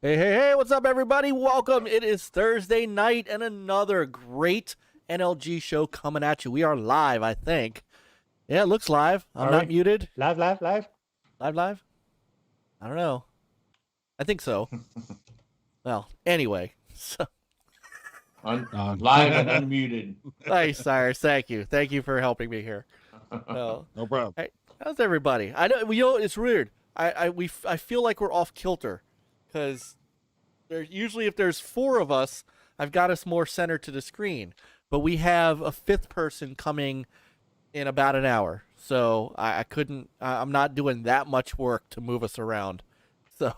Hey, what's up, everybody? Welcome. It is Thursday night and another great NLG show coming at you. We are live, I think. Yeah, it looks live. I'm not muted. Live. Live? I don't know. I think so. Well, anyway. So. Live and unmuted. Nice, Cyrus. Thank you. Thank you for helping me here. No problem. Hey, how's everybody? I know, it's weird. I feel like we're off kilter. Because usually if there's four of us, I've got us more centered to the screen. But we have a fifth person coming in about an hour. So I'm not doing that much work to move us around. So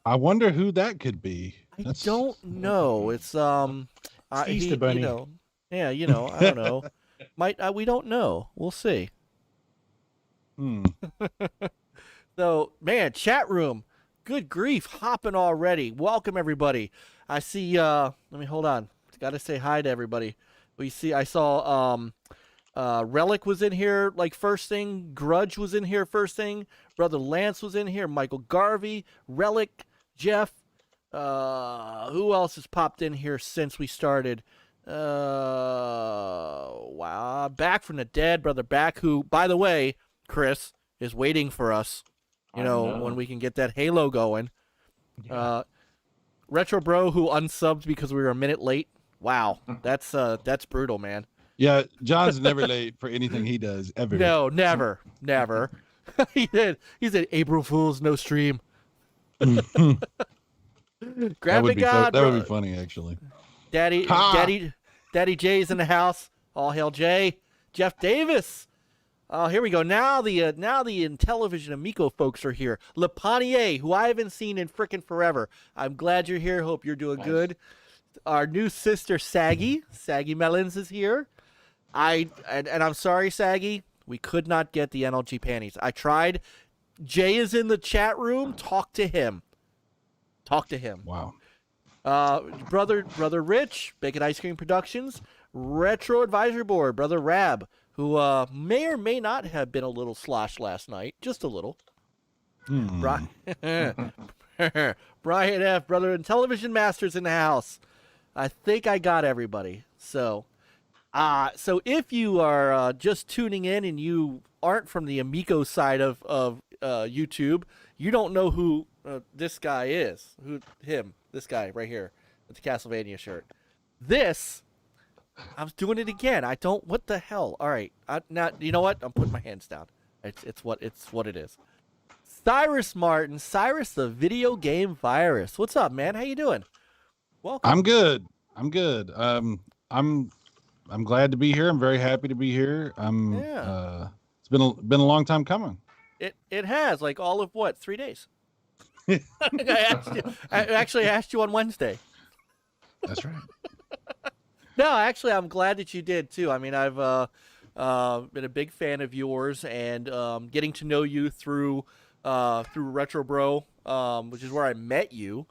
I wonder who that could be. I don't know. It's Easter Bunny. I don't know. We don't know. We'll see. So, man, chat room. Good grief, hopping already. Welcome, everybody. I see, let me hold on. Got to say hi to everybody. I saw Relic was in here, like, first thing. Grudge was in here first thing. Brother Lance was in here. Michael Garvey, Relic, Jeff. Who else has popped in here since we started? Wow. Back from the dead, Brother Back, who, by the way, Chris, is waiting for us. You know, when we can get that Halo going. Yeah. Retro Bro, who unsubbed because we were a minute late. Wow, that's brutal, man. Yeah, John's never late for anything he does ever. No, never. He said April Fools, no stream. Grab the God. That would be funny, actually. Daddy J's in the house. All hail Jay. Jeff Davis. Oh, here we go. Now the Intellivision Amico folks are here. Lepanier, who I haven't seen in frickin' forever. I'm glad you're here. Hope you're doing good. Our new sister, Saggy. Saggy Melonz is here. And I'm sorry, Saggy. We could not get the NLG panties. I tried. Jay is in the chat room. Talk to him. Wow. Brother Rich, Bacon Ice Cream Productions. Retro Advisory Board, Brother Rab, who may or may not have been a little slosh last night. Just a little. Brian F., Brother Intellivision Masters in the house. I think I got everybody. So if you are just tuning in and you aren't from the Amico side of YouTube, you don't know who this guy is. This guy right here with the Castlevania shirt. I was doing it again. What the hell? All right. Now, you know what? I'm putting my hands down. It's what it is. Cyrus Martin. Cyrus, the video game virus. What's up, man? How you doing? Welcome. I'm good. I'm glad to be here. I'm very happy to be here. It's been a long time coming. It has, like, all of what, 3 days? I actually asked you on Wednesday. That's right. No, actually, I'm glad that you did too. I mean, I've been a big fan of yours, and getting to know you through Retro Bro, which is where I met you,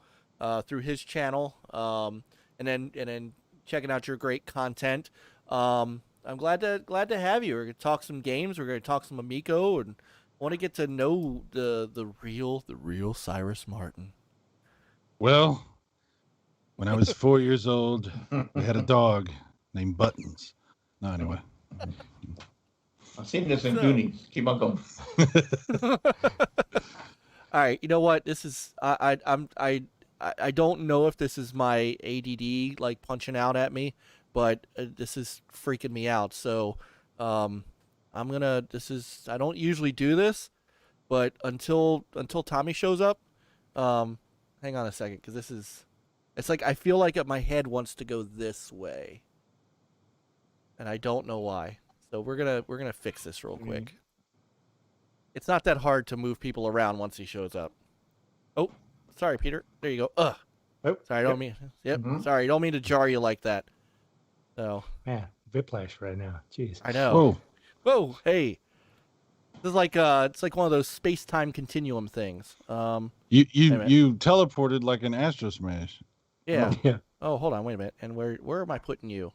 through his channel, and then checking out your great content. I'm glad to have you. We're gonna talk some games. We're gonna talk some Amico, and want to get to know the real Cyrus Martin. Well, when I was 4 years old, we had a dog named Buttons. No, anyway. I've seen this in Goonies. Keep on going. All right, you know what? This is I don't know if this is my ADD like punching out at me, but this is freaking me out. So, I don't usually do this, but until Tommy shows up, hang on a second, because it's like I feel like my head wants to go this way, and I don't know why. So we're gonna fix this real quick. It's not that hard to move people around once he shows up. Oh, sorry, Peter. There you go. Oh, sorry, I don't mean. Yep. Sorry, I don't mean to jar you like that. So. Man, whiplash right now. Jeez. I know. Whoa. Hey. This is like it's like one of those space-time continuum things. You teleported like an Astro Smash. Yeah. Oh, hold on, wait a minute. And where am I putting you?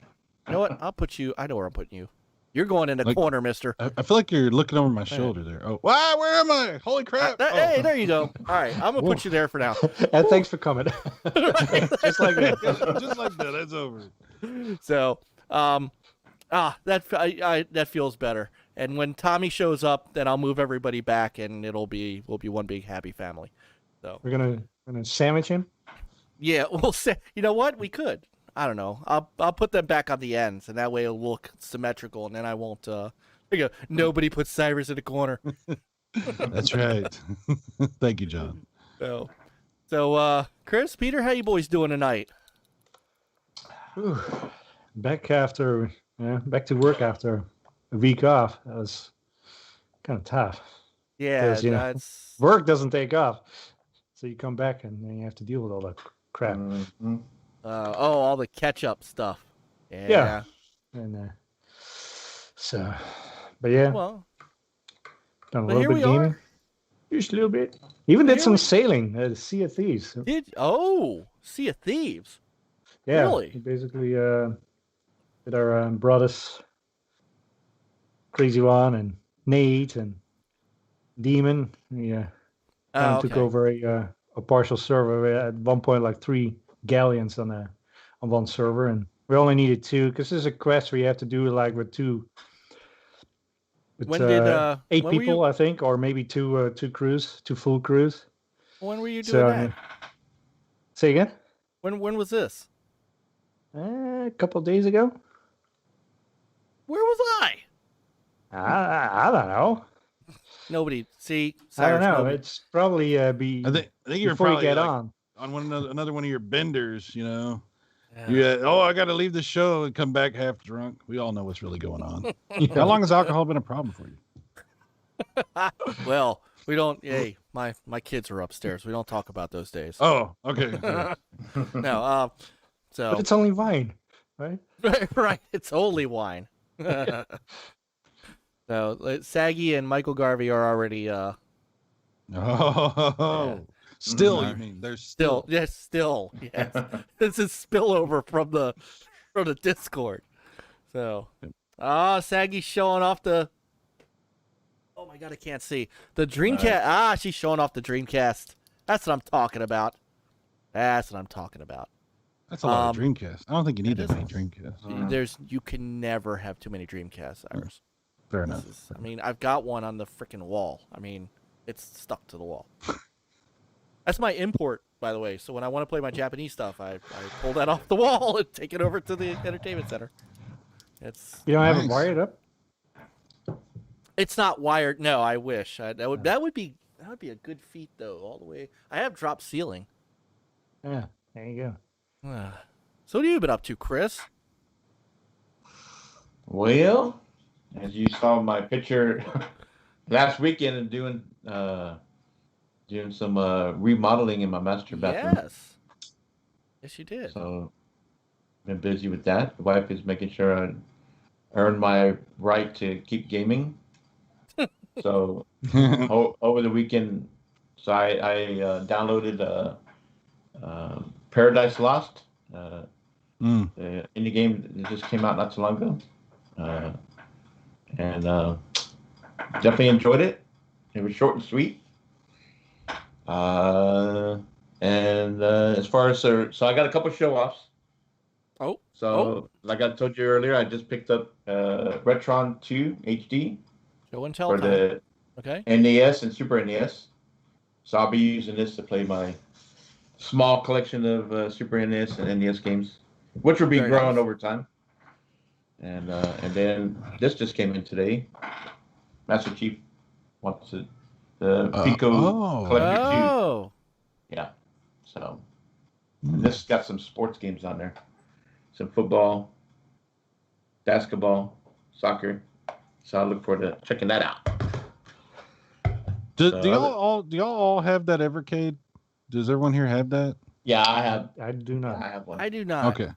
You know what? I'll put you. I know where I'm putting you. You're going in the Like- corner, mister. I feel like you're looking over my shoulder there. Oh, wow, where am I? Holy crap! Hey, there you go. All right, I'm gonna put you there for now. And thanks for coming. Just like that. Just like that, it's over. So, that feels better. And when Tommy shows up, then I'll move everybody back, and we'll be one big happy family. So We're gonna sandwich him. yeah, we'll say. You know what? We could. I don't know. I'll put them back on the ends, and that way it'll look symmetrical, and then I won't. There you go. Nobody puts Cyrus in the corner. That's right. Thank you, John. So, Chris, Peter, how you boys doing tonight? Whew. Back to work after a week off. That was kind of tough. Yeah, 'Cause, you know, that's Work doesn't take off, so you come back and then you have to deal with all that crap. Mhm. all the catch-up stuff. Yeah. And so, but yeah, Well, done a but little here bit we gaming. are. Just a little bit. Even did Here some we- sailing at the Sea of Thieves. Sea of Thieves. Yeah, Really? we basically with our brothers, Crazy One and Nate and Demon. We took over a partial server. We had at one point like 3 galleons on one server, and we only needed 2 because this is a quest where you have to do like with 2. With, When did 8 when were people, you- I think, or maybe 2 crews, 2 full crews. When were you doing So, that? say again. When was this? A couple of days ago. Where was I? I don't know. Nobody. See, I don't Cyrus, know. nobody. It's probably be I think you're before you probably get like, on. on another one of your benders, you know. Yeah. I got to leave the show and come back half drunk. We all know what's really going on. How long has alcohol been a problem for you? Well, we don't. Hey, my kids are upstairs. We don't talk about those days. Oh, okay. Yeah. No. So But it's only wine, right? right, it's only wine. So Saggy and Michael Garvey are already Oh, Yeah. still, Mhm. you mean there's still still. yes. This is spillover from the Discord. So Saggy's showing off the oh my god, I can't see the Dreamcast. She's showing off the Dreamcast. That's what I'm talking about. That's That's a lot of Um, Dreamcast. I don't think you need it that many is. Dreamcasts. You can never have too many Dreamcasts, Cyrus. Fair enough. I've got one on the freaking wall. It's stuck to the wall. That's my import, by the way. So when I want to play my Japanese stuff, I pull that off the wall and take it over to the entertainment center. You don't have it Nice. wired up? It's not wired. No, I wish. That would be a good feat though, all the way. I have drop ceiling. Yeah, there you go. So what have you been up to, Chris? Well, as you saw my picture last weekend and doing some remodeling in my master bathroom. Yes, you did. So been busy with that. The wife is making sure I earn my right to keep gaming. So over the weekend, so I downloaded Paradise Lost, the indie game that just came out not so long ago, and definitely enjoyed it. It was short and sweet. And as far as so I got a couple show offs. Like I told you earlier, I just picked up Retron 2 HD Show and tell for time. the Okay. NES and Super NES. So I'll be using this to play my small collection of Super NES and NES games, which will be Very growing nice. over time. And then this just came in today. Master Chief wants it. The Pico Collector 2. Oh. Yeah. So and this got some sports games on there. Some football, basketball, soccer. So I look forward to checking that out. Do y'all all have that Evercade? Does everyone here have that? Yeah, I have. I do not. I have one. I do not. Okay.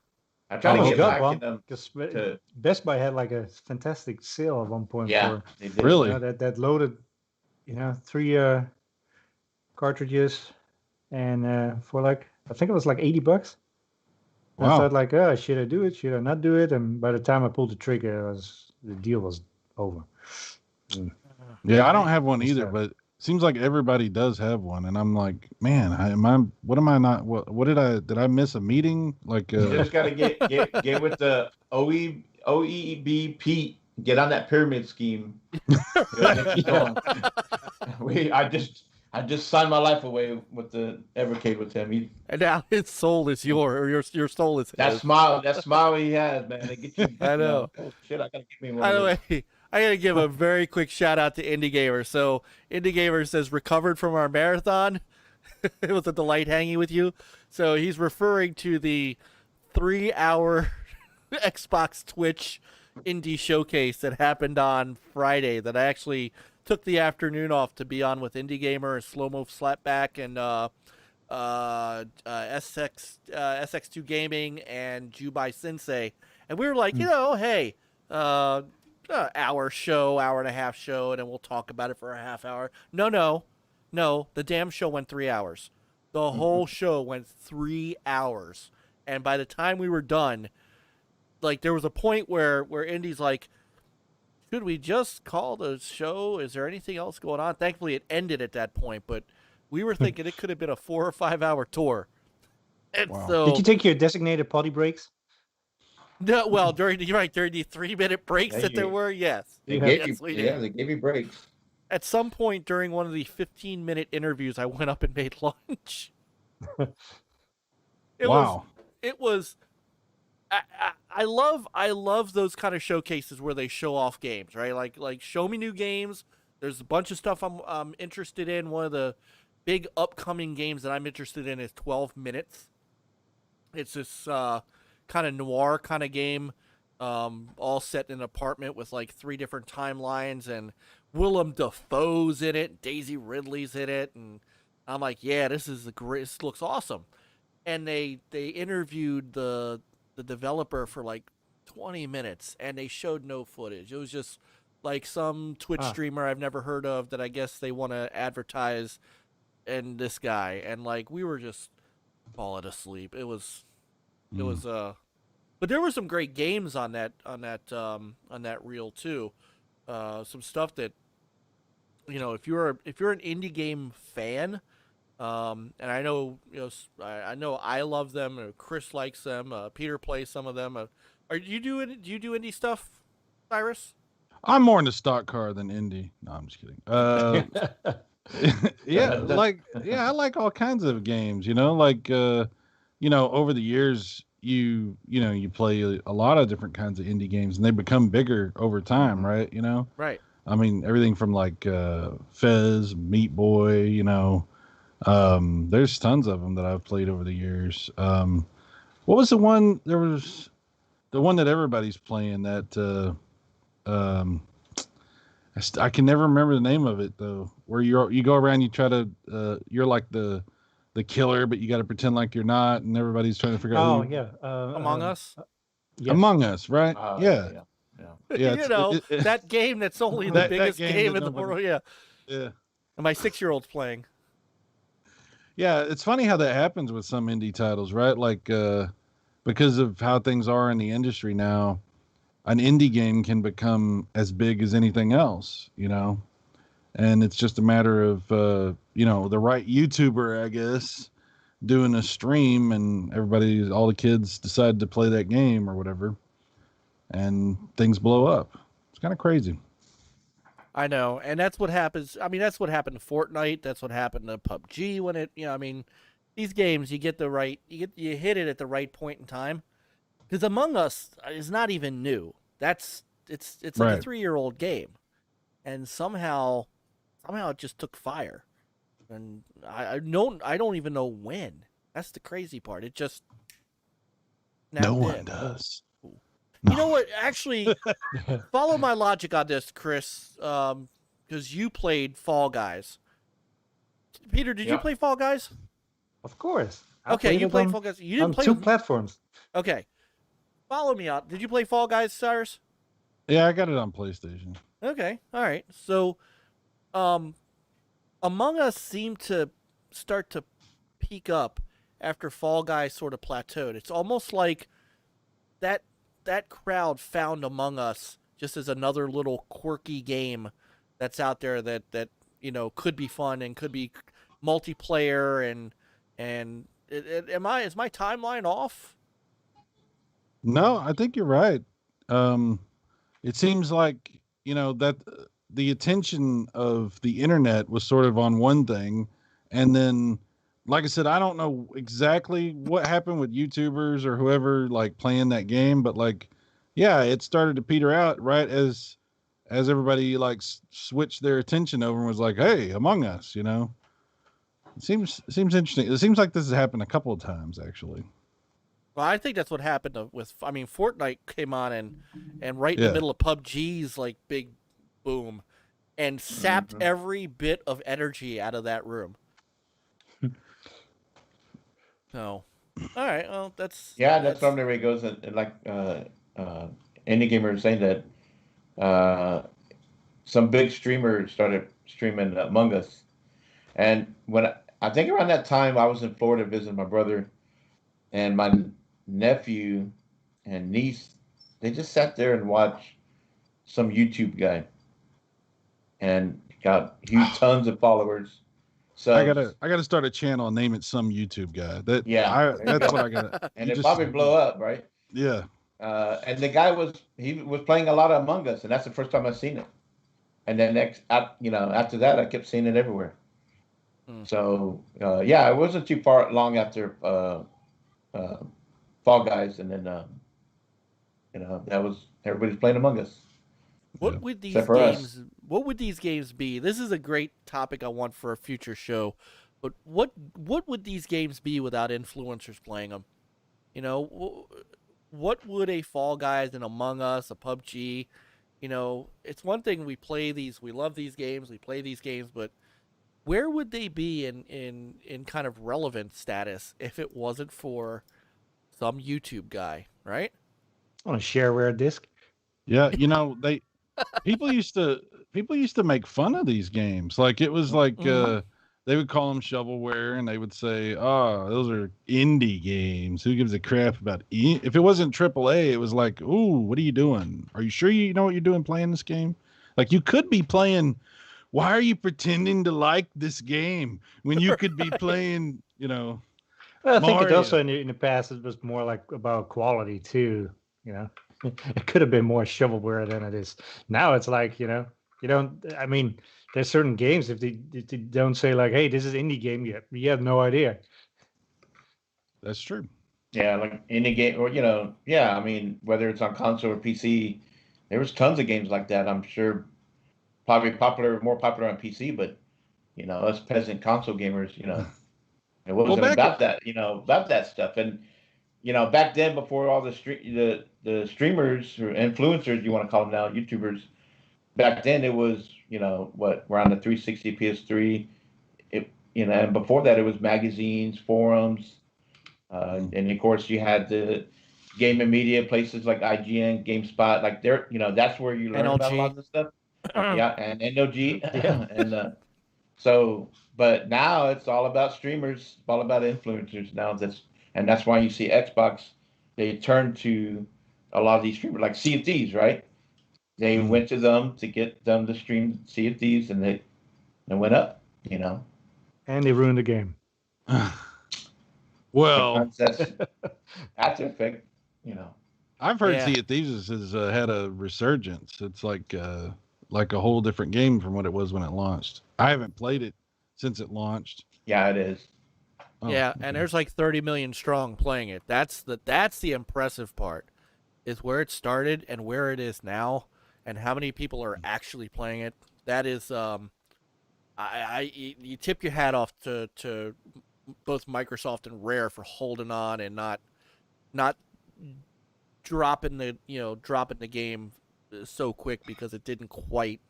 I try to Almost get got back one, in them. 'cause to- Best Buy had like a fantastic sale at one point. Yeah, For, they did. Really? that loaded, 3 cartridges, and for like I think it was like $80. And I Wow. thought like, should I do it? Should I not do it? And by the time I pulled the trigger, it was the deal was over. Yeah, I don't have one It's either, sad. but it seems like everybody does have one, and I'm like, man, what am I not? What did I miss a meeting? Like, You just got to get with the OEB Pete. Get on that pyramid scheme. I just signed my life away with the Evercade with him. And now his soul is your soul is his. That smile he has, man. It gets you. I know. Oh shit! I gotta give me one. By of the those. way, I gotta give a very quick shout out to Indie Gamer. So Indie Gamer says recovered from our marathon. It was a delight hanging with you. So he's referring to the 3-hour Xbox Twitch indie showcase that happened on Friday. That I actually took the afternoon off to be on with Indie Gamer, Slow Mo Slapback, and SX2 Gaming and Jubai Sensei. And we were like, hey, hour show, hour and a half show, and then we'll talk about it for a half hour. No, the damn show went 3 hours. The whole show went 3 hours. And by the time we were done, like, there was a point where Indy's like, should we just call the show? Is there anything else going on? Thankfully, it ended at that point, but we were thinking it could have been a 4 or 5 hour tour. And Wow. so, Did you take your designated potty breaks? no, well, during the 3-minute breaks that there were, yes. They Yes, we did. they gave you breaks. At some point during one of the 15-minute interviews, I went up and made lunch. Wow. It was. I love those kind of showcases where they show off games, right? Like show me new games. There's a bunch of stuff I'm interested in. One of the big upcoming games that I'm interested in is 12 Minutes. It's this kind of noir kind of game, all set in an apartment with like 3 different timelines, and Willem Dafoe's in it, Daisy Ridley's in it, and I'm like, yeah, this looks awesome. And they interviewed the developer for like 20 minutes, and they showed no footage. It was just like some Twitch streamer I've never heard of that I guess they want to advertise, and this guy, and like we were just falling asleep. It was but there were some great games on that reel too. Some stuff that, if you're an indie game fan, and I know I love them, or Chris likes them, Peter plays some of them. Do you do indie stuff, Cyrus? I'm more into stock car than indie. No, I'm just kidding. I like all kinds of games, over the years, you play a lot of different kinds of indie games, and they become bigger over time, right? Right. I mean, everything from like Fez, Meat Boy, there's tons of them that I've played over the years. What was the one? There was the one that everybody's playing that I can never remember the name of it though. Where you go around, you try to you're like the killer, but you got to pretend like you're not, and everybody's trying to figure out. Among Us. Yes. Among Us, right? Yeah. That game that's only the biggest game in the world. Yeah. Yeah. And my 6-year-old's playing. Yeah, it's funny how that happens with some indie titles, right? Like, because of how things are in the industry now, an indie game can become as big as anything else, and it's just a matter of, the right YouTuber, I guess, doing a stream, and all the kids decide to play that game or whatever, and things blow up. It's kind of crazy. I know, and that's what happens. I mean, that's what happened to Fortnite. That's what happened to PUBG when it. These games you hit it at the right point in time. Because Among Us is not even new. It's like right. a 3-year-old game, and somehow it just took fire, and I don't even know when. That's the crazy part. It just no one does. You know what? Actually, follow my logic on this, Chris, because you played Fall Guys. Peter, did you play Fall Guys? Of course. Okay, you played Fall Guys. You didn't play 2 platforms. Okay, follow me out. Did you play Fall Guys, Cyrus? Yeah, I got it on PlayStation. Okay, all right. So, Among Us seemed to start to peak up after Fall Guys sort of plateaued. It's almost like that crowd found Among Us just as another little quirky game that's out there that could be fun and could be multiplayer and is my timeline off? No, I think you're right. It seems like, that the attention of the internet was sort of on one thing. And then, like I said, I don't know exactly what happened with YouTubers or whoever like playing that game, but like, yeah, it started to peter out right as everybody like switched their attention over and was like, hey, Among Us, It seems interesting. It seems like this has happened a couple of times actually. Well, I think that's what happened Fortnite came on and right in the middle of PUBG's like big boom and sapped every bit of energy out of that room. So, all right, well, that's something where it goes like indie gamer saying that some big streamers started streaming Among Us, and when I think around that time I was in Florida visiting my brother, and my nephew and niece, they just sat there and watched some YouTube guy, and got tons of followers. So I gotta start a channel and name it some YouTube guy. That's what I gotta. And it probably blow up, right? Yeah. And the guy was playing a lot of Among Us, and that's the first time I've seen it. And then after that, I kept seeing it everywhere. So it wasn't too long after Fall Guys, and then that was everybody's playing Among Us. What would these games be? This is a great topic I want for a future show. But what would these games be without influencers playing them? What would a Fall Guys, an Among Us, a PUBG? It's one thing we play these, we love these games, we play these games, but where would they be in kind of relevant status if it wasn't for some YouTube guy, right? On a shareware disc. Yeah, people used to make fun of these games. Like it was like they would call them shovelware, and they would say, "Oh, those are indie games. Who gives a crap about if it wasn't AAA, it was like, ooh, what are you doing? Are you sure you know what you're doing playing this game? Like you could be playing. Why are you pretending to like this game when you could be playing, Well, I think it also in the past it was more like about quality too. It could have been more shovelware than it is now. It's like you don't. I mean, there's certain games if they don't say like, "Hey, this is indie game," you have no idea. That's true. Yeah, like indie game, or I mean, whether it's on console or PC, there was tons of games like that. I'm sure, probably more popular on PC, but us peasant console gamers, it wasn't about that stuff. And back then, before all the streamers or influencers, you want to call them now, YouTubers, back then it was, we're on the 360 PS3, and before that it was magazines, forums, and of course you had the gaming media places like IGN, GameSpot, like that's where you learn about a lot of this stuff. Yeah, and NLG, and but now it's all about streamers, it's all about influencers now. That's why you see Xbox, they turn to a lot of these streamers, like Sea of Thieves, right? They went to them to get them to stream Sea of Thieves, and they went up, And they ruined the game. Well, that's after effect, I've heard Sea of Thieves has had a resurgence. It's like a whole different game from what it was when it launched. I haven't played it since it launched. Yeah, it is. Oh, yeah, okay. And there's like 30 million strong playing it. That's the impressive part, is where it started and where it is now, and how many people are actually playing it. That is, you tip your hat off to both Microsoft and Rare for holding on and not dropping the game so quick because it didn't quite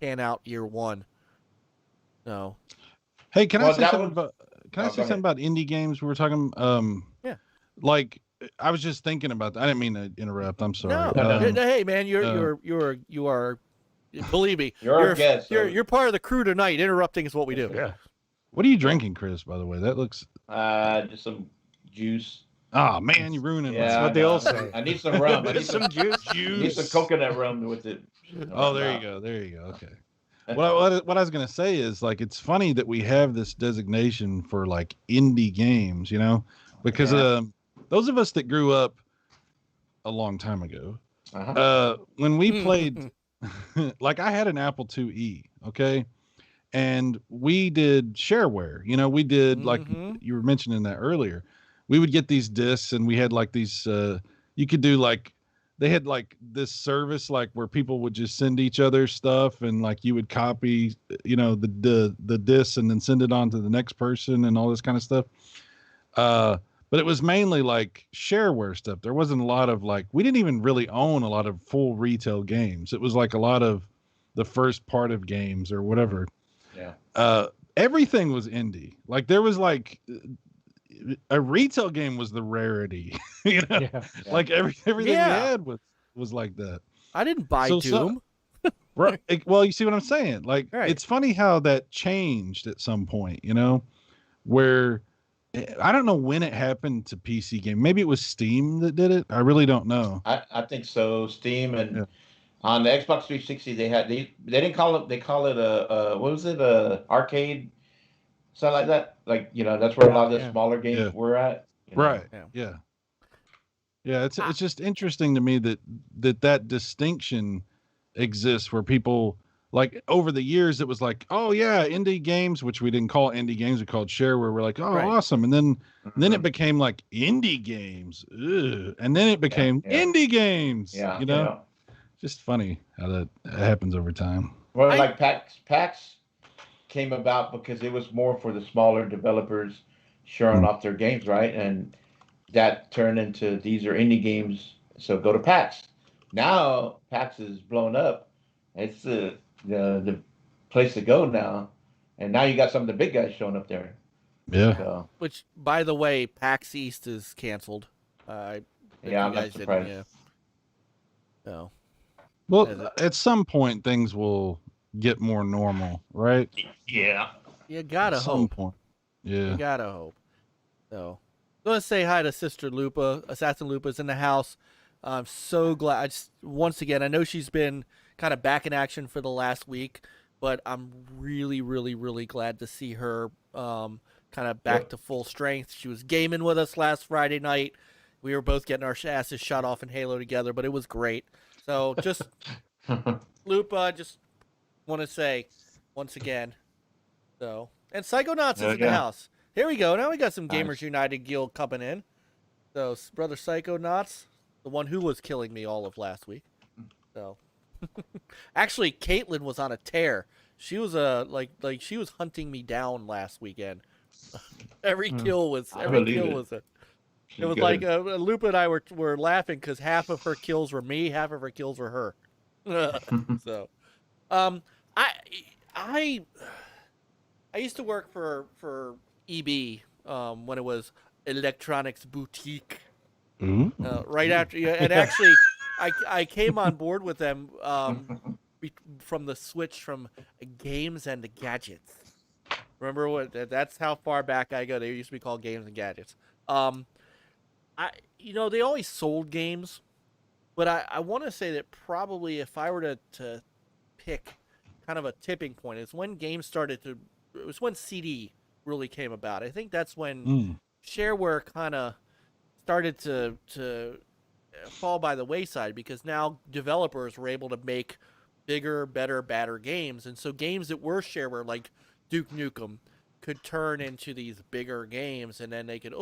pan out year one. No. Hey, can I say something about indie games? We were talking. Like I was just thinking about that. I didn't mean to interrupt. I'm sorry. No. Hey, man, you are. Believe me, you're a guest. You're part of the crew tonight. Interrupting is what we do. Yeah. What are you drinking, Chris? By the way, that looks. Just some juice. Oh man, you're ruining Yeah, That's what they all say. I need some rum. I need some juice. I need some coconut rum with it. Oh, there you go. There you go. Okay. What I was gonna say is like it's funny that we have this designation for like indie games, you know, because those of us that grew up a long time ago, when we played, like I had an Apple IIe, okay, and we did shareware. You know, we did like you were mentioning that earlier. We would get these discs, and we had like these. You could do like. They had like this service like where people would just send each other stuff and like you would copy, you know, the disc and then send it on to the next person and all this kind of stuff. But it was mainly like shareware stuff. There wasn't a lot of like, we didn't even really own a lot of full retail games. It was like a lot of the first part of games or whatever. Yeah. Everything was indie. Like there was like, a retail game was the rarity, you know. Yeah. Like everything we had was like that. I didn't buy Doom. Right. Well, you see what I'm saying? Like it's funny how that changed at some point, you know, where I don't know when it happened to PC game. Maybe it was Steam that did it. I really don't know. I think so. Steam and on the Xbox 360 they didn't call it, they call it a what was it, a arcade, something like that. Like, you know, that's where a lot of the smaller games were at. You know? Right. Yeah. It's just interesting to me that distinction exists where people like over the years it was like, oh yeah, indie games, which we didn't call indie games, we called shareware. We're like, oh awesome. And then it became like indie games. Ugh. And then it became indie games. Yeah. You know? Just funny how that happens over time. Well, like PAX came about because it was more for the smaller developers showing off their games, right? And that turned into these are indie games, so go to PAX. Now PAX is blown up. It's the place to go now, and now you got some of the big guys showing up there. Yeah. So. Which, by the way, PAX East is canceled. I'm not surprised. No. Well, at some point things will get more normal, right? Yeah. You gotta hope. At some point. Yeah. You gotta hope. So, I'm gonna say hi to Sister Lupa. Assassin Lupa's in the house. I'm so glad. Once again, I know she's been kind of back in action for the last week, but I'm really, really, really glad to see her kind of back to full strength. She was gaming with us last Friday night. We were both getting our asses shot off in Halo together, but it was great. So just Lupa, just want to say once again. So, and Psychonauts is in the house. Here we go. Now we got some Gamers United Guild coming in. So, brother Psychonauts, the one who was killing me all of last week. So, actually, Caitlin was on a tear. She was like she was hunting me down last weekend. Every kill was a. It was like Lupa and I were laughing because half of her kills were me, half of her kills were her. So, I used to work for EB when it was Electronics Boutique. Right after, and actually, I came on board with them from the switch from Games and Gadgets. Remember what? That's how far back I go. They used to be called Games and Gadgets. They always sold games, but I want to say that probably if I were to pick kind of a tipping point, it's when games started to. It was when CD really came about. I think that's when shareware kind of started to fall by the wayside because now developers were able to make bigger, better, badder games, and so games that were shareware like Duke Nukem could turn into these bigger games, and then they could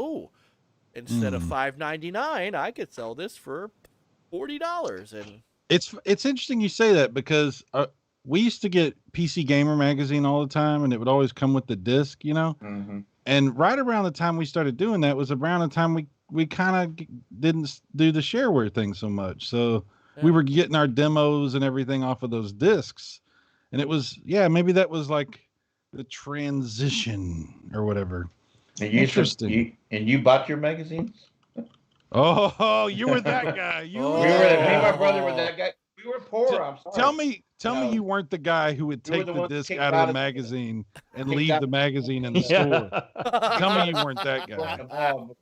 instead of $5.99, I could sell this for $40. And it's interesting you say that because we used to get PC Gamer magazine all the time, and it would always come with the disc, you know. And right around the time we started doing that was around the time we kind of didn't do the shareware thing so much. So we were getting our demos and everything off of those discs, and it was maybe that was like the transition or whatever. And interesting. You bought your magazines? Oh, you were that guy. Me and my brother were that guy. We We were poor. I'm sorry. Tell me you weren't the guy who would take the disc out of the magazine and leave the magazine in the store. Tell me you weren't that guy.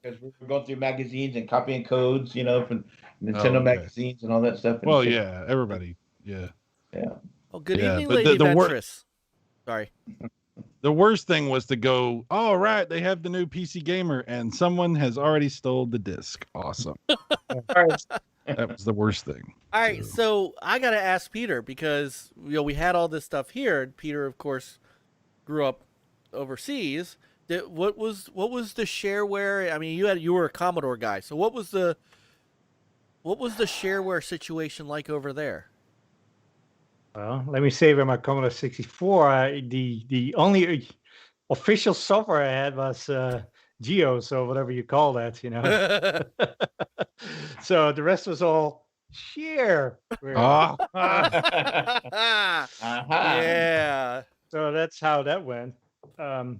Because we were going through magazines and copying codes, from Nintendo magazines and all that stuff. Well, yeah, everybody. Yeah. Yeah. Oh, good evening, Lady Ventress. Sorry. The worst thing was to go, all right, they have the new PC Gamer, and someone has already stole the disc. Awesome. That was the worst thing. All right, so I got to ask Peter, because we had all this stuff here, and Peter, of course, grew up overseas. What was the shareware? I mean, you were a Commodore guy, so what was the shareware situation like over there? Well, let me say, with my Commodore 64, the only official software I had was Geo, so whatever you call that, So the rest was all share. Yeah. So that's how that went. But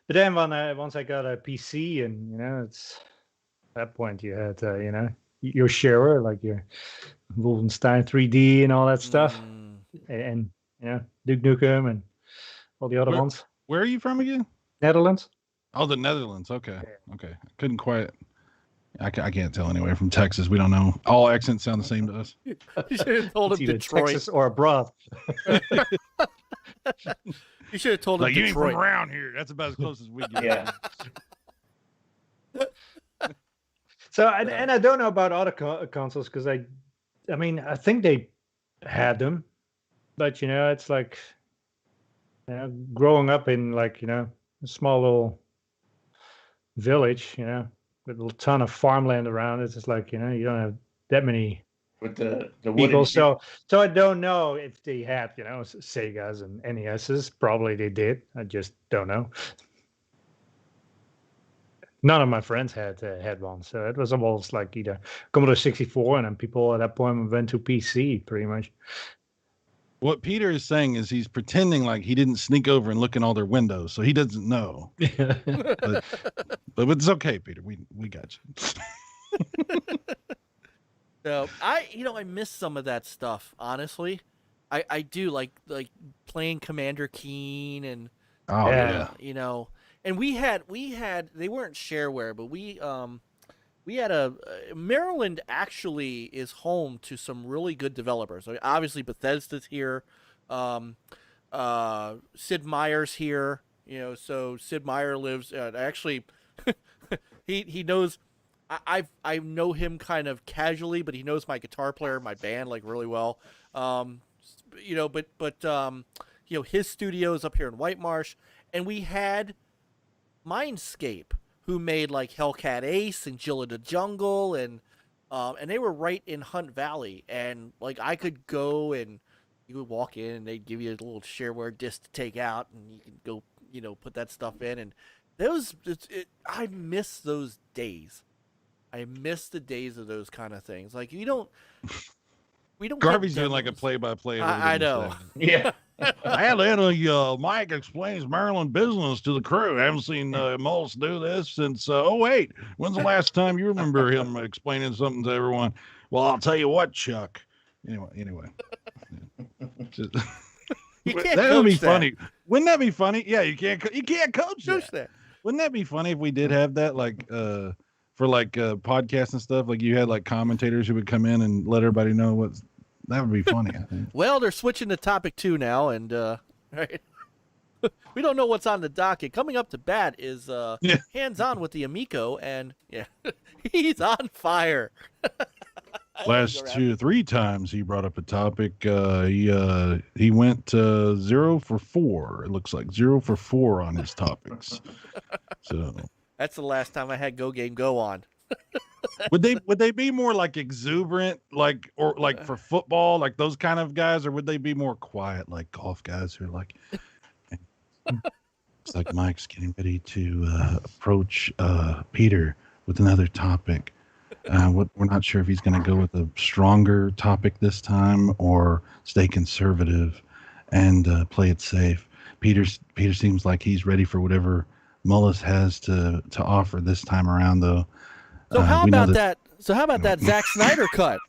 then once I got a PC, and it's at that point you had your sharer, like your Wolfenstein 3D and all that stuff, and Duke Nukem and all the other ones. Where are you from again? Netherlands. Oh, the Netherlands. Okay. I couldn't quite. I can't tell anyway. From Texas, we don't know. All accents sound the same to us. You should have told him Detroit. Texas or abroad. You should have told him Detroit. You ain't from around here. That's about as close as we get. Yeah. So, and I don't know about other consoles, because I think they had them, but it's like, growing up in like a small little village, with a ton of farmland around. It's just like you don't have that many with the people. So I don't know if they had Segas and NESs. Probably they did. I just don't know. None of my friends had one, so it was almost like either Commodore 64, and then people at that point went to PC, pretty much. What Peter is saying is he's pretending like he didn't sneak over and look in all their windows, so he doesn't know. but it's okay, Peter. We got you. So I miss some of that stuff, honestly. I do like playing Commander Keen and and we had they weren't shareware, but we had Maryland actually is home to some really good developers. I mean, obviously Bethesda's here, Sid Meier's here, so Sid Meier lives actually he knows I know him kind of casually, but he knows my guitar player, my band, like really well. But his studio's up here in White Marsh, and we had Mindscape, who made like Hellcat Ace and Jill of the Jungle, and they were right in Hunt Valley, and like I could go and you would walk in and they'd give you a little shareware disc to take out, and you can go put that stuff in, and I miss those days. I miss the days of those kind of things. Like we don't. Garvey's doing like a play-by-play. I know. Yeah. Mike explains Maryland business to the crew. I haven't seen Mullis do this since. Wait, when's the last time you remember him explaining something to everyone? Well, I'll tell you what, Chuck. Anyway. That would be funny. Wouldn't that be funny? Yeah, you can't coach that. Wouldn't that be funny if we did have that, like for like podcasts and stuff? Like you had like commentators who would come in and let everybody know that would be funny, I think. Well, they're switching to topic 2 now, and right. We don't know what's on the docket. Coming up to bat is hands-on with the Amico, and he's on fire. Last 2 or 3 times he brought up a topic. He went 0 for 4. It looks like 0 for 4 on his topics. So that's the last time I had Go Game Go on. Would they be more like exuberant, like for football, like those kind of guys, or would they be more quiet, like golf guys who are like, it's like Mike's getting ready to approach Peter with another topic. We're not sure if he's going to go with a stronger topic this time or stay conservative and play it safe. Peter seems like he's ready for whatever Mullis has to offer this time around, though. So how we know about that? So how about that Zack Snyder cut?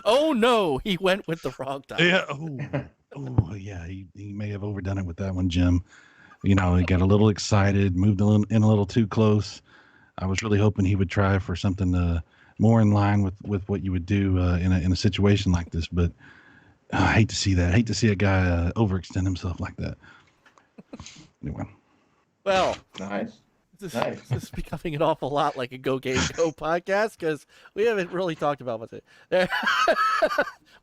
Oh no, he went with the wrong time. Yeah. Oh, yeah. He may have overdone it with that one, Jim. You know, he got a little excited, moved in a little too close. I was really hoping he would try for something more in line with what you would do in a situation like this. But I hate to see that. I hate to see a guy overextend himself like that. Anyway. Well, Nice. this Nice. is becoming an awful lot like a Gogamego podcast because we haven't really talked about what's it.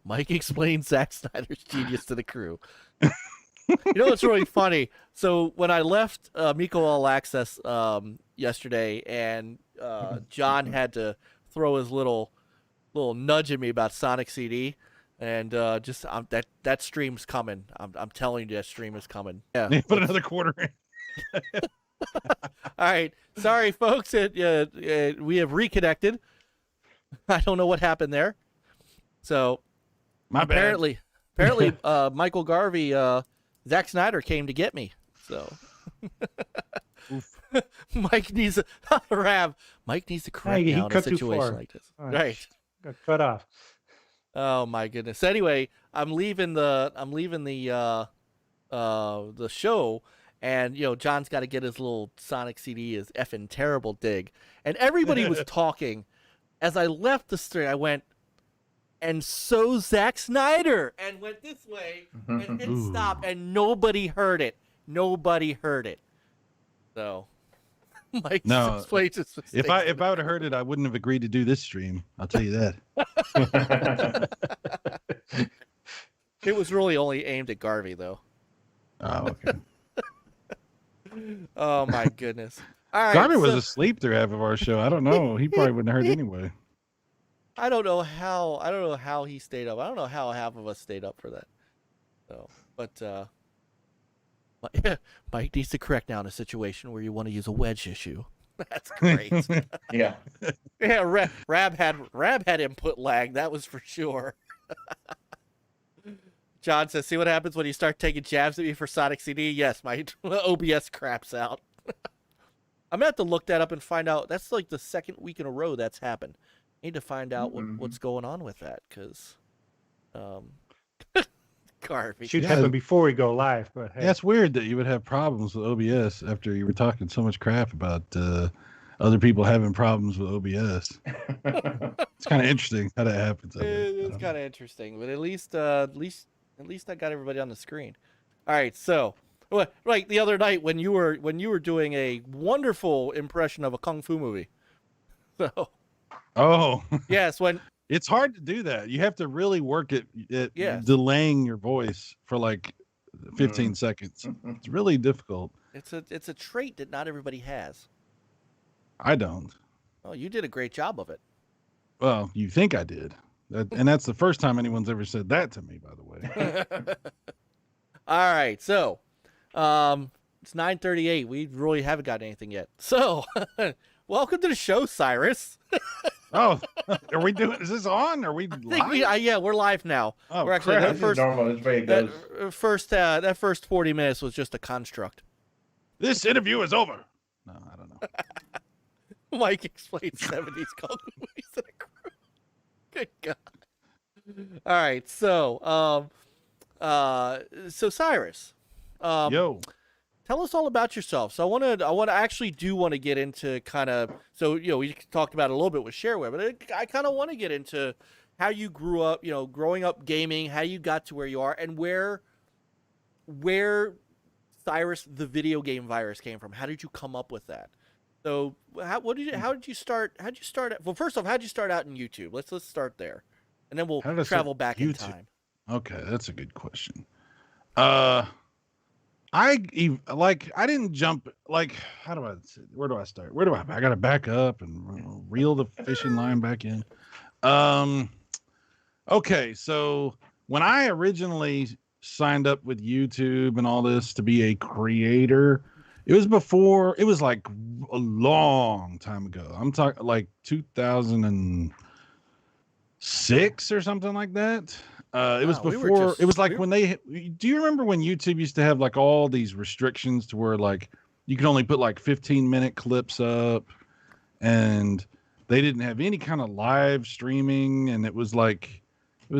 Mike explains Zack Snyder's genius to the crew. You know what's really funny? So when I left Amico All Access yesterday, and John had to throw his little nudge at me about Sonic CD, and that stream's coming. I'm telling you, that stream is coming. Yeah. Put another quarter in. All right. Sorry, folks. We have reconnected. I don't know what happened there. So My bad. apparently, Michael Garvey, Zack Snyder came to get me. So Mike needs Mike needs to correct He now in a cut too situation far. like this. All Right. Got cut off. Oh my goodness. Anyway, I'm leaving the show, and John's got to get his little Sonic CD, his effing terrible dig, and everybody was talking. As I left the stream, I went, and so Zack Snyder, and went this way and hit stop, and nobody heard it. Nobody heard it. So Mike explains his mistake. If I would have heard it, I wouldn't have agreed to do this stream. I'll tell you that. It was really only aimed at Garvey, though. Oh, okay. Oh my goodness! All right, Garvey was asleep through half of our show. I don't know. He probably wouldn't have heard anyway. I don't know how he stayed up. I don't know how half of us stayed up for that. So, but Mike needs to correct now in a situation where you want to use a wedge issue. That's great. Yeah. Yeah, Rab had input lag. That was for sure. John says, "See what happens when you start taking jabs at me for Sonic CD?" Yes, my OBS craps out. I'm gonna have to look that up and find out. That's like the second week in a row that's happened. I need to find out what's going on with that, because Garvey. Should happen before we go live, but hey. Yeah, it's weird that you would have problems with OBS after you were talking so much crap about other people having problems with OBS. It's kind of interesting how that happens. It's kind of interesting, but at least I got everybody on the screen. All right, so like the other night when you were doing a wonderful impression of a kung fu movie. So. Oh. Yes, when. It's hard to do that. You have to really work at delaying your voice for like 15 seconds. It's really difficult. It's a trait that not everybody has. I don't. Oh, you did a great job of it. Well, you think I did. And that's the first time anyone's ever said that to me, by the way. All right, so it's 9:38. We really haven't got anything yet. So, welcome to the show, Cyrus. Oh, are we doing? Is this on? Are we live? Yeah, we're live now. Oh, we're actually This is normal. This is where it goes. that first 40 minutes was just a construct. This interview is over. No, I don't know. Mike explains 70s kung fu movies in a crew. Good God. All right, so Cyrus, Yo. tell us all about yourself. So I want to get into kind of, so, we talked about it a little bit with Shareware, but I kind of want to get into how you grew up, growing up gaming, how you got to where you are, and where Cyrus, the video game virus, came from. How did you come up with that? So how did you start? Well, first off, how did you start out in YouTube? Let's start there, and then we'll travel back in time. Okay, that's a good question. I didn't jump, like, where do I start? I got to back up and reel the fishing line back in. Okay. So when I originally signed up with YouTube and all this to be a creator, it was like a long time ago. I'm talking like 2006 or something like that. It was before. It was like when they. Do you remember when YouTube used to have like all these restrictions to where like you could only put like 15-minute clips up, and they didn't have any kind of live streaming, and it was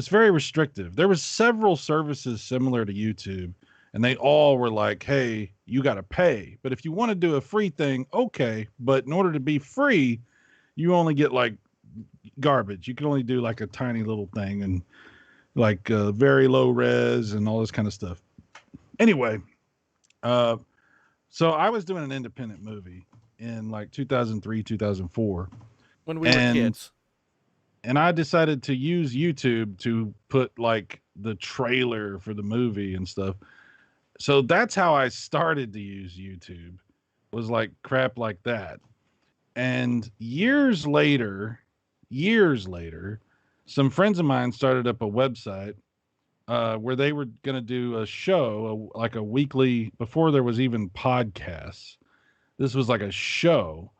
very restrictive. There was several services similar to YouTube, and they all were like, hey, you got to pay. But if you want to do a free thing, okay. But in order to be free, you only get like garbage. You can only do like a tiny little thing and like very low res and all this kind of stuff. Anyway, so I was doing an independent movie in like 2003, 2004. When we were kids. And I decided to use YouTube to put like the trailer for the movie and stuff. So that's how I started to use YouTube, was like crap like that. And years later, some friends of mine started up a website where they were going to do a show, like a weekly, before there was even podcasts. This was like a show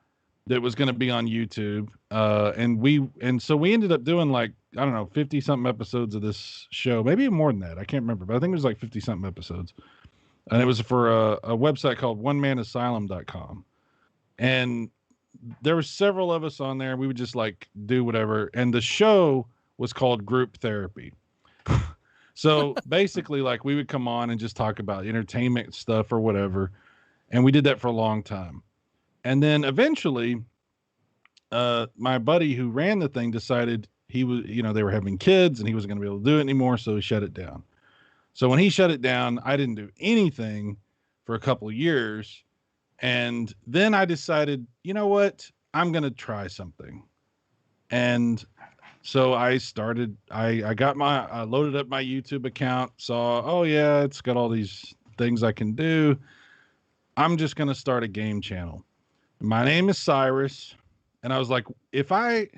that was going to be on YouTube. And so we ended up doing like, I don't know, 50 something episodes of this show, maybe more than that. I can't remember, but I think it was like 50 something episodes. And it was for a website called onemanasylum.com. And there were several of us on there. We would just like do whatever. And the show was called Group Therapy. So basically, like, we would come on and just talk about entertainment stuff or whatever. And we did that for a long time. And then eventually, my buddy who ran the thing decided they were having kids and he wasn't going to be able to do it anymore. So he shut it down. So when he shut it down, I didn't do anything for a couple of years. And then I decided, you know what? I'm going to try something. And so I loaded up my YouTube account, saw, oh yeah, it's got all these things I can do. I'm just going to start a game channel. My name is Cyrus. And I was like, I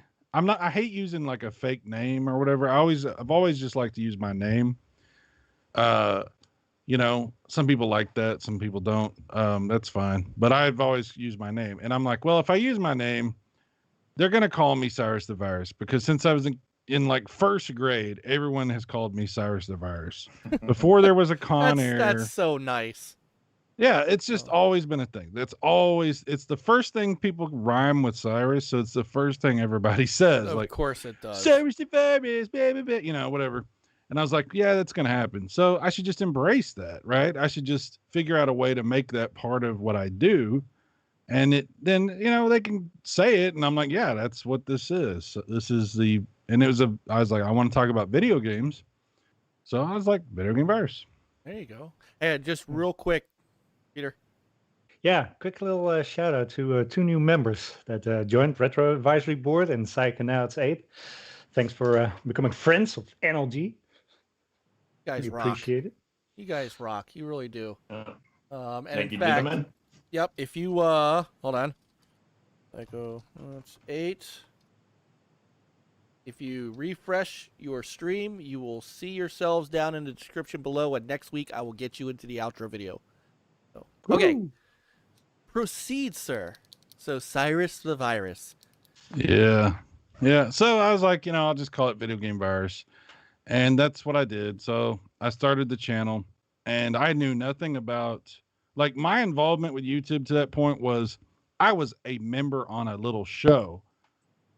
hate using like a fake name or whatever. I've always just liked to use my name. Some people like that, some people don't. That's fine. But I've always used my name. And I'm like, well, if I use my name, they're going to call me Cyrus the Virus, because since I was in like first grade, everyone has called me Cyrus the Virus. Before there was a Conair. That's so nice. Yeah, it's just always been a thing. It's the first thing people rhyme with Cyrus, so it's the first thing everybody says. Of like, course it does. Cyrus the Virus, baby, whatever. And I was like, yeah, that's going to happen. So I should just embrace that, right? I should just figure out a way to make that part of what I do. And then they can say it. And I'm like, yeah, that's what this is. So this is I was like, I want to talk about video games. So I was like, Video Game Virus. There you go. And just real quick, Peter. Yeah, quick little shout out to 2 new members that joined Retro Advisory Board and Psychonauts 8. Thanks for becoming friends of NLG. You guys rock. Appreciate it. You guys rock. You really do. And Thank in you, fact, gentlemen. yep. If you hold on, that's 8. If you refresh your stream, you will see yourselves down in the description below. And next week, I will get you into the outro video. So, okay, proceed, sir. So Cyrus the Virus. Yeah. So I was like, I'll just call it Video Game Virus. And that's what I did. So I started the channel, and I knew nothing about, like, my involvement with YouTube to that point was I was a member on a little show,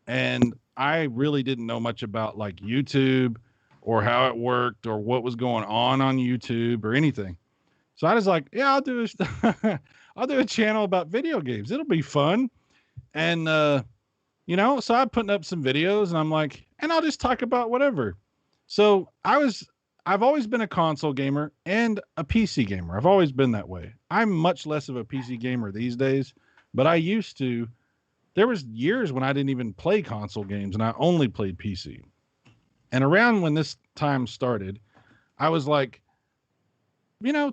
and I really didn't know much about like YouTube or how it worked or what was going on YouTube or anything. So I was like, yeah, I'll do a channel about video games. It'll be fun. And, so I'm putting up some videos, and I'm like, and I'll just talk about whatever. So I've always been a console gamer and a PC gamer. I've always been that way. I'm much less of a PC gamer these days, but I used to. There was years when I didn't even play console games and I only played PC. And around when this time started, I was like,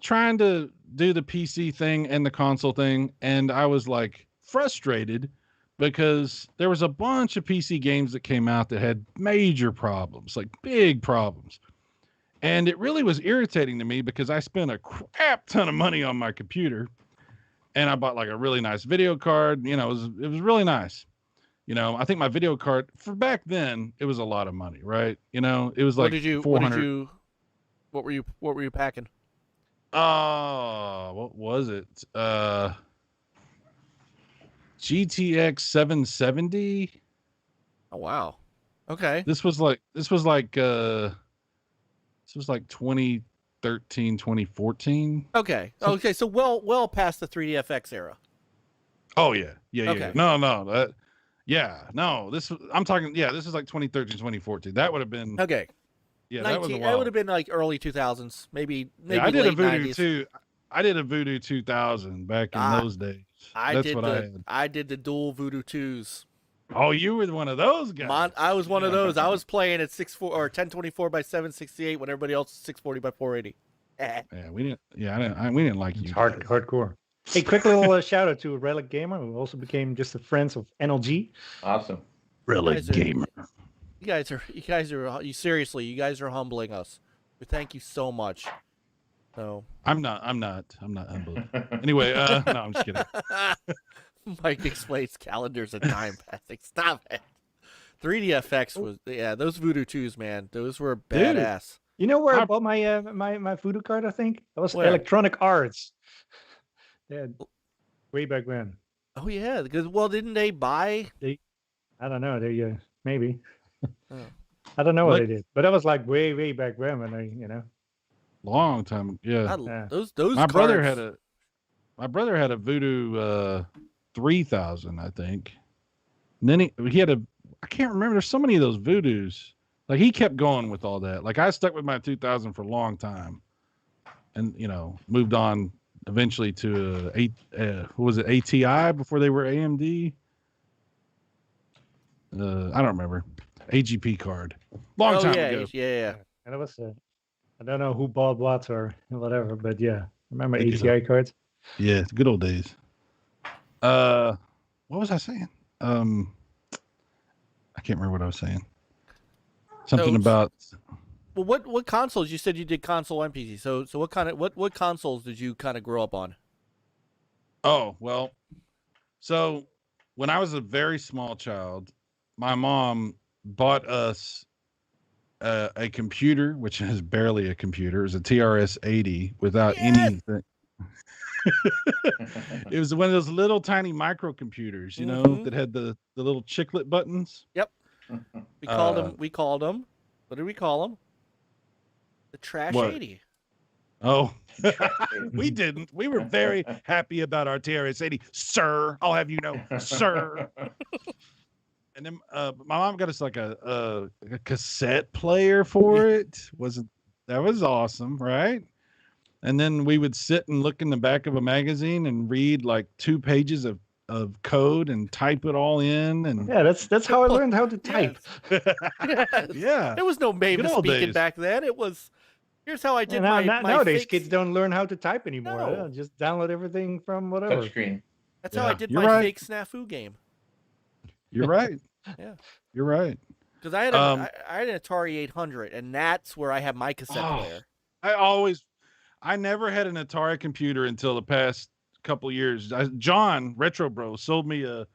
trying to do the PC thing and the console thing. And I was like frustrated because there was a bunch of PC games that came out that had major problems, like big problems. And it really was irritating to me because I spent a crap ton of money on my computer, and I bought like a really nice video card. It was really nice. I think my video card for back then, it was a lot of money, right? It was like what were you packing? What was it? GTX 770 Oh wow. Okay. This was like 2013, 2014. Okay. Okay. So well past the 3DFX era. Oh yeah. Okay. No. I'm talking. Yeah, this is like 2013, 2014. That would have been. Okay. Yeah, 19, that was a it while. would have been like early 2000s, maybe Yeah, I did late a Voodoo 90s. too. I did a Voodoo 2000 back in those days. I That's did what I had. I did the dual Voodoo 2s. Oh, you were one of those guys. I was one of those. I was playing at 1024 by 768 when everybody else is 640 by 480. Yeah, we didn't. Yeah, we didn't like you. It's hardcore. Hey, quick little shout out to Relic Gamer, who also became just a friend of NLG. Awesome. Relic Gamer. You guys are seriously, you guys are humbling us. We thank you so much. So I'm not humbled. Anyway, no, I'm just kidding. Mike explains calendars and time passing. Stop it. 3DFX was those Voodoo 2s, man. Those were badass. You know where I bought my my Voodoo card? I think that was Where? Electronic Arts. Yeah, way back when. Oh yeah, because didn't they buy? I don't know. They maybe. Oh. I don't know what they did, but that was like way back when I long time. Yeah. Those. My cards... brother had a Voodoo 3000, I think. And then he had I can't remember. There's so many of those Voodoos. Like he kept going with all that. Like I stuck with my 2000 for a long time, and moved on eventually to what was it, ATI before they were AMD. I don't remember. AGP card. Long time ago. Yeah. And it was I don't know who bought what or whatever, but yeah, remember ATI cards? Yeah, good old days. What was I saying? I can't remember what I was saying. Something about. Well, what consoles? You said you did console and PC. So what consoles did you kind of grow up on? Oh well, so when I was a very small child, my mom bought us a computer, which is barely a computer. It was a TRS-80 without anything. It was one of those little tiny microcomputers, that had the little chiclet buttons. Yep. We called them. What did we call them? The Trash 80. Oh, we didn't. We were very happy about our TRS-80, sir. I'll have you know, sir. And then my mom got us like a cassette player for it. That was awesome, right? And then we would sit and look in the back of a magazine and read like 2 pages of code and type it all in. And yeah, that's how I learned how to type. Yes. Yeah, there was no Maven speaking back then. It was here's how I did my nowadays fake... kids don't learn how to type anymore. No. Just download everything from whatever. Touchscreen. That's how I did my fake snafu game. You're right. Yeah, you're right. Because I had an Atari 800, and that's where I had my cassette player. I never had an Atari computer until the past couple years. John Retro Bro sold me a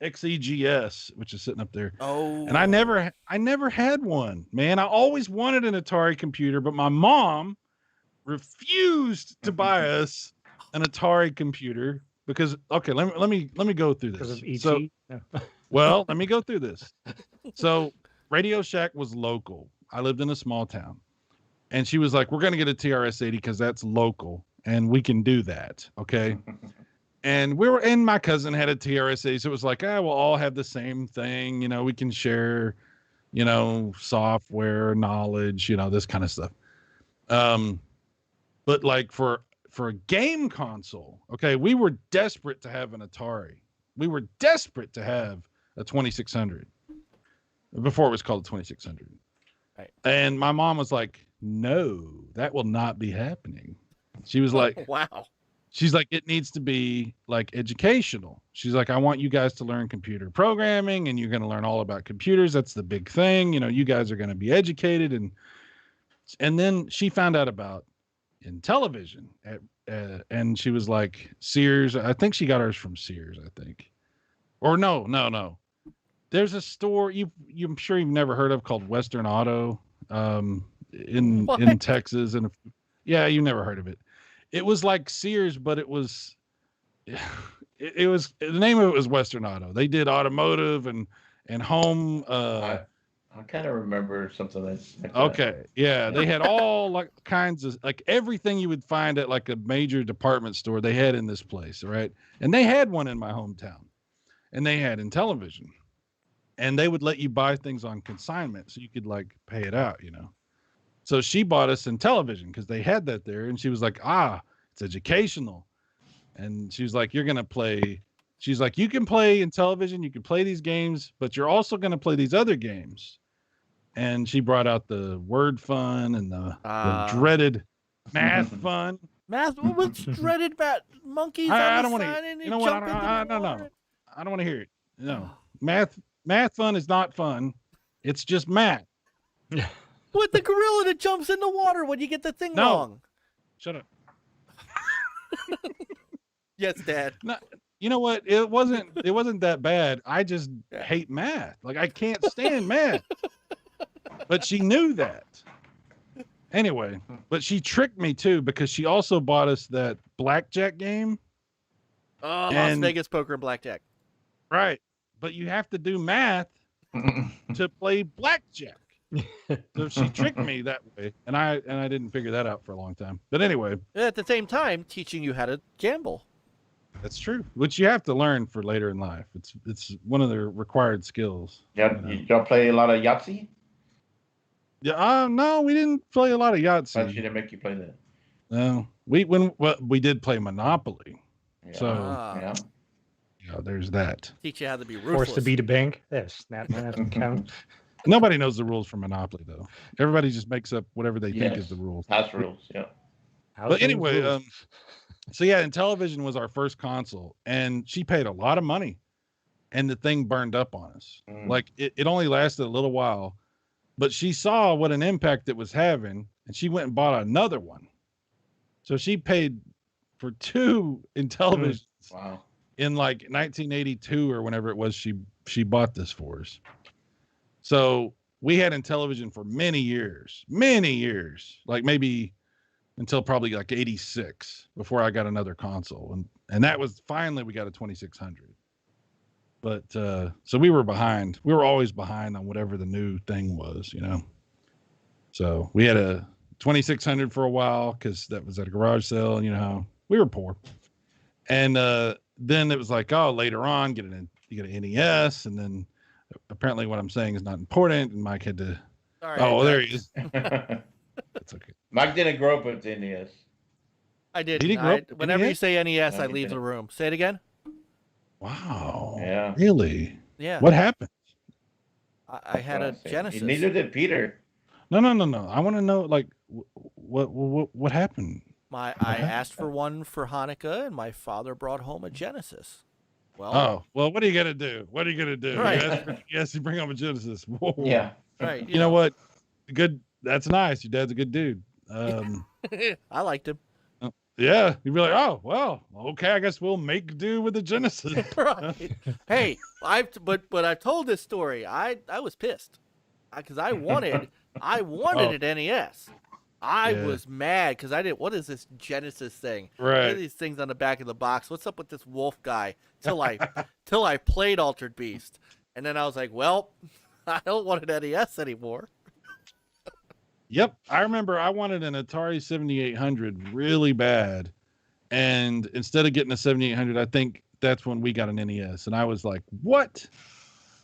XEGS, which is sitting up there. Oh, and I never had one, man. I always wanted an Atari computer, but my mom refused to buy us an Atari computer because let me go through this. Because of ET? Well, let me go through this. So Radio Shack was local. I lived in a small town. And she was like, we're going to get a TRS-80 because that's local and we can do that. Okay. And my cousin had a TRS-80. So it was like, we'll all have the same thing. We can share, software, knowledge, this kind of stuff. But like for a game console, okay, we were desperate to have an Atari. We were desperate to have a 2600 before it was called a 2600. Right. And my mom was like, no, that will not be happening. She was like, wow. She's like, it needs to be like educational. She's like, I want you guys to learn computer programming and you're going to learn all about computers. That's the big thing. You guys are going to be educated. And then she found out about Intellivision and she was like, Sears. I think she got ours from Sears, I think. Or no. There's a store I'm sure you've never heard of called Western Auto in Texas. And yeah, you never heard of it. It was like Sears, but it was the name of it was Western Auto. They did automotive and and home. I kind of remember something like that. Okay, yeah, they had all like kinds of like everything you would find at like a major department store. They had in this place, right? And they had one in my hometown, and they had Intellivision, and they would let you buy things on consignment, so you could like pay it out, you know. So she bought us Intellivision because they had that there, and she was like, it's educational, and she was like, you're gonna play. She's like, you can play Intellivision, you can play these games, but you're also gonna play these other games. And she brought out the word fun and the dreaded math fun. Math? What's dreaded math? Monkeys I on don't the want sign to. and You know what? I don't know. I don't want to hear it. No, math fun is not fun. It's just math. With the gorilla that jumps in the water when you get the thing wrong. Shut up. Yes, Dad. No, you know what? It wasn't that bad. I just hate math. Like I can't stand math. But she knew that. Anyway, but she tricked me too because she also bought us that blackjack game. Oh, Las Vegas poker and blackjack. Right. But you have to do math to play blackjack. So she tricked me that way. And I didn't figure that out for a long time. But anyway. At the same time, teaching you how to gamble. That's true. Which you have to learn for later in life. It's one of the required skills. Yeah, you don't play a lot of Yahtzee? Yeah, no, we didn't play a lot of Yahtzee. But she didn't make you play that. No, we did play Monopoly. Yeah. So there's that. Teach you how to be ruthless. Forced to beat a bank. Snap that doesn't count. Nobody knows the rules for Monopoly though. Everybody just makes up whatever they think is the rules. House rules, yeah. But anyway, so yeah, Intellivision was our first console, and she paid a lot of money, and the thing burned up on us. Like it only lasted a little while. But she saw what an impact it was having, and she went and bought another one. So she paid for 2 Intellivisions in like 1982 or whenever it was she bought this for us. So we had Intellivision for many years, like maybe until probably like 86 before I got another console. And that was finally we got a 2600. But so we were behind. We were always behind on whatever the new thing was, you know. So we had a 2600 for a while because that was at a garage sale. And, you know, we were poor. And then it was like, later on, you get an NES, and then apparently what I'm saying is not important. And Mike had to. There he is. That's okay. Mike didn't grow up with the NES. I did. Did he grow up with whenever NES? you say NES, I leave the room. Say it again. Wow. Yeah. Really? Yeah. What happened? I had a Genesis. Neither did Peter. No. I want to know, like, what happened? I asked for one for Hanukkah, and my father brought home a Genesis. Well, what are you gonna do? Right. Yes, you bring home a Genesis. Whoa. Yeah. Right. You know what? Good. That's nice. Your dad's a good dude. I liked him. Yeah, you'd be like, oh well, okay, I guess we'll make do with the Genesis. Right. Hey, but I told this story. I was pissed because I wanted an NES. I was mad because I didn't. What is this Genesis thing? Right. What are these things on the back of the box? What's up with this wolf guy? Till I played Altered Beast, and then I was like, well, I don't want an NES anymore. Yep, I remember I wanted an Atari 7800 really bad, and instead of getting a 7800, I think that's when we got an NES, and I was like, "What?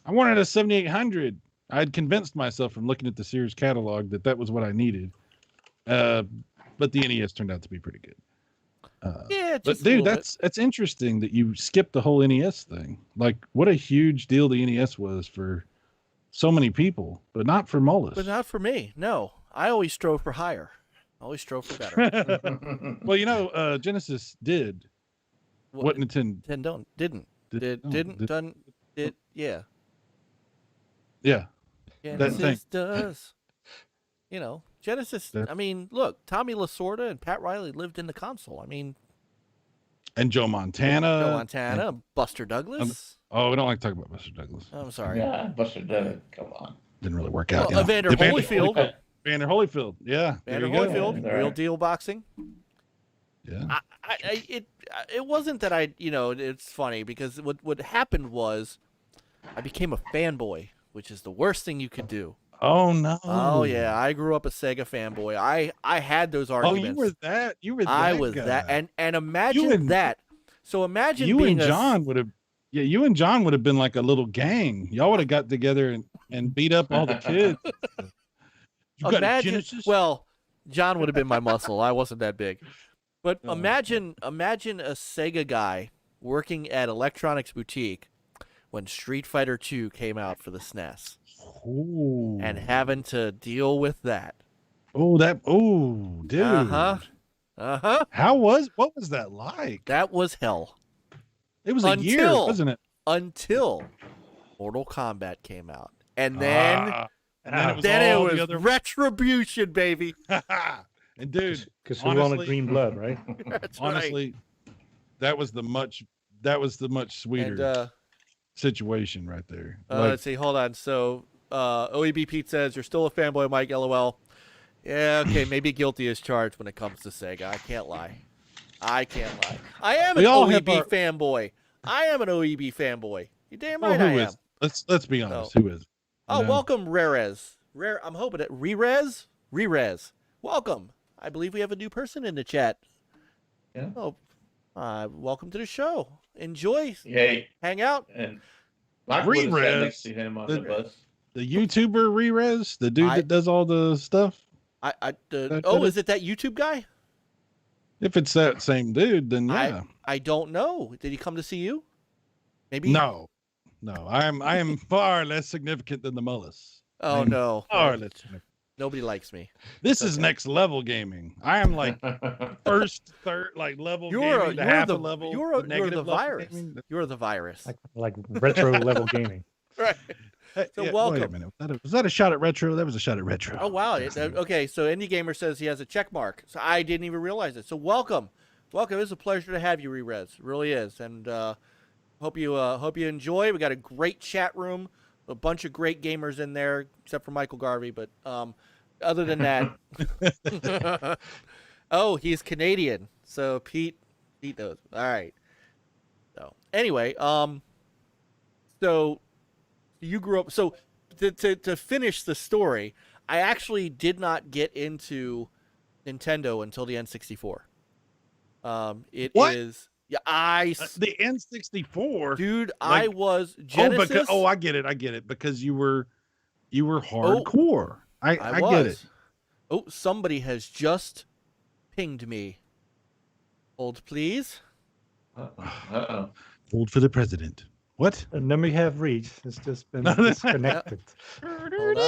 I wanted a 7800." I had convinced myself from looking at the Sears catalog that was what I needed, but the NES turned out to be pretty good. Yeah, but dude, that's interesting that you skipped the whole NES thing. Like, what a huge deal the NES was for so many people, but not for Mullis. But not for me. No. I always strove for higher. Always strove for better. Well, you know, Genesis did what Nintendo didn't. Yeah. Yeah. Genesis does. You know, Genesis. I mean, look, Tommy Lasorda and Pat Riley lived in the console. I mean, and Joe Montana. And Buster Douglas. We don't like talking about Buster Douglas. I'm sorry. Yeah, Buster Douglas. Come on. Didn't really work out. Evander Holyfield. Vander Holyfield, yeah. Vander Holyfield, real deal boxing. Yeah. It wasn't that it's funny because what happened was I became a fanboy, which is the worst thing you could do. Oh no. Oh yeah, I grew up a Sega fanboy. I had those arguments. Oh, you were that. You were that. I was guy. that, and imagine that. So imagine you being and John would have. Yeah, you and John would have been like a little gang. Y'all would have got together and beat up all the kids. You got a Genesis? Well, John would have been my muscle. I wasn't that big. But imagine a Sega guy working at Electronics Boutique when Street Fighter II came out for the SNES. Ooh. And having to deal with that. Oh, dude. What was that like? That was hell. It was a year, wasn't it? Until Mortal Kombat came out. And then it was other... Retribution, baby. And dude, because we wanted green blood, right? Honestly, that was the much sweeter situation right there. Let's see, hold on. So OEB Pete says you're still a fanboy, Mike. LOL. Yeah, okay, maybe guilty as charged when it comes to Sega. I can't lie. I am an OEB fanboy. I am an OEB fanboy. You damn right I am. Let's be honest. Who is? Oh, welcome, Rarez. I'm hoping it. Rerez. Welcome. I believe we have a new person in the chat. Yeah. Oh, welcome to the show. Enjoy. Yay. Hang out. And Rerez next to him on the bus. The YouTuber Rerez, the dude that does all the stuff. Is it that YouTube guy? If it's that same dude, then yeah. I don't know. Did he come to see you? Maybe. No. I am far less significant than the Mullis. Oh no. Far less significant. Nobody likes me. This is next level gaming. I am like first, third, like level gaming. You're the virus. You're the virus. Like retro level gaming. Right. So welcome. Wait a minute. Was that a shot at retro? That was a shot at retro. Oh wow. Okay. So Indie Gamer says he has a check mark. So I didn't even realize it. So welcome. It's a pleasure to have you, Rerez. It really is. And hope you enjoy. We got a great chat room. A bunch of great gamers in there, except for Michael Garvey. But other than that, oh, he's Canadian. So Pete knows. All right. So anyway, so you grew up. So to finish the story, I actually did not get into Nintendo until the N64. What? The N64, dude. I was Genesis. I get it because you were hardcore. I get it. Oh, somebody has just pinged me. Hold, please. Hold for the president. What? The number you have reached has just been disconnected. Hold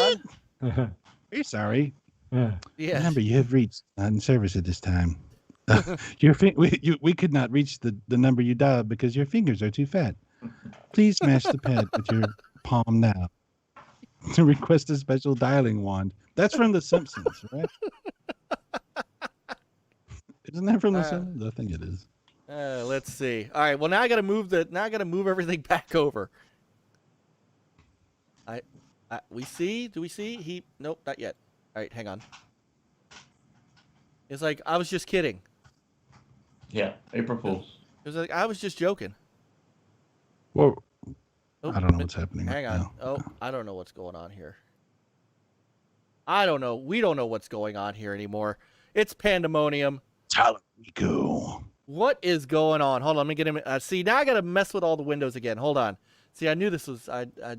on. We're sorry. Yeah. The number you have reached not in service at this time. We could not reach the number you dialed because your fingers are too fat. Please smash the pad with your palm now to request a special dialing wand. That's from The Simpsons, right? Isn't that from The Simpsons? I think it is. Let's see. All right. Well, now I got to move everything back over. Do we see? Nope, not yet. All right, hang on. It's like I was just kidding. Yeah, April Fools. It was like I was just joking. Whoa. Oh, I don't know what's happening. Hang on. Now. Oh, I don't know what's going on here. I don't know. We don't know what's going on here anymore. It's pandemonium. Tallarico. What is going on? Hold on, let me get him. See, now I got to mess with all the windows again. Hold on. See, I knew this was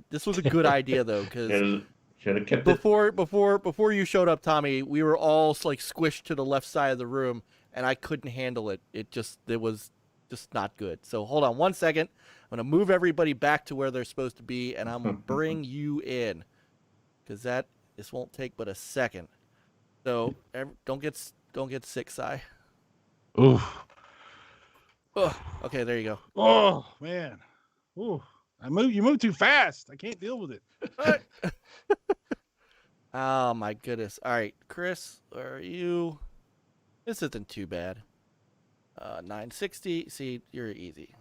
this was a good idea though, because should have kept before you showed up, Tommy. We were all like squished to the left side of the room, and I couldn't handle it. It was just not good. So hold on 1 second. I'm gonna move everybody back to where they're supposed to be, and I'm gonna bring you in, because this won't take but a second. So don't get sick, Cy. Ooh. Oh, okay, there you go. Oh man. Ooh. You move too fast. I can't deal with it. Oh my goodness. All right, Chris, where are you? This isn't too bad. 960. See, you're easy.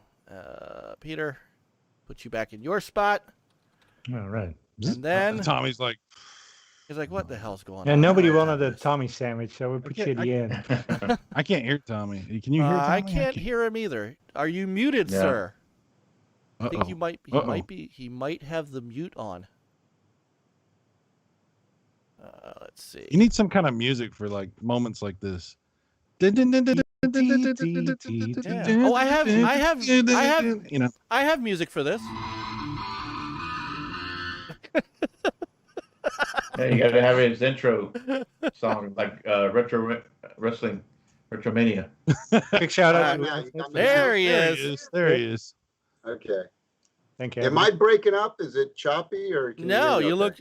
Peter, put you back in your spot. All right. And then Tommy's like, he's like, what the hell's going on? And nobody wanted a Tommy sandwich, so we put you at the end. I can't hear Tommy. Can you hear Tommy? I can't hear him either. Are you muted, sir? I think he might have the mute on. Let's see. You need some kind of music for like moments like this. Yeah. Oh, I have I have music for this. Yeah, you gotta have his intro song, like retro wrestling, Retromania. Big shout out. There he is. There he is. Okay. Thank you. Am I breaking up? Is it choppy or? No, you look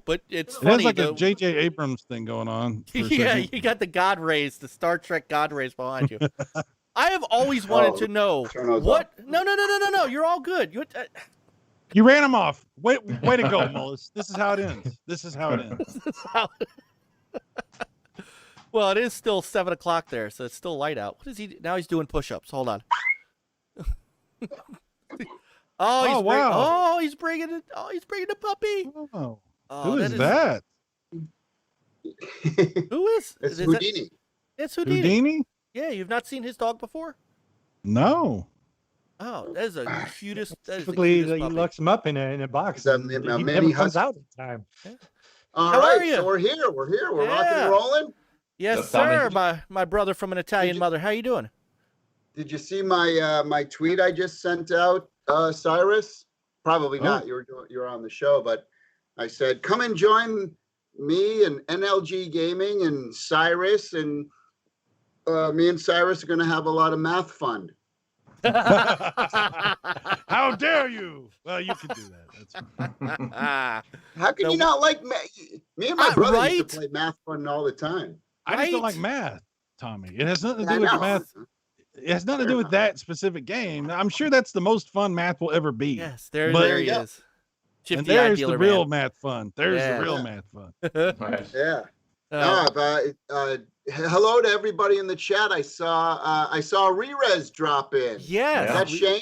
but it's It funny. has like a J.J. Abrams thing going on. For a Yeah, second. you got the God rays, the Star Trek God rays behind you. I have always wanted to know what. No. You're all good. You ran him off. Way to go, Mullis. This is how it ends. This is how it ends. Well, it is still 7 o'clock there, so it's still light out. What is he? Now he's doing push-ups. Hold on. He's bringing it. Oh, he's bringing the puppy. Oh, Oh, who is that? Who is? It's is Houdini. It's Houdini. Houdini? Yeah, you've not seen his dog before? No. Oh, that is the cutest. That is the Typically, cutest he puppy. locks him up in a box. It's a and he mini never comes husky. out in time. All How right, are you? so we're here. We're rocking Yeah. and rolling. Yes, So, Tommy, sir. My brother from an Italian mother. How you doing? Did you see my my tweet I just sent out, Cyrus? Probably not. You were on the show, but I said, come and join me and NLG Gaming and Cyrus, and me and Cyrus are going to have a lot of math fun. How dare you? Well, you can do that. That's fine. How can you not like me and my brother used right? to play math fun all the time. I just don't Right? like math, Tommy. It has nothing to I do with know. math. It has nothing to do with that specific game. I'm sure that's the most fun math will ever be. Yes, there But- he is. And Shifty eye there's dealer the real man. math fun. There's Yeah. the real math fun. Nice. Yeah. Oh, Hello to everybody in the chat. I saw Rerez drop in. Is yes. that Shane?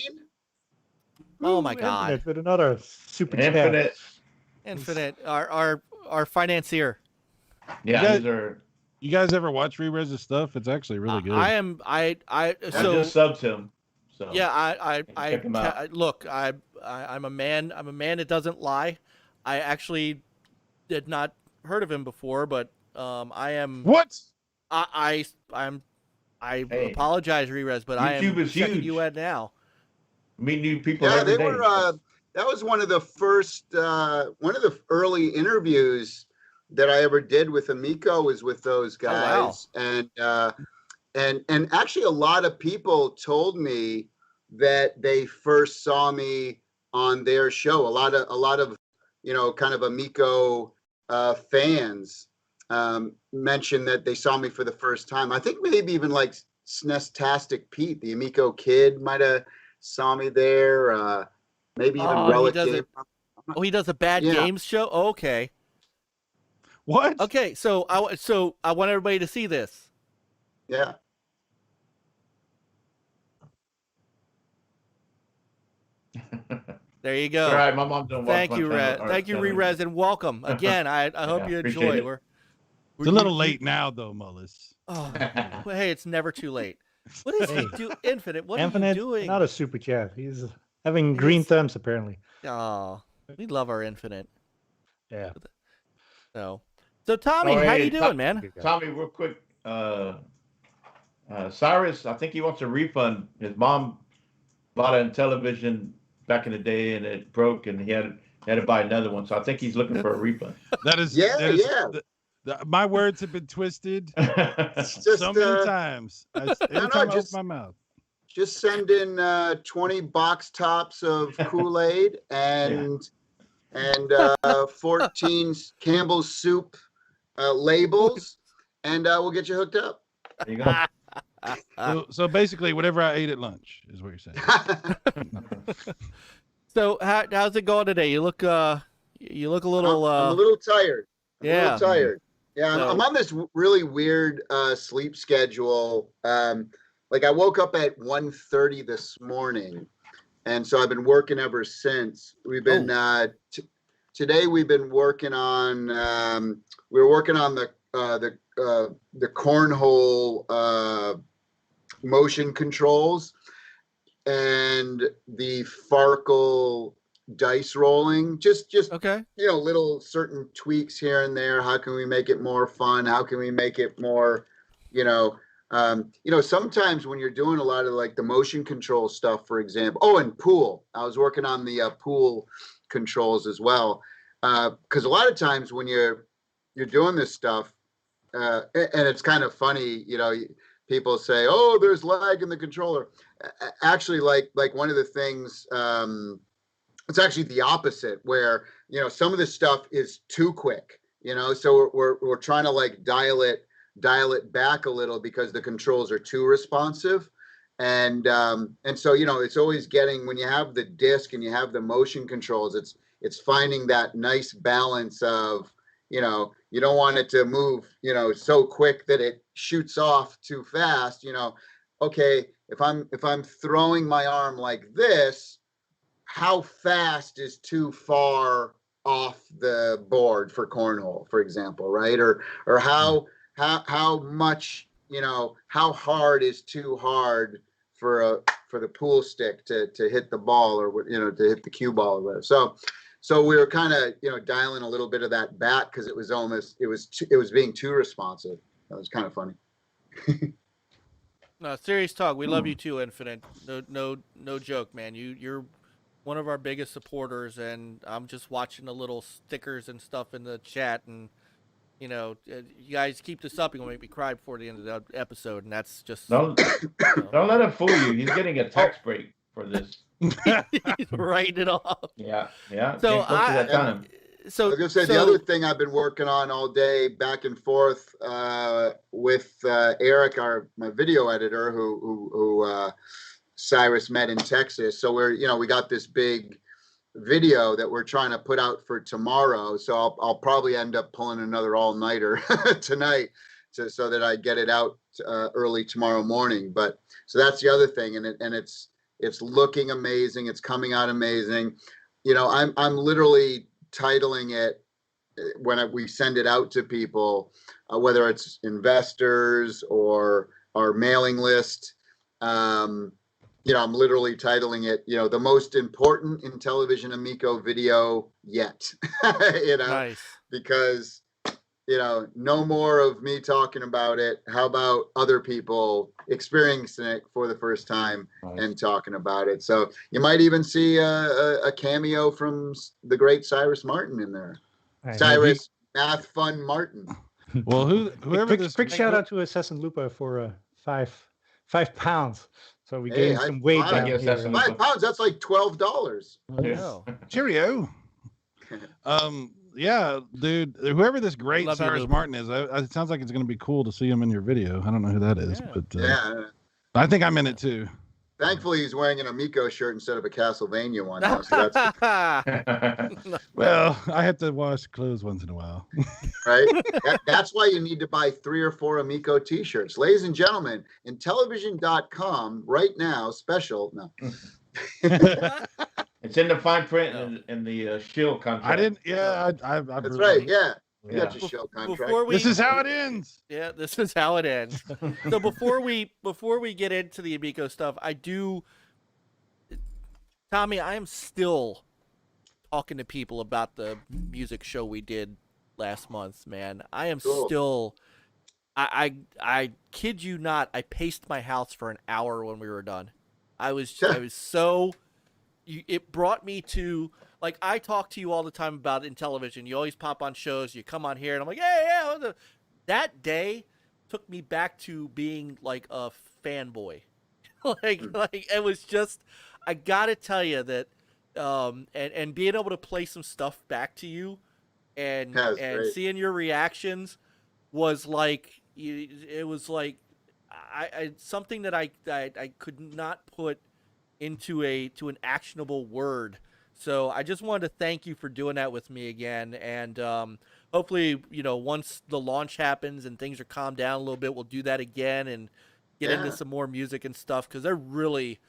Oh my Ooh, God. Infinite with another super chat. Infinite. Infinite. Our financier. Yeah, guys- these are. You guys ever watch Rerez's stuff? It's actually really good. I So just subbed him. So yeah, check him out. look, I'm a man that doesn't lie. I actually did not heard of him before, but I am What? I Hey, apologize, Rerez, but I am YouTube is checking huge. you out now. Meet new people Yeah, every they day. were. That was one of the first, one of the early interviews that I ever did with Amico was with those guys, and actually a lot of people told me that they first saw me on their show. A lot of kind of Amico fans mentioned that they saw me for the first time. I think maybe even like SNES-tastic Pete, the Amico kid, might have saw me there. Maybe even Relic. He does a bad games show. Okay. What? Okay, so I want everybody to see this. Yeah. There you go. All right, my mom's doing. Thank you, Rerez, and welcome again. I hope you appreciate enjoy. it. It's a little late now, though, Mullis. Oh, well, hey, it's never too late. What is he do? Infinite, what Infinite, are you doing? not a super chat. He's having green thumbs apparently. Oh, we love our Infinite. Yeah. So Tommy, Oh, how hey, you doing, man? Tommy, real quick. Cyrus, I think he wants a refund. His mom bought a Intellivision back in the day, and it broke, and he had to buy another one. So I think he's looking for a refund. That is my words have been twisted It's just, so many times. Every time I open my mouth. Just send in 20 box tops of Kool-Aid and 14 Campbell's soup labels, and we'll get you hooked up. There you go. So basically, whatever I ate at lunch is what you're saying. So how's it going today? You look a little. I'm a little tired. Yeah. A little tired. Yeah, So- I'm on this really weird sleep schedule. Like I woke up at 1:30 this morning, and so I've been working ever since. We've been today. We've been working on. We were working on the cornhole motion controls. and the Farkle dice rolling. Just Okay. Little certain tweaks here and there. How can we make it more fun? How can we make it more, sometimes when you're doing a lot of like the motion control stuff, for example. Oh, and pool. I was working on the pool controls as well. Because a lot of times when you're doing this stuff, and it's kind of funny, people say, "Oh, there's lag in the controller." Actually, like one of the things, it's actually the opposite, where some of this stuff is too quick. So we're trying to like dial it back a little because the controls are too responsive, and so it's always getting, when you have the disc and you have the motion controls, it's finding that nice balance of you don't want it to move so quick that it shoots off too fast. Okay, if I'm throwing my arm like this, how fast is too far off the board for cornhole, for example, right? Or how much, how hard is too hard for the pool stick to hit the ball, or to hit the cue ball or whatever. So we were kind of dialing a little bit of that back because it was being too responsive. That was kind of funny. No, serious talk. We love you too, Infinite. No joke, man. You're one of our biggest supporters, and I'm just watching the little stickers and stuff in the chat, and you guys keep this up. You're gonna make me cry before the end of the episode, and that's just don't let him fool you. He's getting a tax break for this. He's writing it off. Yeah. So I was gonna say, the other thing I've been working on all day, back and forth with Eric, my video editor, who Cyrus met in Texas. So we got this big video that we're trying to put out for tomorrow. So I'll probably end up pulling another all-nighter tonight, so that I get it out early tomorrow morning. But so that's the other thing, and it's looking amazing. It's coming out amazing. I'm literally titling it when we send it out to people, whether it's investors or our mailing list. I'm literally titling it, the most important Intellivision Amico video yet. Nice. Because no more of me talking about it. How about other people experiencing it for the first time and talking about it? So you might even see a cameo from the great Cyrus Martin in there. Cyrus Math Fun Martin. Well, whoever this quick shout out to AssassinLupa for £5. So we gained some weight down here. £5, that's like $12. No. Cheerio. Yeah, dude. Whoever this great Cyrus Martin is, it sounds like it's going to be cool to see him in your video. I don't know who that is, but I think I'm in it too. Thankfully, he's wearing an Amico shirt instead of a Castlevania one now. So that's well, I have to wash clothes once in a while. Right? That's why you need to buy 3 or 4 Amico t-shirts. Ladies and gentlemen, Intellivision.com right now, special. No. It's in the fine print in the shield contract. I didn't. Yeah, that's right. Yeah. You got your shield contract. This is how it ends. Yeah, this is how it ends. So before we get into the Amico stuff, Tommy, I am still talking to people about the music show we did last month, man. I am still. I kid you not. I paced my house for an hour when we were done. I was so. It brought me to, like, I talk to you all the time about Intellivision. You always pop on shows. You come on here, and I'm like, yeah. That day took me back to being like a fanboy. like it was just, I gotta tell you that, and being able to play some stuff back to you, and seeing your reactions was like, it was like, I something that I could not put into an actionable word. So I just wanted to thank you for doing that with me again, and hopefully once the launch happens and things are calmed down a little bit, we'll do that again and get into some more music and stuff, because they're really,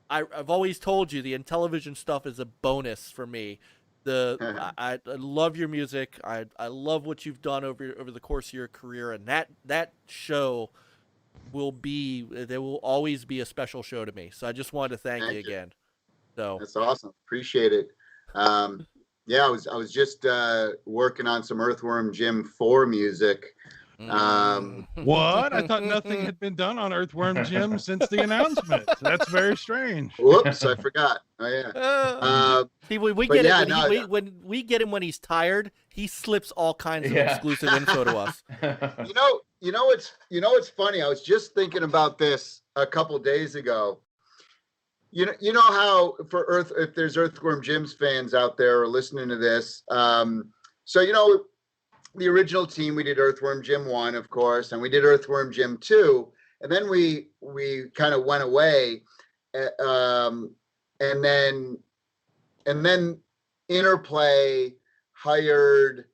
I've always told you, the Intellivision stuff is a bonus for me. I love your music. I love what you've done over the course of your career, and that show there will always be a special show to me. So I just wanted to thank you again. So that's awesome. Appreciate it. Yeah, I was just working on some Earthworm Jim 4 music. What? I thought nothing had been done on Earthworm Jim since the announcement. That's very strange. Whoops, I forgot. Oh yeah. See, when we get him when he's tired, he slips all kinds of exclusive info to us. You know what's funny? I was just thinking about this a couple days ago. You know how if there's Earthworm Jim's fans out there or listening to this, so the original team, we did Earthworm Jim 1, of course, and we did Earthworm Jim 2, and then we kind of went away, and then Interplay hired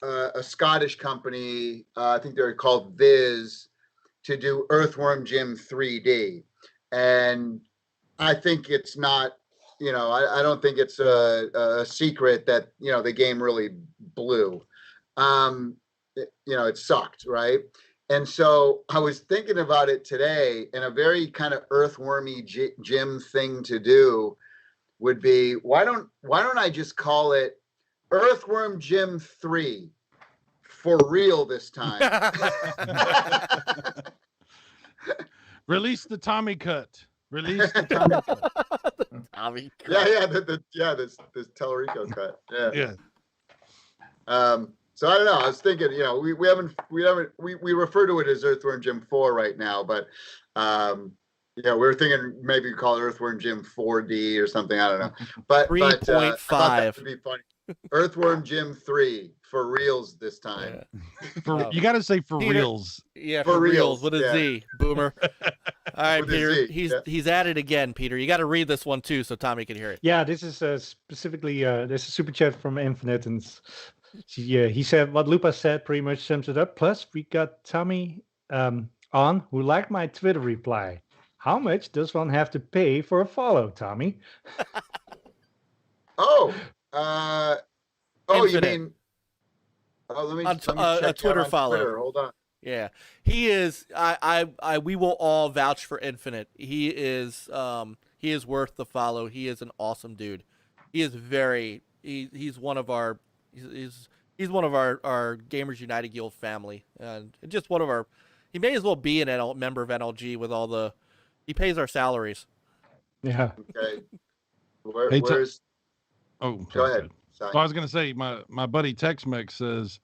a Scottish company, I think they were called Viz, to do Earthworm Jim 3D, and I think it's not, I don't think it's a secret that the game really blew. It sucked, right? And so I was thinking about it today, and a very kind of earthwormy Jim thing to do would be, why don't I just call it Earthworm Jim 3 for real this time? Release the Tommy cut. Release the Tommy cut. Tommy cut. Yeah, this Tallarico cut. Yeah. So I don't know. I was thinking, we refer to it as Earthworm Jim 4 right now, but we were thinking maybe we call it Earthworm Jim 4D or something. I don't know. But 3.5. That would be funny. Earthworm Jim 3 for reals this time. Yeah. You got to say for reals. Yeah, for reals with a Z, boomer. All right, With Peter. Z, He's at it again, Peter. You got to read this one too, so Tommy can hear it. Yeah, this is specifically there's a super chat from Infinite, and he said what Lupa said pretty much sums it up. Plus, we got Tommy on who liked my Twitter reply. How much does one have to pay for a follow, Tommy? You mean? Oh, let me check a Twitter follow. Twitter. Hold on. Yeah, he is. We will all vouch for Infinite. He is worth the follow. He is an awesome dude. He is he's one of our Gamers United Guild family, and just one of our. He may as well be a member of NLG with all the. He pays our salaries. Yeah. Okay. Where's? Go ahead. So I was going to say, my buddy Tex-Mex says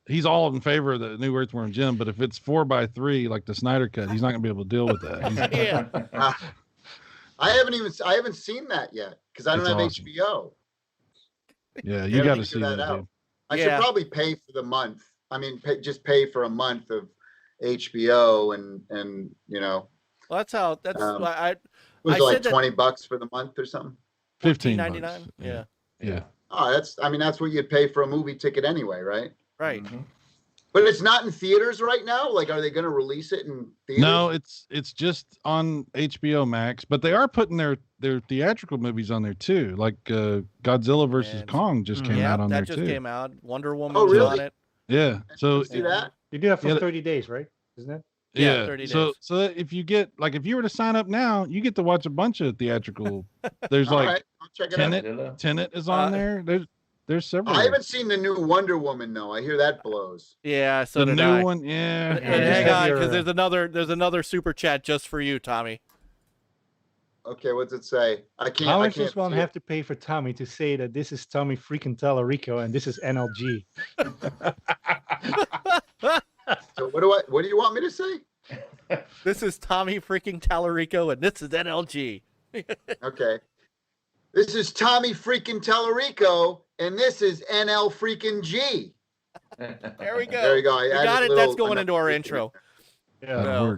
he's all in favor of the new Earthworm Jim, but if it's 4x3 like the Snyder cut, he's not going to be able to deal with that. Yeah. I haven't seen that yet because I don't have awesome. HBO. Yeah, you got to see that out. I should probably pay for the month. I mean, just pay for a month of HBO and Well, that's how. That's why was it like $20 for the month or something? $15.99. Yeah. Oh, that's what you'd pay for a movie ticket anyway, right? Right. Mm-hmm. But it's not in theaters right now. Like, are they going to release it in theaters? No, it's just on HBO Max, but they are putting their theatrical movies on there too. Like Godzilla versus Kong just came out on there too. That just came out. Wonder Woman was on it. Yeah. So see that? You do that for 30 days, right? Isn't it? Yeah, 30 days. So if you get if you were to sign up now, you get to watch a bunch of theatrical. There's All right, I'll check it out. Tenet is on there. There's several. I haven't seen the new Wonder Woman though. I hear that blows. Yeah, so the did new I. one. Yeah. And hang on, because there's another super chat just for you, Tommy. Okay, what's it say? How much does one have to pay for Tommy to say that this is Tommy freaking Tallarico and this is NLG? So what do you want me to say? This is Tommy freaking Tallarico and this is NLG. Okay. This is Tommy freaking Tallarico and this is NL freaking G. There we go. There you go. You got it. That's going into our intro. Yeah.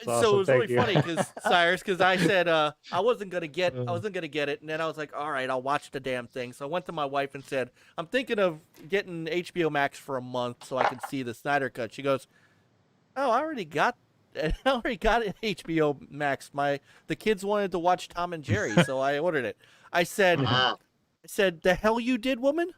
So it was really funny because Cyrus, because I said I wasn't gonna get it, and then I was like, all right, I'll watch the damn thing. So I went to my wife and said, I'm thinking of getting HBO Max for a month so I can see the Snyder cut. She goes, oh, I already got HBO Max. The kids wanted to watch Tom and Jerry, so I ordered it. I said, the hell you did, woman.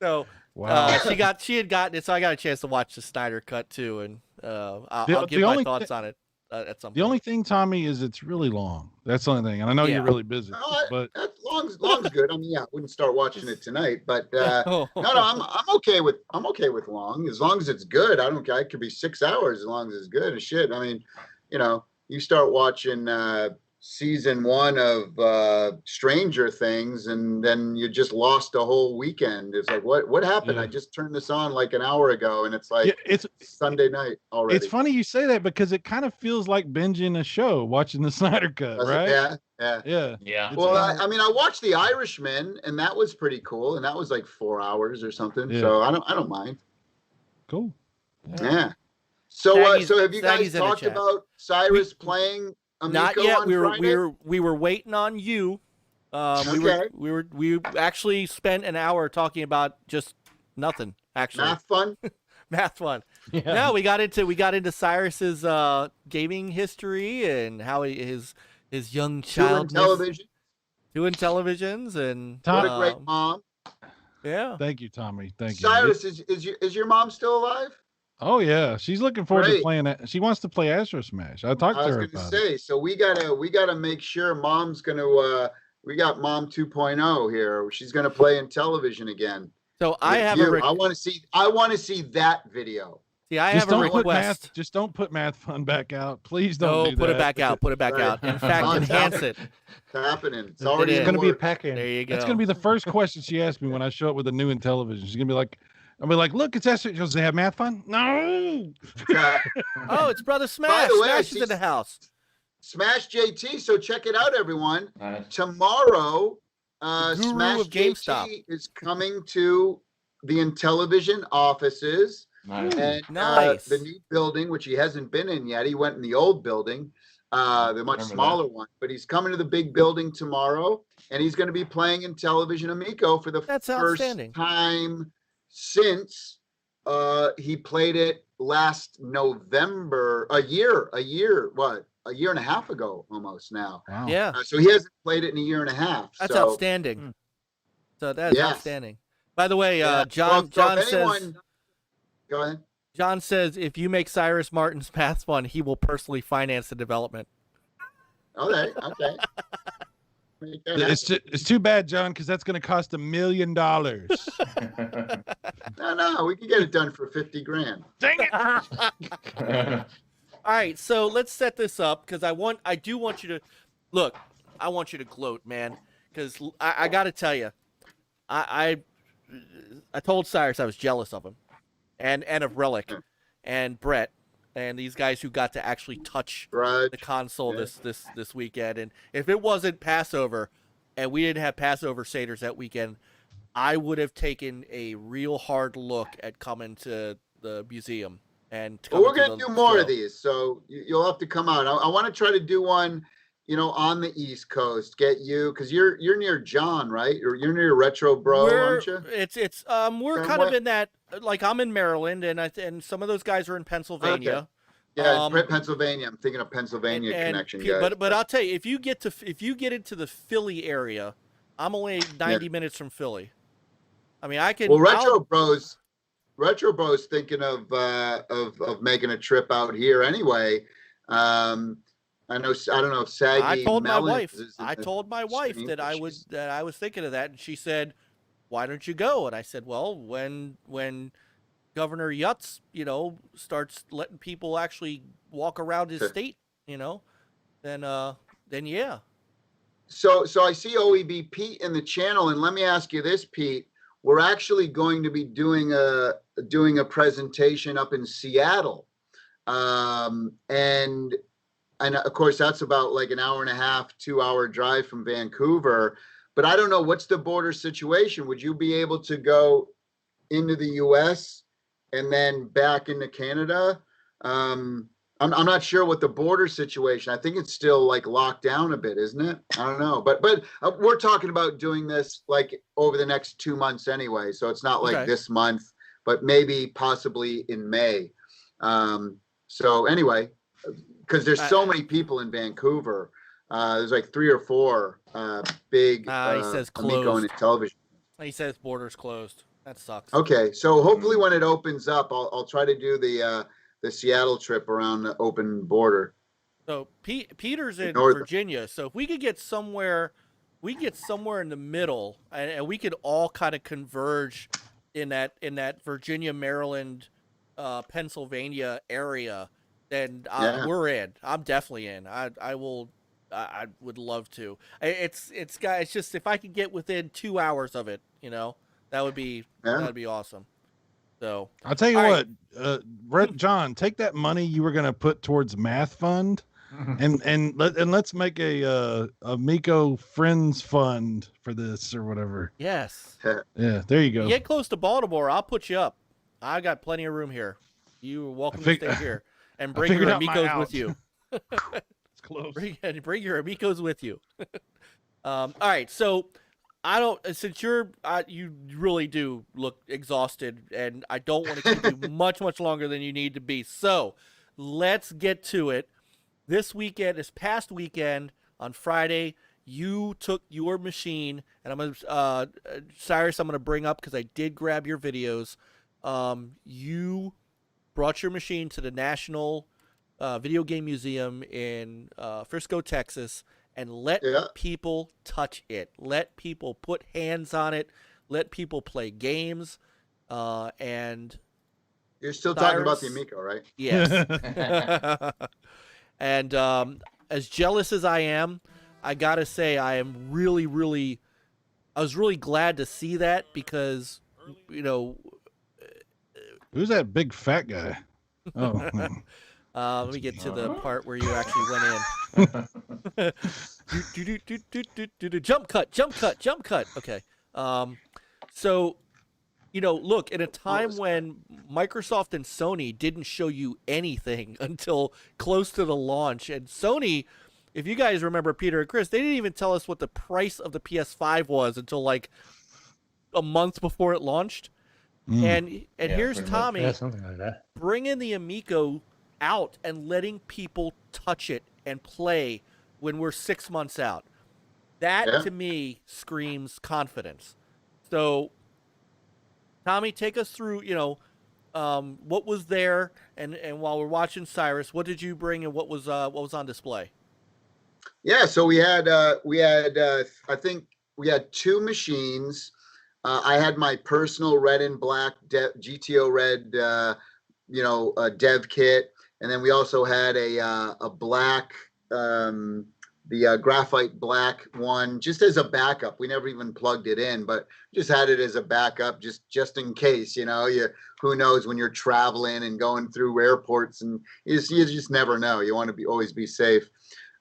So Wow. She had gotten it, so I got a chance to watch the Snyder cut too, and I'll give my thoughts on it at some point. The only thing, Tommy, is it's really long. That's the only thing, and I know you're really busy. But long's good. I mean, yeah, I wouldn't start watching it tonight, but no, I'm okay with long as it's good. I don't care. It could be 6 hours as long as it's good. And shit, I mean, you start watching season 1 of Stranger Things, and then you just lost a whole weekend. It's like, what happened? I just turned this on like an hour ago, and it's like it's Sunday night already. It's funny you say that because it kind of feels like binging a show, watching the Snyder Cut, right? Yeah. Well, I mean, I watched The Irishman, and that was pretty cool, and that was like 4 hours or something. Yeah. So I don't mind. Cool. Yeah. So have you guys talked about Cyrus playing Amico? Not yet. On we were waiting on you. We actually spent an hour talking about just nothing. Actually, math fun. Yeah. No, we got into Cyrus's gaming history and how his young child doing televisions, and what a great mom. Yeah. Thank you, Tommy. Thank you. Cyrus, is your mom still alive? Oh yeah, she's looking forward to playing it. She wants to play Astro Smash. I talked to her about it. I was gonna say, so we gotta make sure Mom's gonna. We got Mom 2.0 here. She's gonna play Intellivision again. So I have I want to see that video. See, I have a request. Just don't put Math Fun back out, please. Don't put it back out. Put it back out. In fact, enhance it. It's happening. It's already going to be a pack-in. There you go. That's going to be the first question she asks me when I show up with a new Intellivision. She's going to be like, I'll be like, look, it's Esther. Does they have Math Fun? No. Oh, it's Brother Smash. By the way, Smash is in the house. Smash JT. So check it out, everyone. Tomorrow, Smash JT is coming to the Intellivision offices. Nice. And the new building, which he hasn't been in yet. He went in the old building, the much smaller one. But he's coming to the big building tomorrow, and he's going to be playing Intellivision Amico for the first time since he played it last November. A year and a half ago, almost now. Wow. Yeah. So he hasn't played it in a year and a half. That's outstanding. So that's outstanding. By the way, John says. Go ahead. John says, if you make Cyrus Martin's Math Fun, he will personally finance the development. Okay. It's too bad, John, because that's going to cost $1 million. No, we can get it done for $50,000. Dang it! All right, so let's set this up because I do want you to look. I want you to gloat, man, because I got to tell you, I told Cyrus I was jealous of him. And of Relic and Brett and these guys who got to actually touch the console this weekend. And if it wasn't Passover and we didn't have Passover Seders that weekend, I would have taken a real hard look at coming to the museum. And we're going to do more of these, so you'll have to come out. I want to try to do one, on the East Coast. Get you, because you're near John, right? You're near Retro Bro, aren't you? We're kind of in that. Like I'm in Maryland, and some of those guys are in Pennsylvania. Okay. Yeah, Pennsylvania. I'm thinking of Pennsylvania connection, guys. But I'll tell you, if you get into the Philly area, I'm only 90 minutes from Philly. I mean, I can. Well, Retro Bros thinking of making a trip out here anyway. I don't know if Saggy. I told my wife that I was thinking of that, and she said, "Why don't you go?" And I said, "Well, when Governor Yutz, starts letting people actually walk around his state, then yeah." So I see OEB Pete in the channel, and let me ask you this, Pete. We're actually going to be doing a presentation up in Seattle, and of course that's about like an hour and a half, 2 hour drive from Vancouver. But I don't know, what's the border situation? Would you be able to go into the U.S. and then back into Canada? I'm not sure what the border situation. I think it's still like locked down a bit, isn't it? I don't know. But we're talking about doing this like over the next 2 months anyway. So it's not like this month, but maybe possibly in May. So anyway, because there's so many people in Vancouver. There's like 3 or 4 big he says Amico closed. and Intellivision. He says borders closed. That sucks. Okay, so hopefully when it opens up, I'll try to do the Seattle trip around the open border. So Peter's in North. Virginia, so if we could get somewhere, in the middle, and we could all kind of converge in that Virginia, Maryland, Pennsylvania area, then we're in. I'm definitely in. I would love to. It's just if I could get within 2 hours of it, that would be awesome. So I'll tell you what, John, take that money you were going to put towards Math Fund, and let's make a Amico Friends Fund for this or whatever. Yes. Yeah, there you go. You get close to Baltimore, I'll put you up. I got plenty of room here. You are welcome to stay here and bring your Amicos with you. It's close. Bring your Amicos with you. All right, so since you really do look exhausted, and I don't want to keep you much longer than you need to be. So let's get to it. This past weekend on Friday, you took your machine, and I'm gonna Cyrus, I'm gonna bring up because I did grab your videos. You brought your machine to the National Video Game Museum in Frisco, Texas, and let people touch it. Let people put hands on it. Let people play games. And you're still talking about the Amico, right? Yes. And as jealous as I am, I gotta say I was really glad to see that because, who's that big fat guy? Oh. Let me get to the part where you actually went in. Jump cut. Okay. So, look, in a time when Microsoft and Sony didn't show you anything until close to the launch, and Sony, if you guys remember, Peter and Chris, they didn't even tell us what the price of the PS5 was until like a month before it launched. And here's Tommy something like that, bringing the Amico out and letting people touch it and play when we're 6 months out. That to me screams confidence. So Tommy, take us through, what was there, and while we're watching Cyrus, what did you bring and what was on display? Yeah, so we had I think we had two machines. I had my personal red and black GTO red dev kit, and then we also had a black the graphite black one just as a backup. We never even plugged it in, but just had it as a backup just in case, who knows when you're traveling and going through airports, and you just never know. You want to always be safe.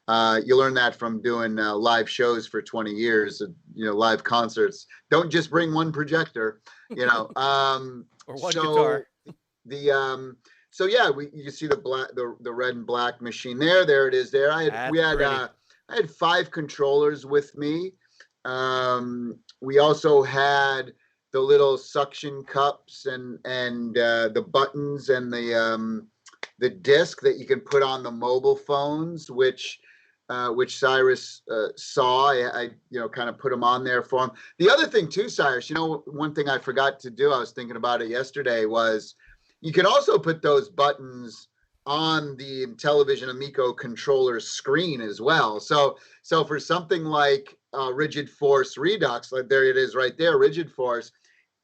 You learn that from doing live shows for 20 years, live concerts. Don't just bring one projector, or one guitar. So yeah, you see the red and black machine there. There it is. There I had 5 controllers with me. We also had the little suction cups and the buttons and the disc that you can put on the mobile phones, which Cyrus saw. I kind of put them on there for him. The other thing too, Cyrus, one thing I forgot to do, I was thinking about it yesterday, was you can also put those buttons on the Intellivision Amico controller screen as well. So for something like Rigid Force Redux, like there it is right there, Rigid Force,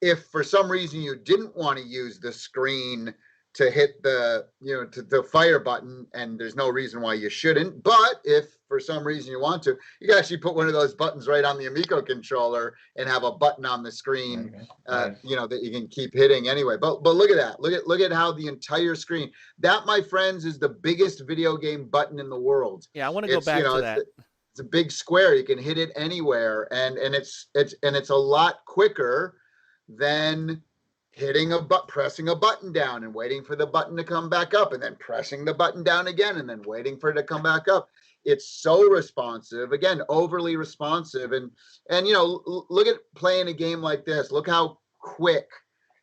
if for some reason you didn't want to use the screen to hit the the fire button, and there's no reason why you shouldn't, but if for some reason you want to, you can actually put one of those buttons right on the Amico controller and have a button on the screen that you can keep hitting anyway. But look at that, look at how the entire screen, that, my friends, is the biggest video game button in the world. I want to go back to that. It's a big square, you can hit it anywhere, and it's a lot quicker than pressing a button down and waiting for the button to come back up, and then pressing the button down again and then waiting for it to come back up. It's so responsive, again, overly responsive. And look at playing a game like this. Look how quick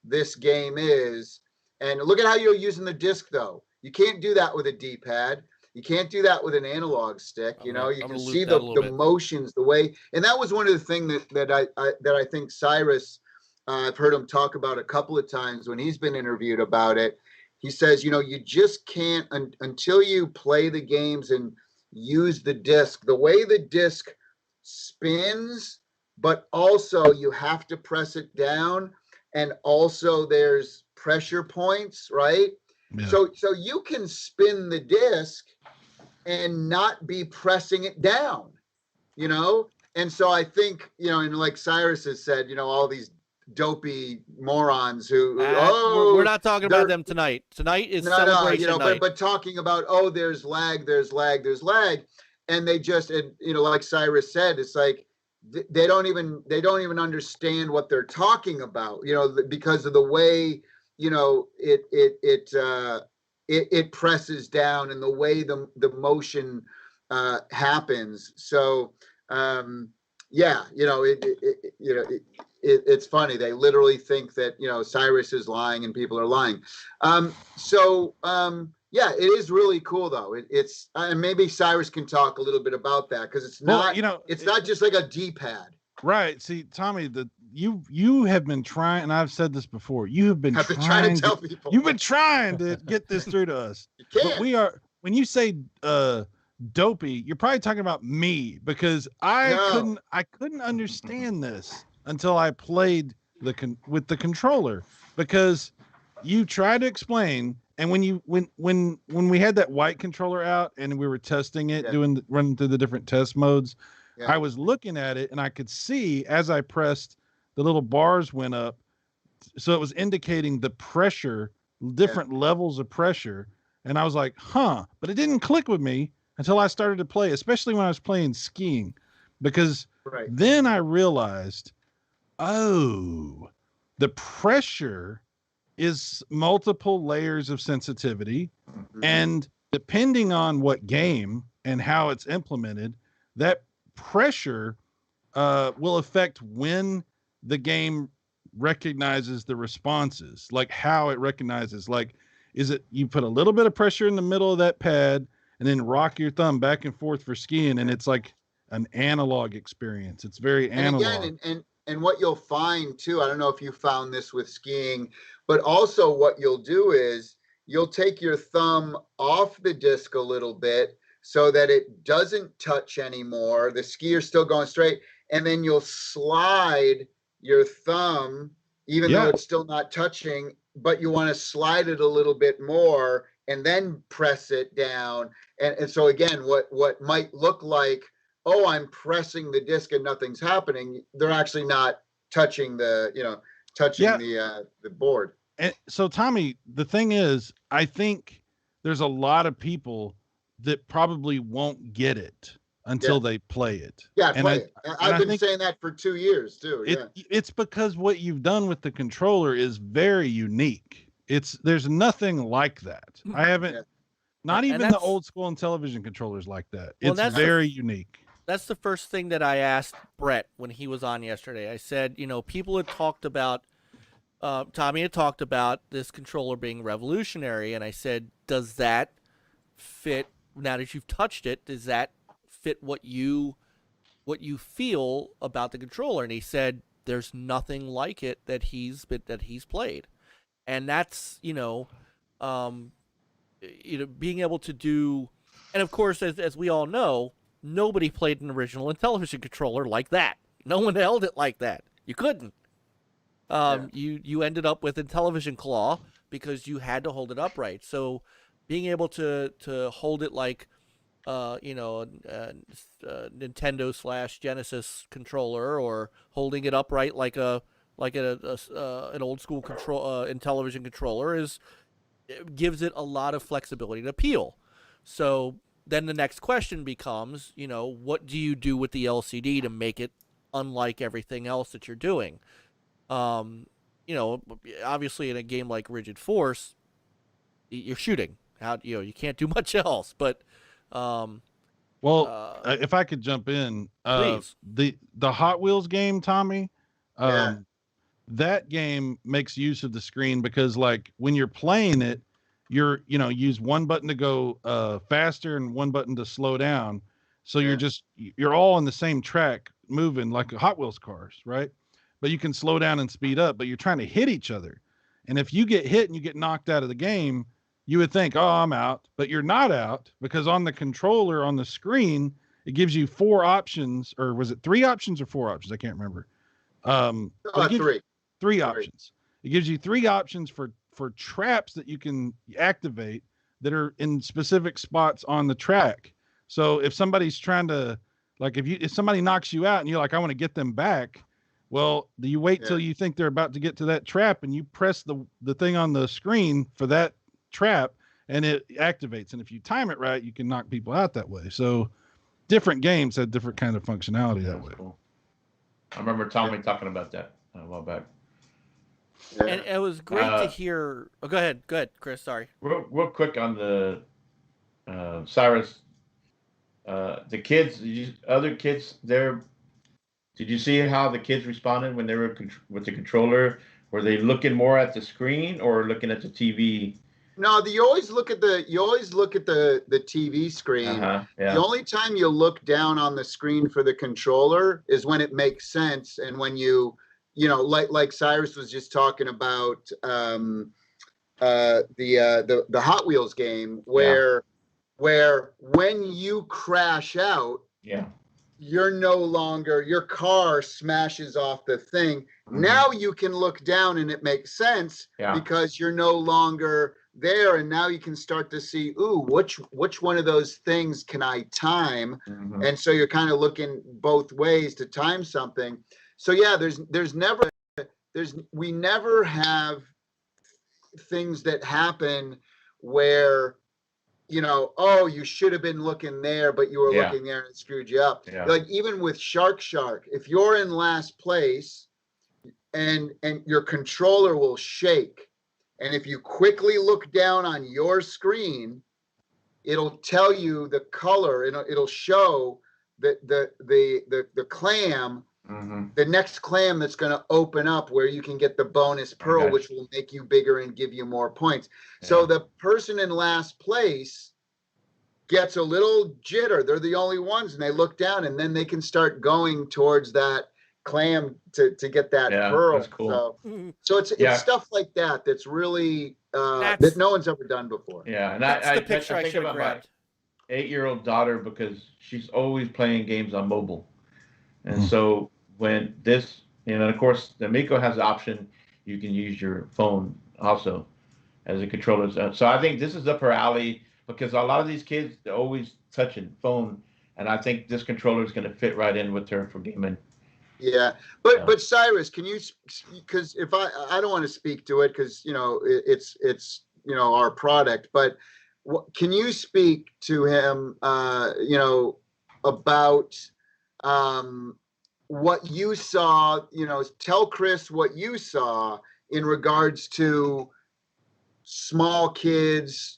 this game is. And look at how you're using the disc, though. You can't do that with a D-pad. You can't do that with an analog stick. You can see the motions, the way. And that was one of the things that I think Cyrus I've heard him talk about a couple of times when he's been interviewed about it. He says, you just can't until you play the games and use the disc, the way the disc spins, but also you have to press it down. And also there's pressure points, right? Yeah. So you can spin the disc and not be pressing it down, And so I think, and like Cyrus has said, all these dopey morons who we're not talking about them tonight. Tonight is celebration night. But talking about there's lag, and they just, like Cyrus said, it's like they don't even understand what they're talking about, because of the way it presses down and the way the motion happens. So it's funny. They literally think that, Cyrus is lying and people are lying. It is really cool though. It's and maybe Cyrus can talk a little bit about that, because it's not, it's not just like a D-pad. Right. See, Tommy, you have been trying, and I've said this before, you've been trying to tell people. You've been trying to get this through to us. You can't. But when you say dopey, you're probably talking about me, because I couldn't understand this until I played with the controller, because you try to explain, and when we had that white controller out and we were testing it, running through the different test modes, I was looking at it and I could see as I pressed, the little bars went up, so it was indicating the pressure, different levels of pressure, and I was like, but it didn't click with me until I started to play, especially when I was playing skiing, because then I realized, the pressure is multiple layers of sensitivity, and depending on what game and how it's implemented, that pressure will affect when the game recognizes the responses, like how it recognizes, like, is it you put a little bit of pressure in the middle of that pad and then rock your thumb back and forth for skiing, and it's like an analog experience. It's very analog. And again, and what you'll find too, I don't know if you found this with skiing, but also what you'll do is you'll take your thumb off the disc a little bit so that it doesn't touch anymore. The skier's still going straight, and then you'll slide your thumb, even though it's still not touching, but you want to slide it a little bit more and then press it down. And so again, what might look like, I'm pressing the disc and nothing's happening, they're actually not touching the board. And so, Tommy, the thing is, I think there's a lot of people that probably won't get it until they play it. Yeah, I've been saying that for 2 years too. It's because what you've done with the controller is very unique. There's nothing like that. I haven't, not even the old school Intellivision controllers like that. It's very unique. That's the first thing that I asked Brett when he was on yesterday. I said, people had talked about, Tommy had talked about this controller being revolutionary, and I said, does that fit, now that you've touched it, does that fit what you feel about the controller? And he said, there's nothing like it that he's played. And that's, being able to do, and of course, as we all know, nobody played an original Intellivision controller like that. No one held it like that. You couldn't. You ended up with Intellivision claw because you had to hold it upright. So being able to hold it like Nintendo / Genesis controller, or holding it upright like an old school Intellivision controller gives it a lot of flexibility and appeal. So then the next question becomes, what do you do with the LCD to make it unlike everything else that you're doing? Obviously in a game like Rigid Force, you're shooting. You can't do much else. But if I could jump in, please. The Hot Wheels game, Tommy, that game makes use of the screen, because like when you're playing it, use one button to go faster and one button to slow down. So you're all on the same track moving like Hot Wheels cars, right? but you can slow down and speed up, but you're trying to hit each other. And if you get hit and you get knocked out of the game, you would think, oh, I'm out, but you're not out, because on the controller on the screen, it gives you 4 options, or was it 3 options or 4 options? I can't remember. Three options. It gives you 3 options for traps that you can activate that are in specific spots on the track. So if somebody's trying to, like, if somebody knocks you out and you're like, I want to get them back, well, do you wait till you think they're about to get to that trap and you press the thing on the screen for that trap and it activates. And if you time it right, you can knock people out that way. So different games have different kind of functionality that way. Cool. I remember Tommy talking about that a while back. And it was great to hear. Oh, go ahead, Chris. Sorry. Real quick on the Cyrus. The kids, other kids there. Did you see how the kids responded when they were with the controller? Were they looking more at the screen or looking at the TV? No, you always look at the TV screen. The only time you look down on the screen for the controller is when it makes sense, and when you know, like Cyrus was just talking about the Hot Wheels game, where when you crash out, you're no longer, your car smashes off the thing. Mm-hmm. Now you can look down and it makes sense because you're no longer there, and now you can start to see, ooh, which one of those things can I time? Mm-hmm. And so you're kind of looking both ways to time something. So yeah, we never have things that happen where, you know, oh, you should have been looking there, but you were looking there and it screwed you up. Yeah. Like even with Shark, if you're in last place and your controller will shake, and if you quickly look down on your screen, it'll tell you the color, it'll show the clam, the next clam that's going to open up where you can get the bonus pearl, which will make you bigger and give you more points. Yeah. So the person in last place gets a little jitter. They're the only ones, and they look down, and then they can start going towards that clam to get that pearl. That's cool. So it's stuff like that that's really that no one's ever done before. Yeah, and I think about my 8-year-old daughter, because she's always playing games on mobile, and so when this, and of course the Amico has the option, you can use your phone also as a controller. So I think this is up her alley, because a lot of these kids, they're always touching phone, and I think this controller is going to fit right in with her for gaming. Yeah, but Cyrus, can you? Because if I don't want to speak to it, because you know it's you know our product, but can you speak to him? You know, about what you saw. You know, tell Chris what you saw in regards to small kids,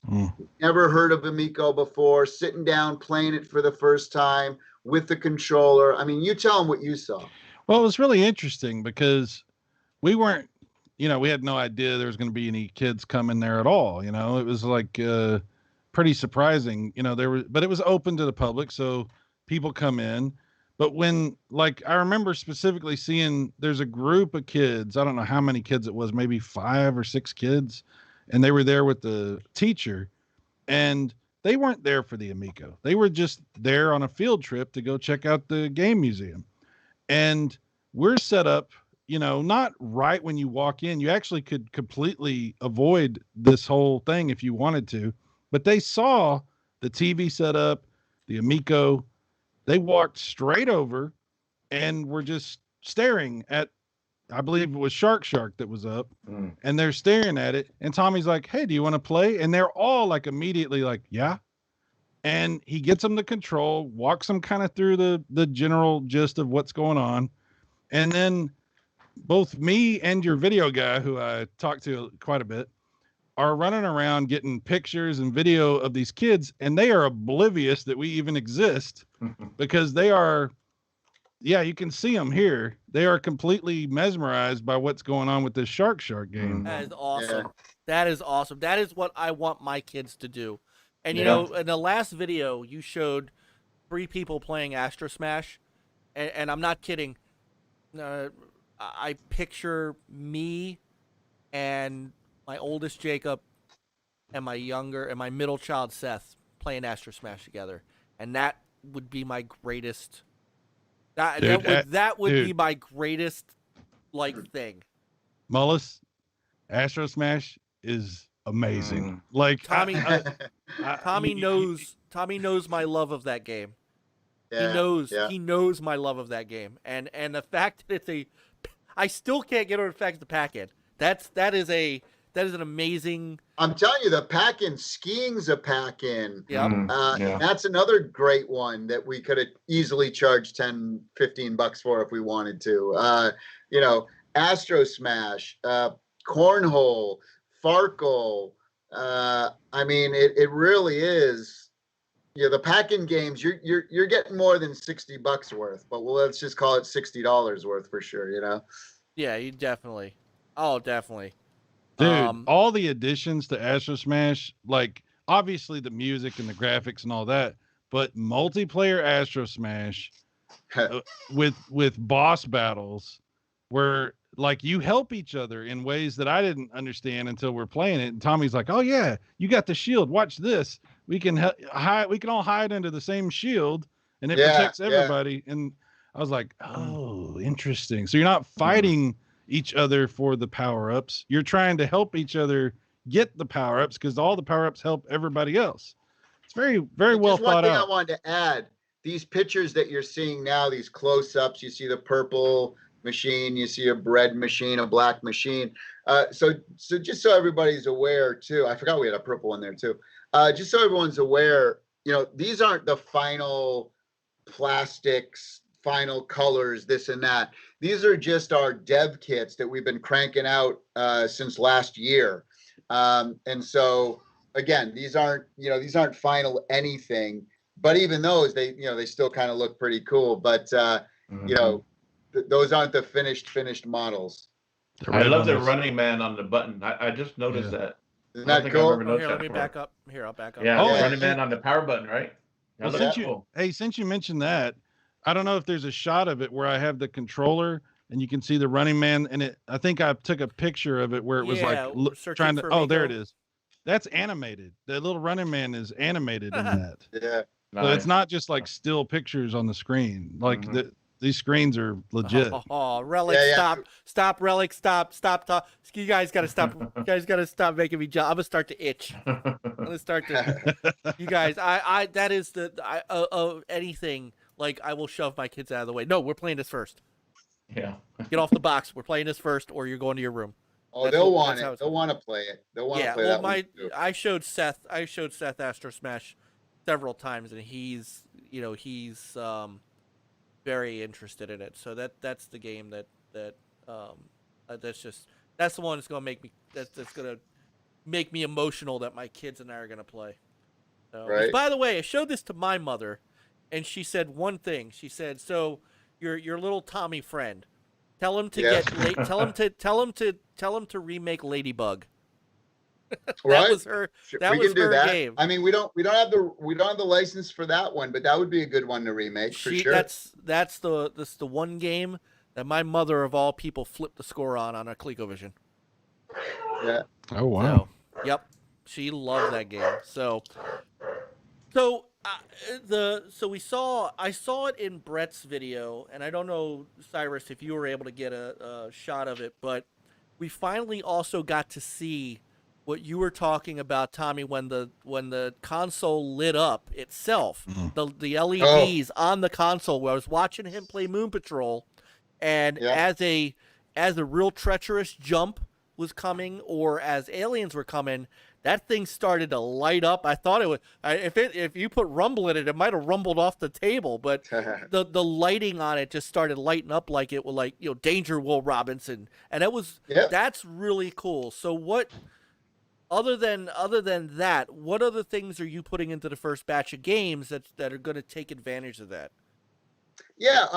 never heard of Amico before, sitting down playing it for the first time with the controller. I mean, you tell them what you saw. Well, it was really interesting because we weren't, you know, we had no idea there was going to be any kids coming there at all. You know, it was like pretty surprising, you know, but it was open to the public. So people come in. But when, like, I remember specifically seeing there's a group of kids, I don't know how many kids it was, maybe 5 or 6 kids. And they were there with the teacher, and they weren't there for the Amico. They were just there on a field trip to go check out the game museum. And we're set up, you know, not right when you walk in. You actually could completely avoid this whole thing if you wanted to, but they saw the TV set up, the Amico. They walked straight over and were just staring at, I believe it was Shark that was up, and they're staring at it. And Tommy's like, hey, do you want to play? And they're all like immediately like, yeah. And he gets them the control, walks them kind of through the general gist of what's going on. And then both me and your video guy, who I talked to quite a bit, are running around getting pictures and video of these kids. And they are oblivious that we even exist because they are, you can see them here. They are completely mesmerized by what's going on with this Shark game. That is awesome. Yeah. That is awesome. That is what I want my kids to do. And, you know, in the last video, you showed 3 people playing Astro Smash. And I'm not kidding. I picture me and my oldest Jacob and my middle child Seth playing Astro Smash together, and that would be my greatest. That would be my greatest thing. Mullis, Astro Smash is amazing. Like Tommy, Tommy knows my love of that game. Yeah, he knows my love of that game, and the fact that I still can't get over the fact it's the pack-in. That is an amazing. I'm telling you, the pack-in, skiing's a pack-in. Yeah. That's another great one that we could have easily charged $10-15 for if we wanted to. Astro Smash, Cornhole, Farkle. I mean, it really is. The pack-in games, you're getting more than $60 worth, but let's just call it $60 worth for sure. Yeah, you definitely. Oh, definitely. Dude, all the additions to Astro Smash, like obviously the music and the graphics and all that, but multiplayer Astro Smash with boss battles where like you help each other in ways that I didn't understand until we're playing it. And Tommy's like, "Oh yeah, you got the shield. Watch this. We can all hide under the same shield, and it protects everybody." And I was like, "Oh, interesting." So you're not fighting each other for the power-ups. You're trying to help each other get the power-ups because all the power-ups help everybody else. It's very, very well thought out. One thing I wanted to add: these pictures that you're seeing now, these close-ups, you see the purple machine, you see a red machine, a black machine. So just so everybody's aware too, I forgot we had a purple one there too. Just so everyone's aware, these aren't the final plastics, final colors, this and that. These are just our dev kits that we've been cranking out since last year. And so again, these aren't final anything, but even those, they still kind of look pretty cool. But those aren't the finished models. I love the Running Man on the button. I just noticed that. Isn't that cool? Here, let me back up. Here, I'll back up. Yeah, Running Man on the power button, right? Well, since you mentioned that, I don't know if there's a shot of it where I have the controller and you can see the Running Man, and I think I took a picture of it where it was trying to. Oh, there it is. That's animated. The little Running Man is animated in that. Yeah. So it's not just like still pictures on the screen. Like these screens are legit. Oh, Relic, stop, Relic, stop. You guys got to stop. You guys got to stop making me jump. I'm going to start to itch. I'm going to start to, you guys, that is anything, like I will shove my kids out of the way. No, we're playing this first. Yeah. Get off the box. We're playing this first, or you're going to your room. Oh, they'll want it. They'll want to play it. They'll want to play that one too. I showed Seth Astro Smash several times, and he's very interested in it. So that's the game that's the one that's gonna make me that's gonna make me emotional that my kids and I are gonna play. So, right. By the way, I showed this to my mother, and she said one thing. She said, "So your little Tommy friend, tell him to tell him to remake Ladybug." That was her. That was her game. I mean, we don't have the license for that one, but that would be a good one to remake for sure. That's the one game that my mother of all people flipped the score on a ColecoVision. Yeah. Oh wow. So, yep. She loved that game. So I saw it in Brett's video, and I don't know, Cyrus, if you were able to get a shot of it, but we finally also got to see what you were talking about, Tommy, when the console lit up itself, the LEDs on the console. Where I was watching him play Moon Patrol, and as a real treacherous jump was coming, or as aliens were coming, that thing started to light up. I thought it would. If you put rumble in it, it might have rumbled off the table. But the lighting on it just started lighting up like it was like Danger Will Robinson, and that's really cool. So what? Other than that, what other things are you putting into the first batch of games that are going to take advantage of that? Yeah.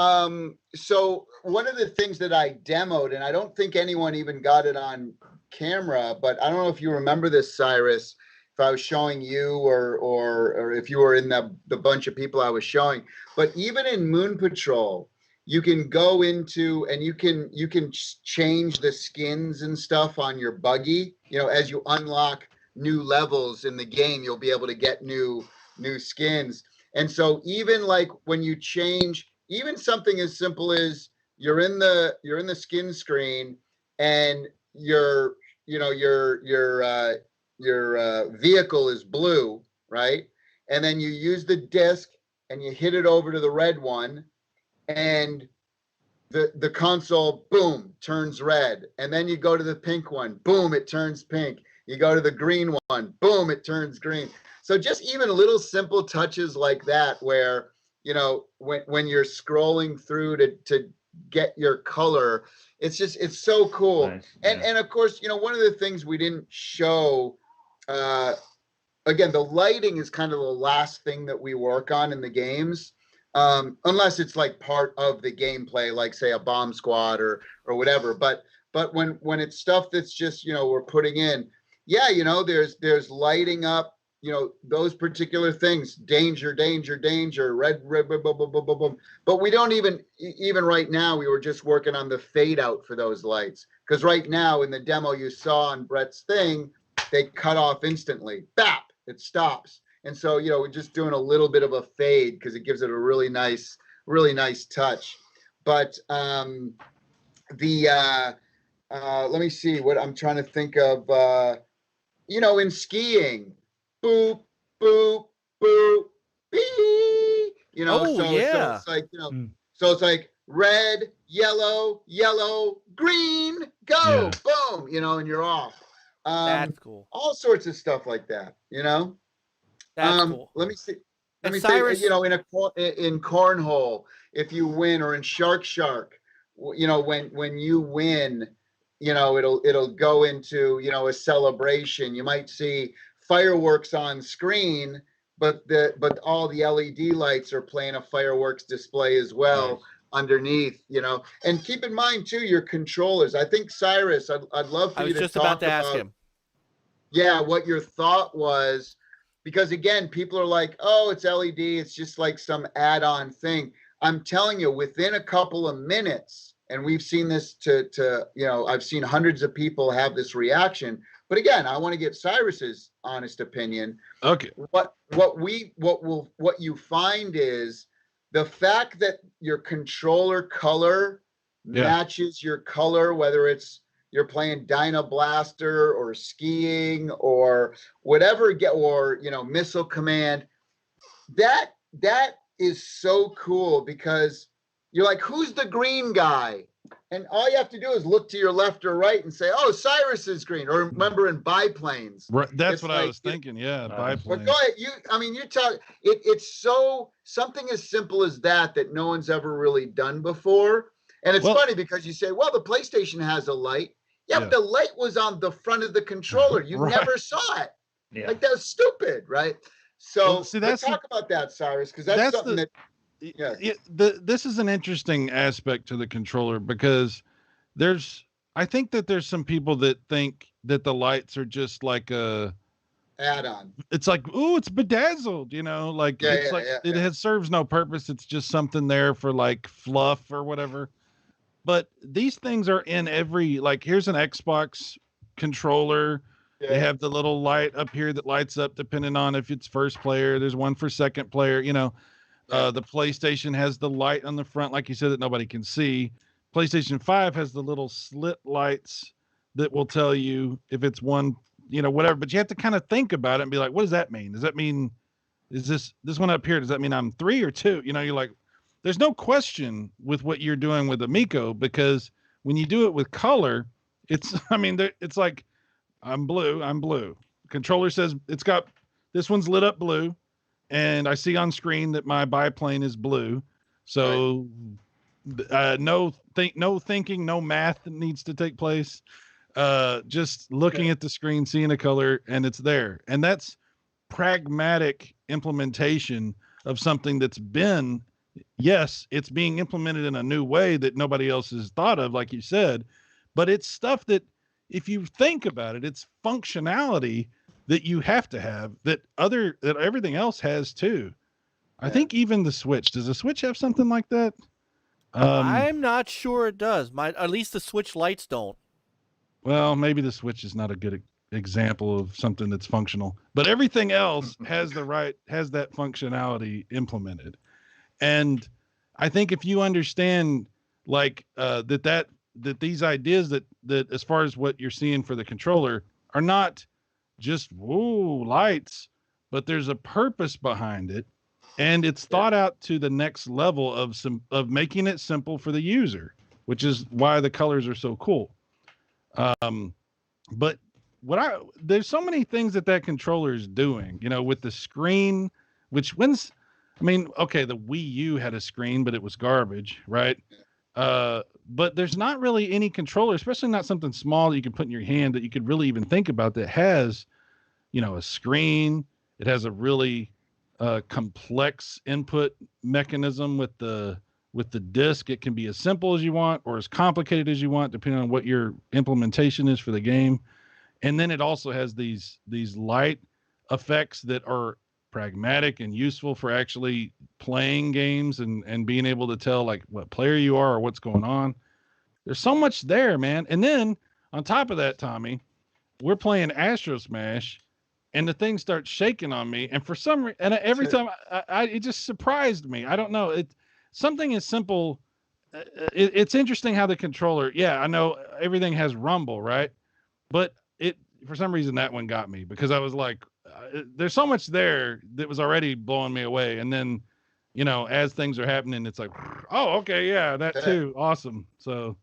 So one of the things that I demoed, and I don't think anyone even got it on camera, but I don't know if you remember this, Cyrus, if I was showing you or if you were in the bunch of people I was showing, but even in Moon Patrol, you can go into and you can change the skins and stuff on your buggy. You know, as you unlock new levels in the game, you'll be able to get new skins. And so even like when you change, even something as simple as you're in the skin screen and your vehicle is blue, right? And then you use the disc and you hit it over to the red one, and the console, boom, turns red. And then you go to the pink one, boom, it turns pink. You go to the green one, boom, it turns green. So just even little simple touches like that, where, you know, when you're scrolling through to get your color, it's so cool. Nice. And of course, you know, one of the things we didn't show, again, the lighting is kind of the last thing that we work on in the games. Unless it's like part of the gameplay, like say a bomb squad or whatever. But when it's stuff that's just, you know, we're putting in, yeah, you know, there's lighting up, you know, those particular things, danger, danger, danger, red, boom, boom, boom, boom, boom. But we don't even right now, we were just working on the fade out for those lights. Because right now in the demo you saw on Brett's thing, they cut off instantly. Bap, it stops. And so, you know, we're just doing a little bit of a fade because it gives it a really nice touch. But let me see what I'm trying to think of. You know, in skiing, boop, boop, boop, bee. You know, so it's like, you know, so it's like red, yellow, green, go, boom, you know, and you're off. That's cool. All sorts of stuff like that, you know. That's cool. Let me see. And Let me Cyrus, say, you know, in cornhole, if you win, or in shark, you know, when you win, you know, it'll go into, you know, a celebration. You might see fireworks on screen, but all the LED lights are playing a fireworks display as well underneath, you know. And keep in mind too, your controllers. I think Cyrus, I'd love for you to talk about. I was just about to ask him. Yeah, what your thought was. Because again, people are like, oh, it's LED. It's just like some add-on thing. I'm telling you, within a couple of minutes, and we've seen this you know, I've seen hundreds of people have this reaction. But again, I want to get Cyrus's honest opinion. Okay. What you find is the fact that your controller color matches your color, whether it's you're playing Dyna Blaster or skiing or whatever, or, you know, Missile Command. That is so cool, because you're like, who's the green guy? And all you have to do is look to your left or right and say, oh, Cyrus is green. Or remember in biplanes. Right, that's what I was thinking. Yeah, biplanes. But go ahead. You talk. It's so something as simple as that no one's ever really done before. And it's funny because you say, well, the PlayStation has a light. Yeah, but the light was on the front of the controller. You never saw it. Yeah. Like, that was stupid, right? So see, talk about that, Cyrus, because that's something that. Yeah. This is an interesting aspect to the controller, because I think that there's some people that think that the lights are just like a add-on. It's like, ooh, it's bedazzled, you know, like it serves no purpose. It's just something there for like fluff or whatever. But these things are in every, like, here's an Xbox controller. Yeah. They have the little light up here that lights up depending on if it's first player. There's one for second player, you know. The PlayStation has the light on the front, like you said, that nobody can see. PlayStation 5 has the little slit lights that will tell you if it's one, you know, whatever. But you have to kind of think about it and be like, what does that mean? Does that mean, is this one up here, does that mean I'm 3 or 2? You know, you're like, there's no question with what you're doing with Amico, because when you do it with color, it's like, I'm blue. Controller says it's got, this one's lit up blue, and I see on screen that my biplane is blue. So no thinking, no math needs to take place. Just looking at the screen, seeing a color, and it's there. And that's pragmatic implementation of something that's been, yes, it's being implemented in a new way that nobody else has thought of, like you said, but it's stuff that, if you think about it, it's functionality that you have to have that everything else has too. I think even the Switch, does the Switch have something like that? I'm not sure it does. At least the Switch lights don't. Well, maybe the Switch is not a good example of something that's functional, but everything else has that functionality implemented. And I think if you understand like that these ideas that as far as what you're seeing for the controller are not just lights, but there's a purpose behind it, and it's thought out to the next level of making it simple for the user, which is why the colors are so cool. But there's so many things that controller is doing, with the screen, which the Wii U had a screen, but it was garbage, right? But there's not really any controller, especially not something small that you can put in your hand that you could really even think about that has, a screen. It has a really complex input mechanism with the disc. It can be as simple as you want or as complicated as you want, depending on what your implementation is for the game. And then it also has these light effects that are pragmatic and useful for actually playing games and being able to tell like what player you are or what's going on. There's so much there, man. And then on top of that, Tommy, we're playing Astro Smash and the thing starts shaking on me. And for some reason, and every time it just surprised me. I don't know. Something as simple. It's interesting how the controller, I know everything has rumble, right? But for some reason that one got me because I was like, there's so much there that was already blowing me away. And then, as things are happening, it's like, oh, okay. Yeah, that too. Awesome. So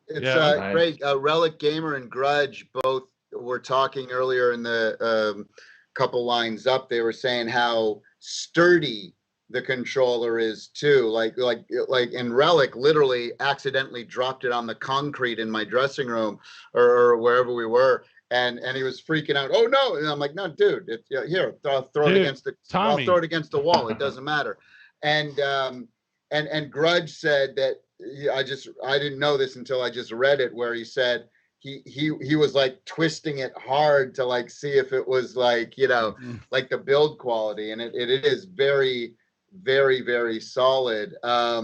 it's nice. Great. Relic Gamer and Grudge both were talking earlier in the couple lines up. They were saying how sturdy the controller is too. Like in Relic, literally accidentally dropped it on the concrete in my dressing room or wherever we were. And he was freaking out. Oh no! And I'm like, no, dude, here, throw it against the. Tommy. I'll throw it against the wall. It doesn't matter. And Grudge said that I didn't know this until I just read it, where he said he was like twisting it hard to like see if it was like like the build quality, and it is very, very, very solid. Hi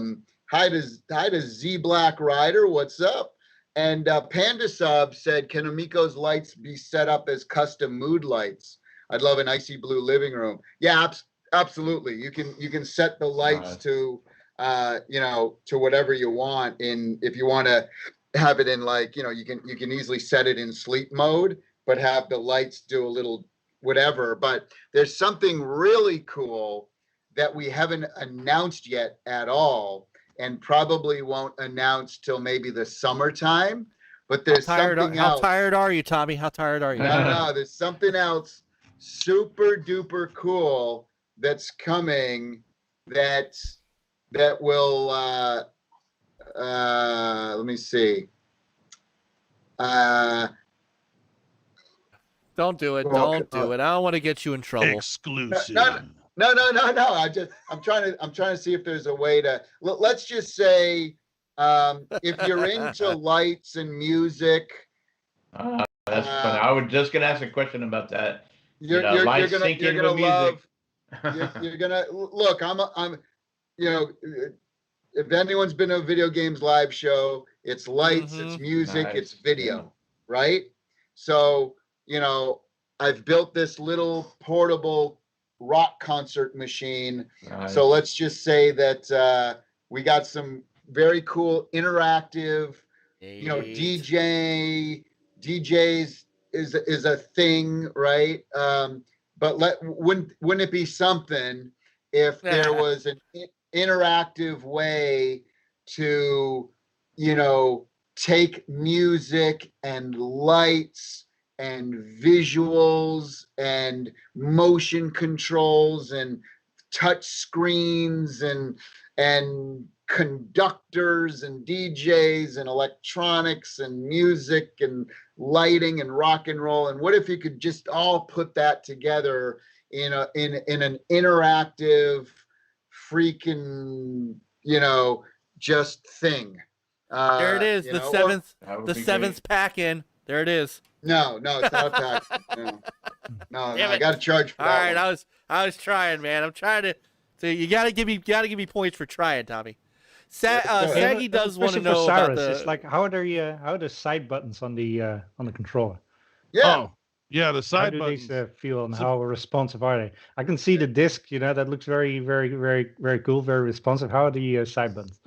to zblackrider. What's up? And Panda Sub said, can Amico's lights be set up as custom mood lights? I'd love an icy blue living room. Yeah, absolutely. You can set the lights to to whatever you want. If you want to have it in like, you can easily set it in sleep mode, but have the lights do a little whatever. But there's something really cool that we haven't announced yet at all, and probably won't announce till maybe the summertime. But there's something else. How tired are you, Tommy? How tired are you? No, there's something else super duper cool that's coming that will let me see. Don't do it. Don't do it. I don't want to get you in trouble. Exclusive. No. I'm trying to see if there's a way to. Let's just say, if you're into lights and music. That's funny. I was just gonna ask a question about that. You're gonna love. You're gonna look. I'm. If anyone's been to a video games live show, it's lights, it's music, it's video, right? So I've built this little portable rock concert machine. Nice. So let's just say that we got some very cool interactive, DJs is a thing, right? But wouldn't it be something if there was an interactive way to, take music and lights and visuals and motion controls and touch screens and conductors and DJs and electronics and music and lighting and rock and roll? And what if you could just all put that together in an interactive freaking just thing? There it is, the seventh pack in. There it is. No, it's not a pack. No, I got to charge for that. All right, I was trying, man. I'm trying to. So you gotta give me points for trying, Tommy. Saggy does want to Especially for know about Cyrus, the. it's like how are the side buttons on the controller? Yeah. Oh, yeah, the How side do buttons. these feel and So- how responsive are they? I can see the disc, that looks very, very, very, very cool, very responsive. How are the side buttons?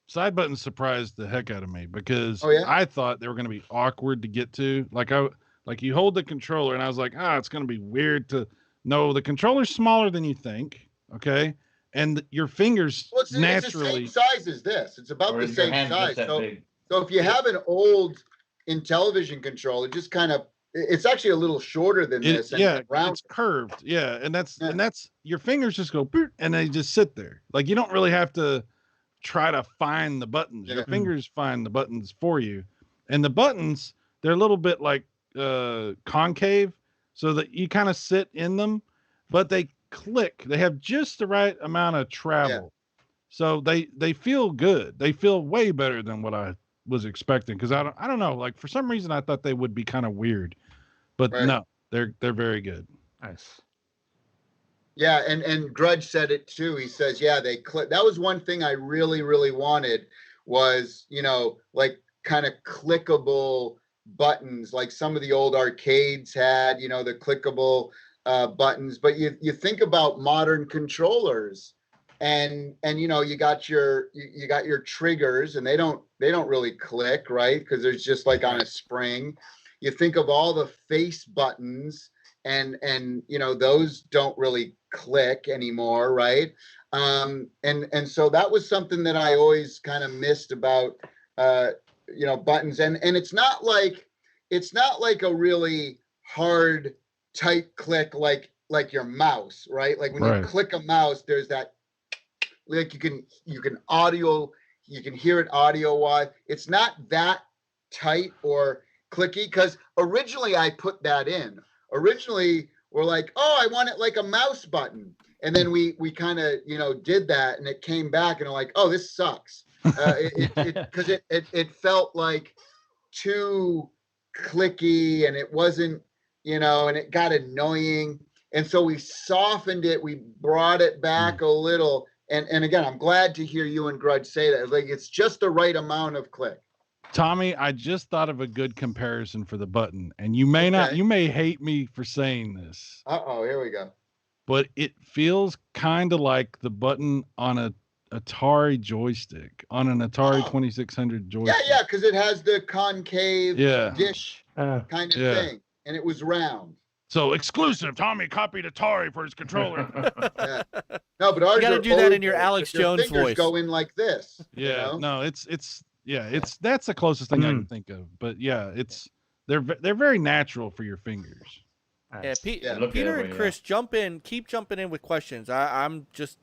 Side buttons surprised the heck out of me because Oh, yeah? I thought they were going to be awkward to get to. Like you hold the controller and I was like, it's going to be weird to. No, the controller's smaller than you think. Okay, and your fingers Well, it's naturally. the same size as this. It's about Or the is your same hand size. just that big? So if you have an old Intellivision controller, just kind of, it's actually a little shorter than this. And round. It's curved. Yeah, and that's Yeah. your fingers just go boop, and they just sit there. Like you don't really have to try to find the buttons. Your Yeah. fingers find the buttons for you, and the buttons they're a little bit like concave, so that you kind of sit in them, but they click. They have just the right amount of travel, so they feel good. They feel way better than what I was expecting because I don't know. Like for some reason I thought they would be kind of weird. But Right. no, they're very good. Nice. Yeah, and Grudge said it too. He says, yeah, they click. That was one thing I really, really wanted was, like kind of clickable buttons, like some of the old arcades had, the clickable buttons. But you think about modern controllers, and you got your triggers, and they don't really click, right? Because there's just like on a spring. You think of all the face buttons, and those don't really click anymore, right? And so that was something that I always kind of missed about buttons, and it's not like a really hard tight click like your mouse, right? Like when you click a mouse, there's that, like you can hear it audio wise. It's not that tight or clicky, because originally I put that in. Originally we're like, I want it like a mouse button, and then we kind of did that, and it came back, and I'm like, this sucks, because it felt like too clicky, and it wasn't, and it got annoying, and so we softened it. We brought it back a little, and again, I'm glad to hear you and Grudge say that. Like it's just the right amount of click. Tommy, I just thought of a good comparison for the button, and you may hate me for saying this. Here we go. But it feels kind of like the button on a Atari joystick, on an Atari 2600 joystick. Yeah, because it has the concave dish kind of thing, and it was round. So exclusive, Tommy copied Atari for his controller. Yeah. No, but ours you got to do that in your Alex Jones voice. Go in like this. Yeah, no, it's that's the closest thing I can think of. But yeah, they're very natural for your fingers. Yeah, Peter and Chris, keep jumping in with questions. I'm just,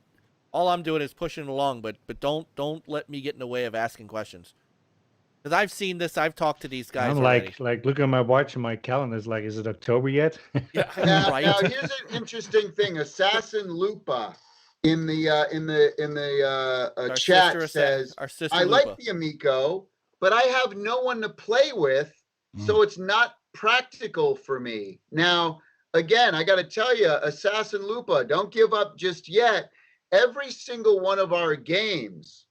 all I'm doing is pushing along, but don't let me get in the way of asking questions. Because I've seen this, I've talked to these guys. I'm like looking at my watch and my calendar is like, is it October yet? Yeah, right. Now here's an interesting thing. AssassinLupa in the chat says, I like the Amico, but I have no one to play with, so it's not practical for me. Now, again, I got to tell you, AssassinLupa, don't give up just yet. Every single one of our games,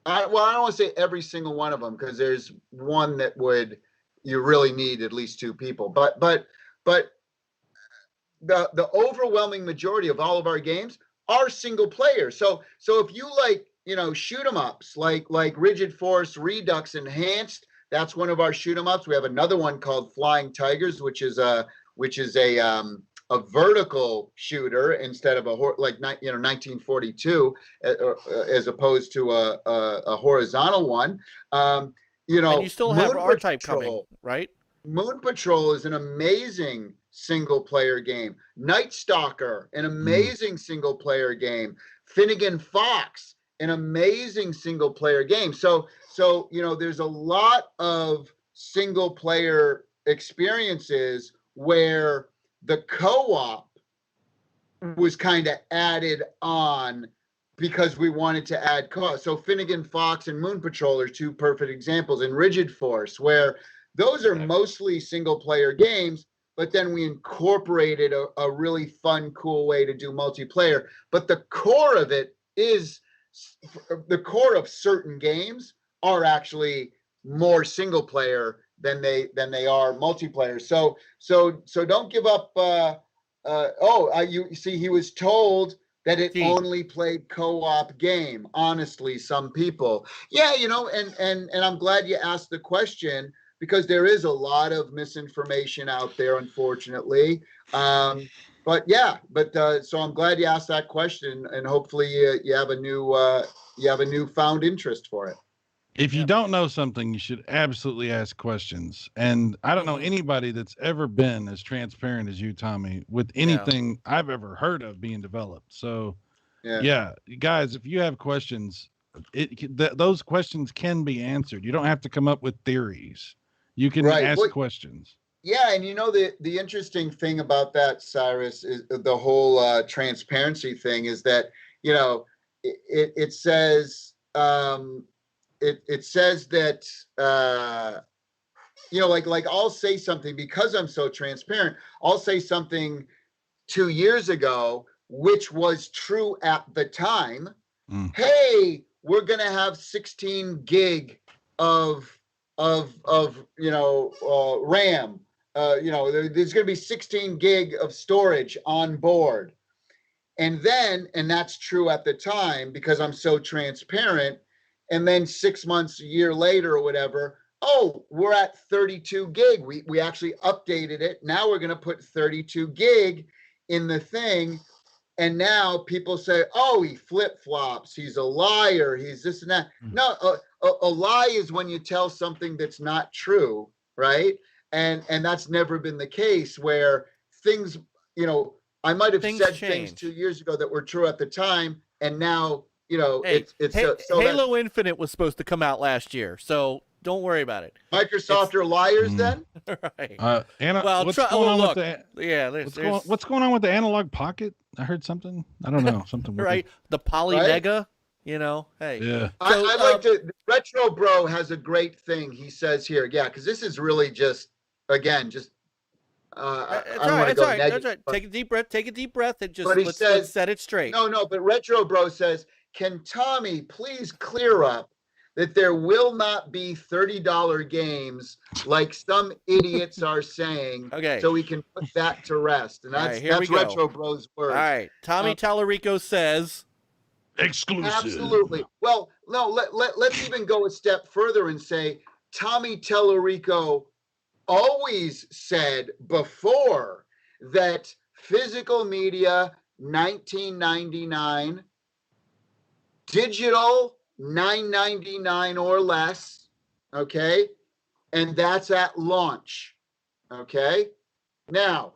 I don't want to say every single one of them, because there's one that you really need at least two people. But the overwhelming majority of all of our games are single player. So if you like, shoot 'em ups like Rigid Force Redux Enhanced, that's one of our shoot 'em ups. We have another one called Flying Tigers, which is a vertical shooter instead of 1942, as opposed to a horizontal one. And you still have R-Type coming, right? Moon Patrol is an amazing single player game. Night Stalker, an amazing single player game. Finnegan Fox, an amazing single player game. So there's a lot of single player experiences where the co-op was kind of added on because we wanted to add co-op. So Finnegan Fox and Moon Patrol are two perfect examples, and Rigid Force, where those are mostly single player games, but then we incorporated a really fun, cool way to do multiplayer. But the core of it is the core of certain games are actually more single player than they are multiplayer. So don't give up. You see, he was told that it only played co-op game. Honestly, some people, and I'm glad you asked the question, because there is a lot of misinformation out there, unfortunately. So I'm glad you asked that question, and hopefully you have a newfound interest for it. If you don't know something, you should absolutely ask questions. And I don't know anybody that's ever been as transparent as you, Tommy, with anything I've ever heard of being developed. So, guys, if you have questions, those questions can be answered. You don't have to come up with theories. You can ask questions. Yeah, and the interesting thing about that, Cyrus, is the whole transparency thing is that, it says it says that like I'll say something, because I'm so transparent, I'll say something 2 years ago which was true at the time. Hey, we're gonna have 16 gig of RAM. There's gonna be 16 gig of storage on board, and that's true at the time because I'm so transparent. And then 6 months, a year later or whatever, we're at 32 gig. We actually updated it. Now we're going to put 32 gig in the thing. And now people say, he flip-flops. He's a liar. He's this and that. No, a lie is when you tell something that's not true, right? And that's never been the case, where things, I might have said things 2 years ago that were true at the time, and now Halo Infinite was supposed to come out last year, so don't worry about it. Microsoft are liars then? Right. What's going on with the Analog Pocket? I heard something. I don't know. Something right. The Polymega, hey. Yeah. I like to Retro Bro has a great thing he says here. Yeah, because this is really just I don't want to go negative. That's right. Take a deep breath and just let's set it straight. No, but Retro Bro says, can Tommy please clear up that there will not be $30 games like some idiots are saying, so we can put that to rest. And that's Retro Bro's words. All right. Tommy Tallarico says exclusive. Absolutely. Well, no, let's even go a step further and say Tommy Tallarico always said before that physical media $19.99, digital $9.99 or less, okay? And that's at launch, okay? Now,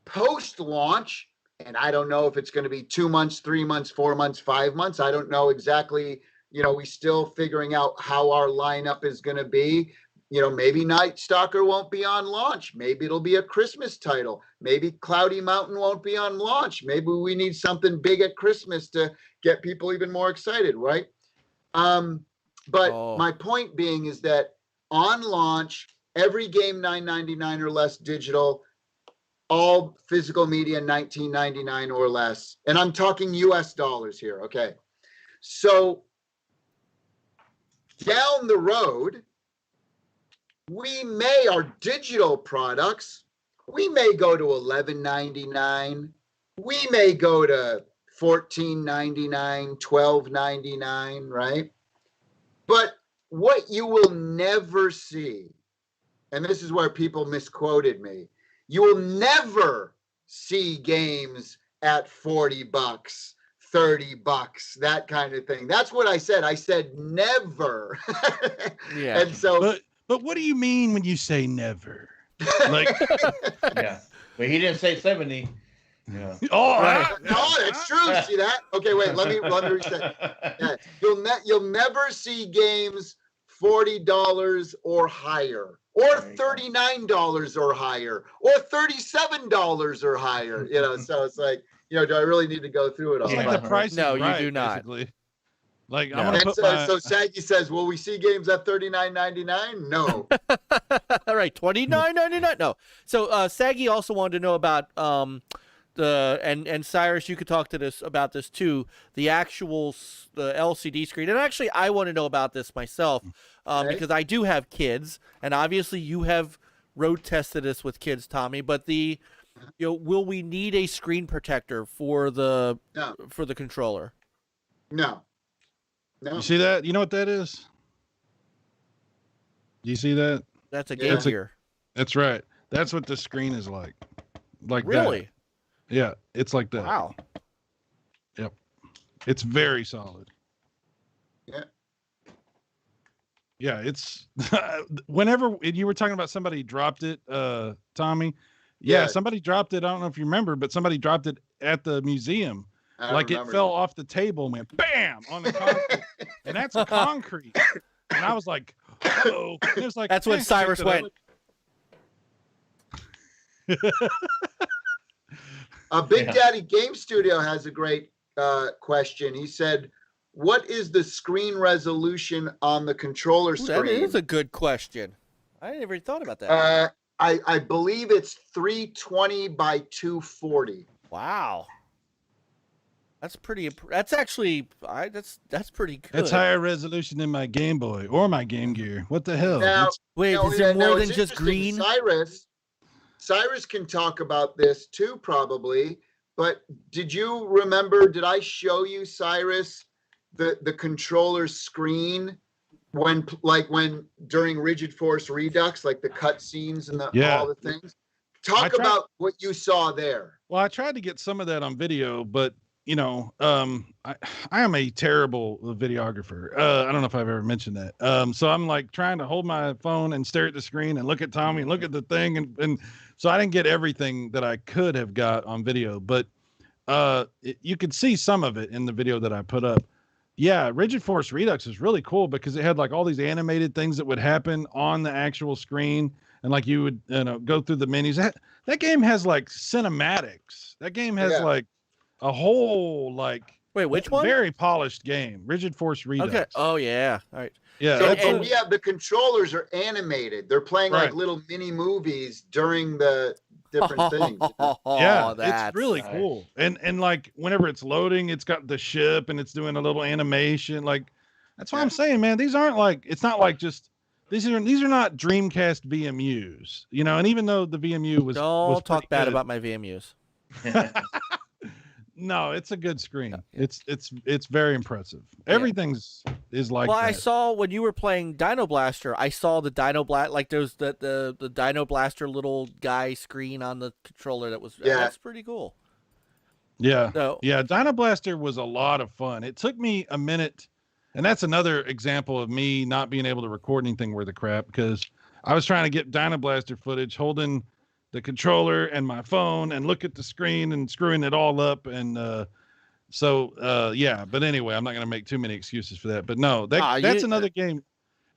post-launch, and I don't know if it's going to be 2 months, 3 months, 4 months, 5 months. I don't know exactly. We're still figuring out how our lineup is going to be. Maybe Night Stalker won't be on launch. Maybe it'll be a Christmas title. Maybe Cloudy Mountain won't be on launch. Maybe we need something big at Christmas to get people even more excited, right? My point being is that on launch, every game $9.99 or less digital, all physical media $19.99 or less. And I'm talking US dollars here, okay? So down the road, our digital products, we may go to $11.99. We may go to $14.99, $12.99, right? But what you will never see, and this is where people misquoted me, you will never see games at $40, $30, that kind of thing. That's what I said. I said never. Yeah. And so, but what do you mean when you say never? Like, yeah, but he didn't say 70. Yeah. Oh, right. No, that's true. See that? Okay, wait. Let me reset. Yeah. You'll never see games $40 or higher, or $39 or higher, or $37 or higher. So it's like, do I really need to go through it all? It's like the price. No, right, you do not. Basically. Like, no. I'm gonna put So Saggy says, will we see games at $39.99? No. All right, $29.99. No. So Saggy also wanted to know about and Cyrus, you could talk to this about this too. The LCD screen, and actually, I want to know about this myself because I do have kids, and obviously, you have road tested this with kids, Tommy. But will we need a screen protector for the controller? No. You see that? You know what that is? Do you see that? That's a Game Gear. That's right. That's what the screen is like. Like really? That. Yeah, it's like that. Wow. Yep. It's very solid. Yeah. Yeah, it's whenever you were talking about somebody dropped it, Tommy. Yeah, somebody dropped it. I don't know if you remember, but somebody dropped it at the museum. Like it fell off the table and went bam on the concrete. And that's concrete. And I was like, oh, there's like that's when Cyrus went. Big Daddy Game Studio has a great question. He said, "What is the screen resolution on the controller screen?" That is a good question. I never thought about that. I believe it's 320 by 240. Wow. That's pretty. That's actually. That's pretty good. That's higher resolution than my Game Boy or my Game Gear. What the hell? Now, wait, is there more than just green? Cyrus can talk about this too, probably. But did you remember? Did I show you, Cyrus, the controller screen when during Rigid Force Redux, like the cutscenes and all the things? Talk about what you saw there. Well, I tried to get some of that on video, but I am a terrible videographer. I don't know if I've ever mentioned that. So I'm like trying to hold my phone and stare at the screen and look at Tommy and look at the thing. And so I didn't get everything that I could have got on video, but you could see some of it in the video that I put up. Yeah. Rigid Force Redux is really cool because it had like all these animated things that would happen on the actual screen. And like you would, go through the menus. That game has like cinematics. That game has like a whole wait, which one? Very polished game. Rigid Force Redux. Okay. Oh yeah. All right. Yeah. So, the controllers are animated. They're playing like little mini movies during the different things. Yeah, it's really cool. And like whenever it's loading, it's got the ship and it's doing a little animation. Like that's what I'm saying, man. These aren't like it's not like just these are not Dreamcast VMUs, and even though the VMU was don't talk bad good, about my VMUs. No, it's a good screen. Yeah. It's very impressive. Everything's is like. Well, that. I saw when you were playing Dino Blaster, I saw the Dino Blast, like there's the Dino Blaster little guy screen on the controller that was that's pretty cool. Yeah. Dino Blaster was a lot of fun. It took me a minute, and that's another example of me not being able to record anything worth of crap because I was trying to get Dino Blaster footage holding the controller and my phone and look at the screen and screwing it all up. And but anyway, I'm not going to make too many excuses for that, but no, that's another game.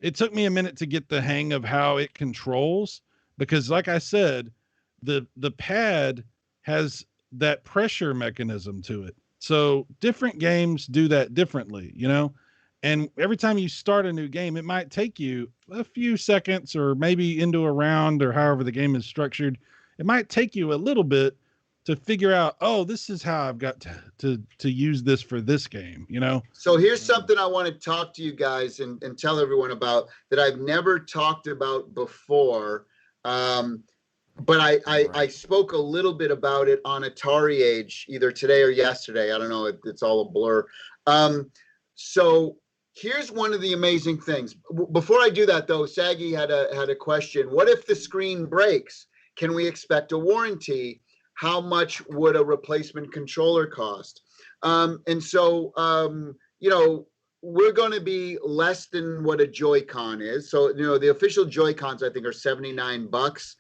It took me a minute to get the hang of how it controls because like I said, the pad has that pressure mechanism to it. So different games do that differently, and every time you start a new game, it might take you a few seconds or maybe into a round or however the game is structured. It might take you a little bit to figure out, oh, this is how I've got to use this for this game, So here's something I want to talk to you guys and tell everyone about that I've never talked about before. But I spoke a little bit about it on Atari Age either today or yesterday. I don't know. It's all a blur. So here's one of the amazing things. Before I do that, though, Saggy had a question. What if the screen breaks? Can we expect a warranty? How much would a replacement controller cost? And so, we're going to be less than what a Joy-Con is. So, the official Joy-Cons, I think, are $79.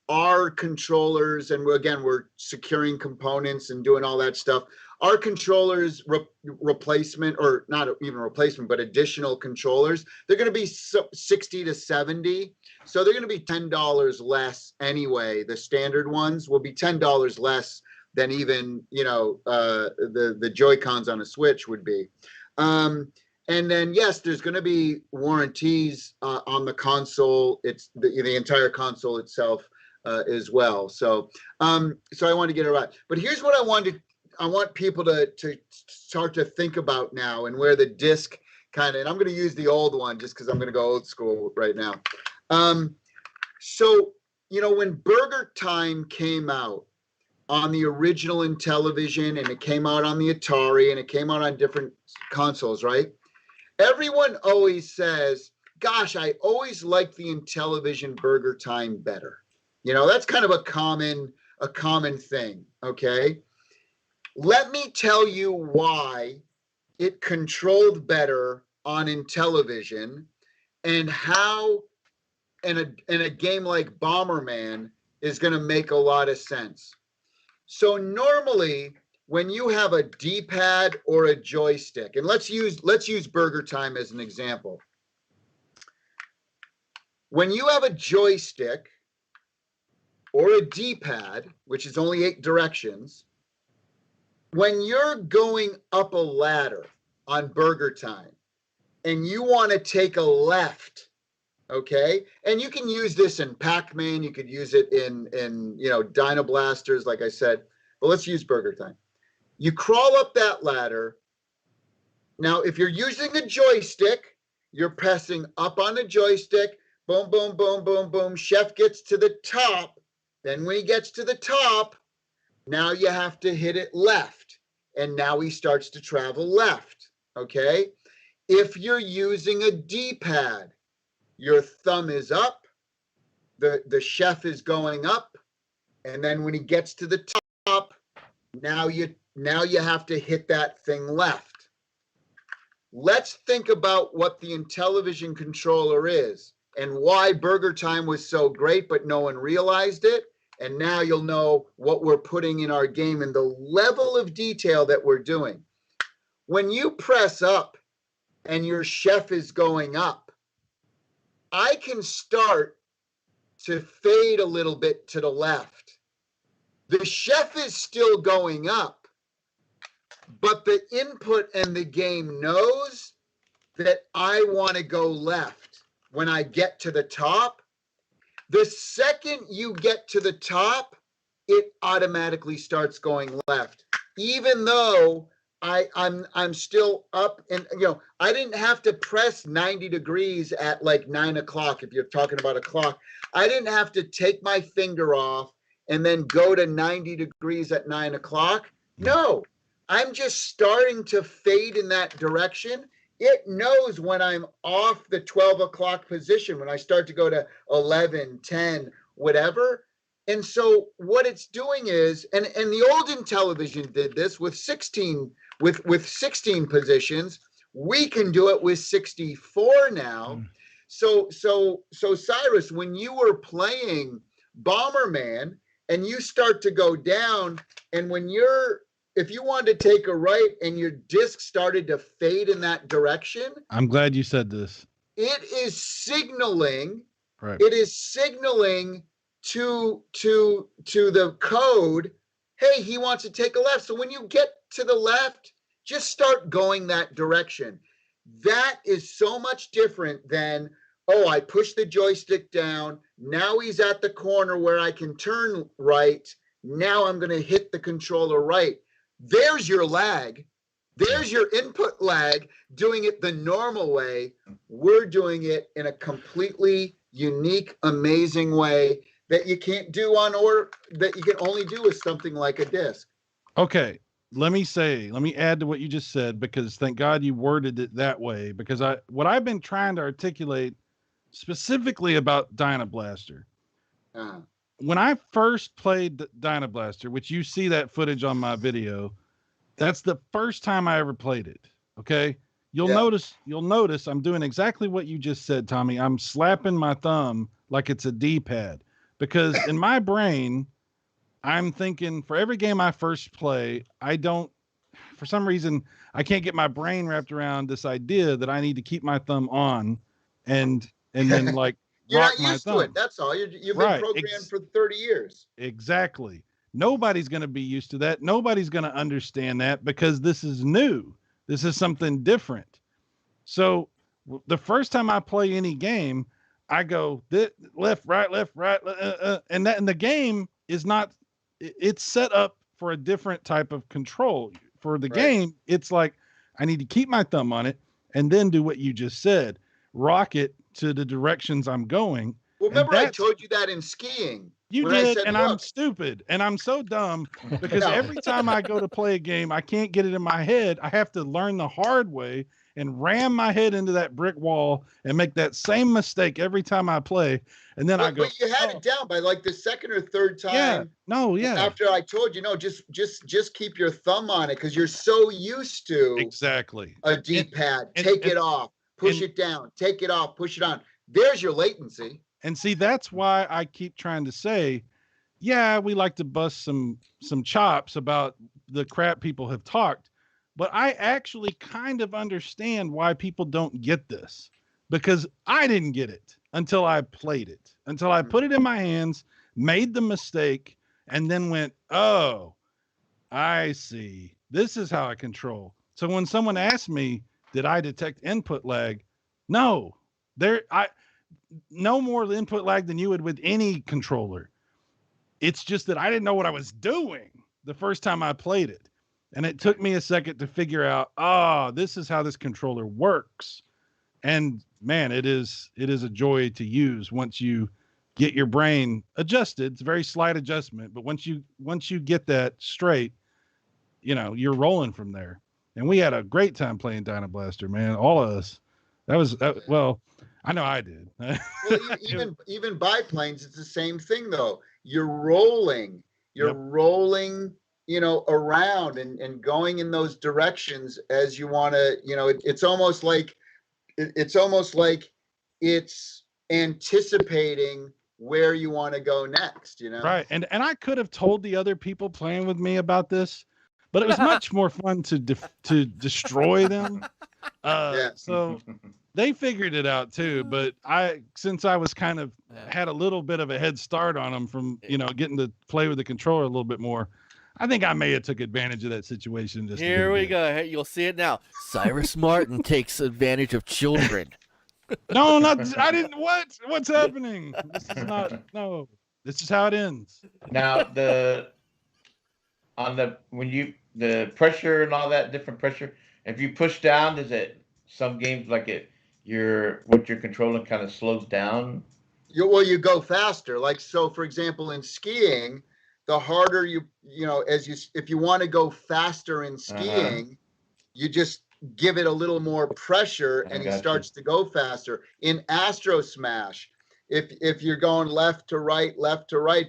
Our controllers, and we're securing components and doing all that stuff. Our controllers replacement, or not even replacement, but additional controllers, they're going to be 60 to 70. So they're going to be $10 less anyway. The standard ones will be $10 less than even, the Joy-Cons on a Switch would be. And then, yes, there's going to be warranties on the console. It's the entire console itself. as well. So so I want to get it right. But here's what I want people to start to think about now, and where the disc kind of, and I'm going to use the old one just because I'm going to go old school right now. So, you know, when Burger Time came out on the original Intellivision, and it came out on the Atari, and it came out on different consoles, right? Everyone always says, gosh, I always liked the Intellivision Burger Time better. You know, that's kind of a common thing, okay? Let me tell you why it controlled better on Intellivision, and how in a game like Bomberman is going to make a lot of sense. So normally when you have a D-pad or a joystick, and let's use Burger Time as an example. When you have a joystick or a D-pad, which is only 8 directions, when you're going up a ladder on Burger Time and you want to take a left, okay? And you can use this in Pac-Man, you could use it in you know, Dino Blasters, like I said, but let's use Burger Time. You crawl up that ladder. Now, if you're using a joystick, you're pressing up on the joystick, boom, boom, boom, boom, boom. Chef gets to the top. Then when he gets to the top, now you have to hit it left. And now he starts to travel left, okay? If you're using a D-pad, your thumb is up, the chef is going up, and then when he gets to the top, now you have to hit that thing left. Let's think about what the Intellivision controller is, and why Burger Time was so great, but no one realized it. And now you'll know what we're putting in our game and the level of detail that we're doing. When you press up and your chef is going up, I can start to fade a little bit to the left. The chef is still going up, but the input and the game knows that I want to go left. When I get to the top, the second you get to the top, it automatically starts going left, even though I'm still up. And you know, I didn't have to press 90 degrees at like 9 o'clock. If you're talking about a clock, I didn't have to take my finger off and then go to 90 degrees at 9 o'clock. No, I'm just starting to fade in that direction. It knows when I'm off the 12 o'clock position, when I start to go to 11, 10, whatever. And so what it's doing is, and the old Intellivision did this with 16 positions. We can do it with 64 now. So Cyrus, when you were playing Bomberman and you start to go down, and if you wanted to take a right and your disc started to fade in that direction. I'm glad you said this. It is signaling, right. It is signaling to the code, hey, he wants to take a left. So when you get to the left, just start going that direction. That is so much different than, oh, I push the joystick down. Now he's at the corner where I can turn right. Now I'm going to hit the controller right. There's your lag. There's your input lag, doing it the normal way. We're doing it in a completely unique, amazing way that you can't do that you can only do with something like a disc. Okay. Let me add to what you just said, because thank God you worded it that way, because what I've been trying to articulate specifically about Dyna Blaster. When I first played Dyna Blaster, which you see that footage on my video, that's the first time I ever played it. Okay. You'll notice I'm doing exactly what you just said, Tommy. I'm slapping my thumb like it's a D-pad, because in my brain, I'm thinking for every game I first play, for some reason, I can't get my brain wrapped around this idea that I need to keep my thumb on and then like, you're not used to it. That's all. You've been programmed for 30 years. Exactly. Nobody's going to be used to that. Nobody's going to understand that, because this is new. This is something different. So the first time I play any game, I go left, right, and the game is not. It's set up for a different type of control. For the game, it's like I need to keep my thumb on it and then do what you just said, rock it to the directions I'm going. Well, remember I told you that in skiing. You did, and I'm stupid, and I'm so dumb because every time I go to play a game, I can't get it in my head. I have to learn the hard way and ram my head into that brick wall and make that same mistake every time I play. And then I go. But you had it down by like the second or third time. Yeah. No. Yeah. After I told you, no, just keep your thumb on it because you're so used to exactly a D-pad. Take it off, push it down, take it off, push it on. There's your latency. And see, that's why I keep trying to say, yeah, we like to bust some chops about the crap people have talked, but I actually kind of understand why people don't get this, because I didn't get it until I played it, until I put it in my hands, made the mistake, and then went, oh, I see. This is how I control. So when someone asked me, did I detect input lag? No, no more input lag than you would with any controller. It's just that I didn't know what I was doing the first time I played it. And it took me a second to figure out, this is how this controller works. And man, it is a joy to use once you get your brain adjusted. It's a very slight adjustment, but once you get that straight, you're rolling from there. And we had a great time playing Dyna Blaster, man. All of us. Well, I know I did. Well, even biplanes, it's the same thing though. You're rolling, around and going in those directions as you want to. It's almost like it's anticipating where you want to go next. Right. And I could have told the other people playing with me about this, but it was much more fun to destroy them. So they figured it out too, but since I was kind of had a little bit of a head start on them from, getting to play with the controller a little bit more, I think I may have took advantage of that situation. Here we go. You'll see it now. Cyrus Martin takes advantage of children. No, I didn't. What's happening? This is not, no, this is how it ends. Now the pressure and all that different pressure, if you push down, does it, some games like what you're controlling kind of slows down? You go faster. Like, so for example, in skiing, the harder if you want to go faster in skiing, you just give it a little more pressure and it starts to go faster. In Astro Smash, if you're going left to right,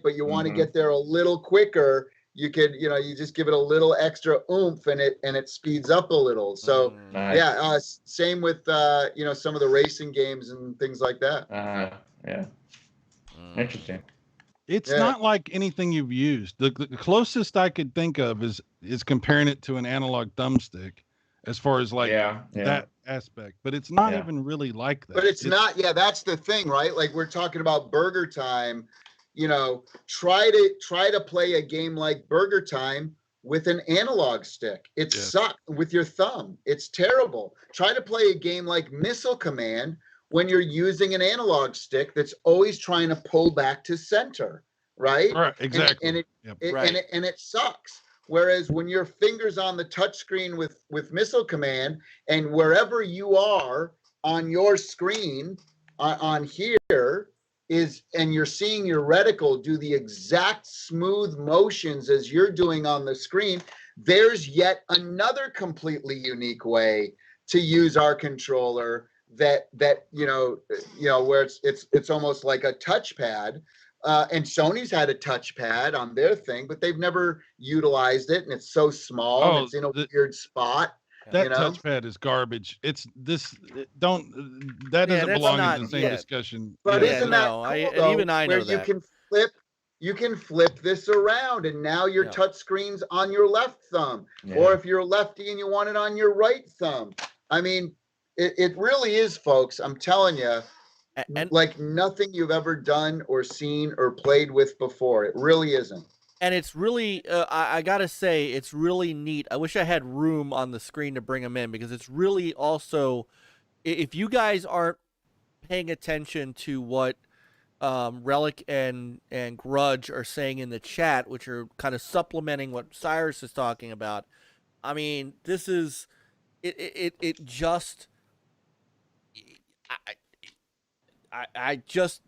but you want to get there a little quicker, you could, you just give it a little extra oomph and it speeds up a little. So nice. Same with, some of the racing games and things like that. Yeah. Interesting. It's not like anything you've used. The closest I could think of is comparing it to an analog thumbstick as far as that aspect, but it's not even really like that. But it's not, that's the thing, right? Like we're talking about Burger Time, try to play a game like Burger Time with an analog stick. It sucks with your thumb. It's terrible. Try to play a game like Missile Command when you're using an analog stick that's always trying to pull back to center, right? Right, exactly. And it sucks. Whereas when your finger's on the touchscreen with Missile Command, and wherever you are on your screen on here and you're seeing your reticle do the exact smooth motions as you're doing on the screen, there's yet another completely unique way to use our controller that where it's almost like a touchpad. And Sony's had a touchpad on their thing, but they've never utilized it, and it's so small and it's in a weird spot. That touchpad is garbage. That doesn't belong in the same discussion. But isn't that cool, though, even I know where that. you can flip this around, and now your touch screen's on your left thumb, or if you're a lefty and you want it on your right thumb. I mean, it really is, folks. I'm telling you. And like nothing you've ever done or seen or played with before. It really isn't. And it's really, I gotta say, it's really neat. I wish I had room on the screen to bring them in, because it's really also, if you guys aren't paying attention to what Relic and Grudge are saying in the chat, which are kind of supplementing what Cyrus is talking about. I mean, this is it just I just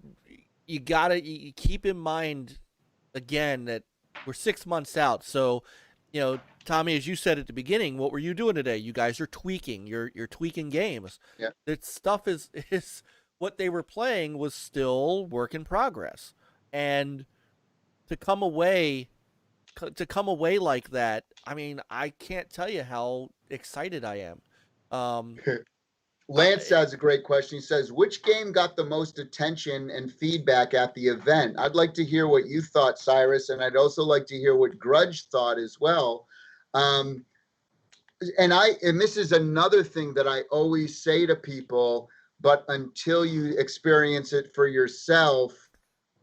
you keep in mind again that we're 6 months out. So, you know, Tommy, as you said at the beginning, what were you doing today? You guys are tweaking. You're tweaking games. Yeah. That stuff is what they were playing was still work in progress. And to come away like that, I mean, I can't tell you how excited I am. Lance has a great question. He says, which game got the most attention and feedback at the event? I'd like to hear what you thought, Cyrus, and I'd also like to hear what Grudge thought as well. And this is another thing that I always say to people, but until you experience it for yourself,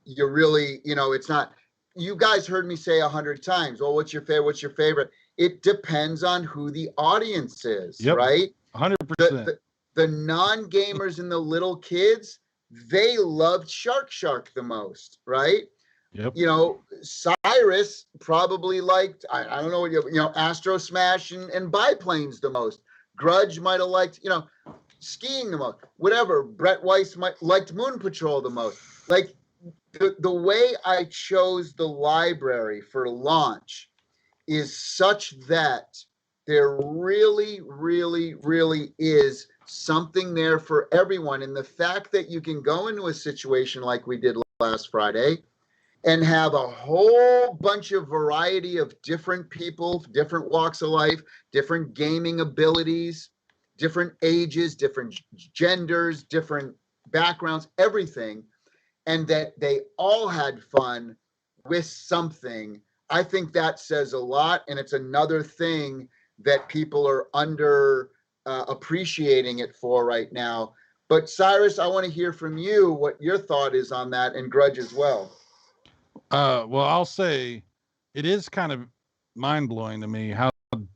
you really, you know, it's not, you guys heard me say 100 times, well, what's your favorite? What's your favorite? It depends on who the audience is, right? 100%. The non-gamers and the little kids, they loved Shark the most, right? Yep. You know, Cyrus probably liked, I don't know, you know, Astro Smash and biplanes the most. Grudge might have liked, you know, skiing the most. Whatever. Brett Weiss liked Moon Patrol the most. Like, the way I chose the library for launch is such that there really, really, really is something there for everyone. And the fact that you can go into a situation like we did last Friday and have a whole bunch of variety of different people, different walks of life, different gaming abilities, different ages, different genders, different backgrounds, everything, and that they all had fun with something, I think that says a lot. And it's another thing that people are appreciating it for right now. But Cyrus, I want to hear from you what your thought is on that, and Grudge as well. Well, I'll say it is kind of mind-blowing to me how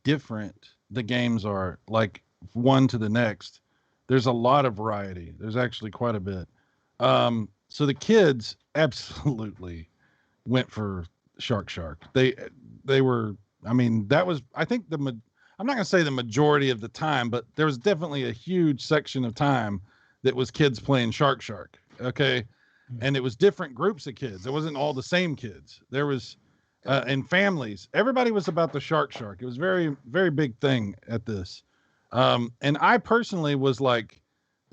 different the games are, like one to the next. There's a lot of variety. There's actually quite a bit. So the kids absolutely went for Shark. They were, I mean, that was, I think I'm not going to say the majority of the time, but there was definitely a huge section of time that was kids playing Shark. Okay. And it was different groups of kids. It wasn't all the same kids. There was, and families, everybody was about the Shark. It was very, very big thing at this. And I personally was like,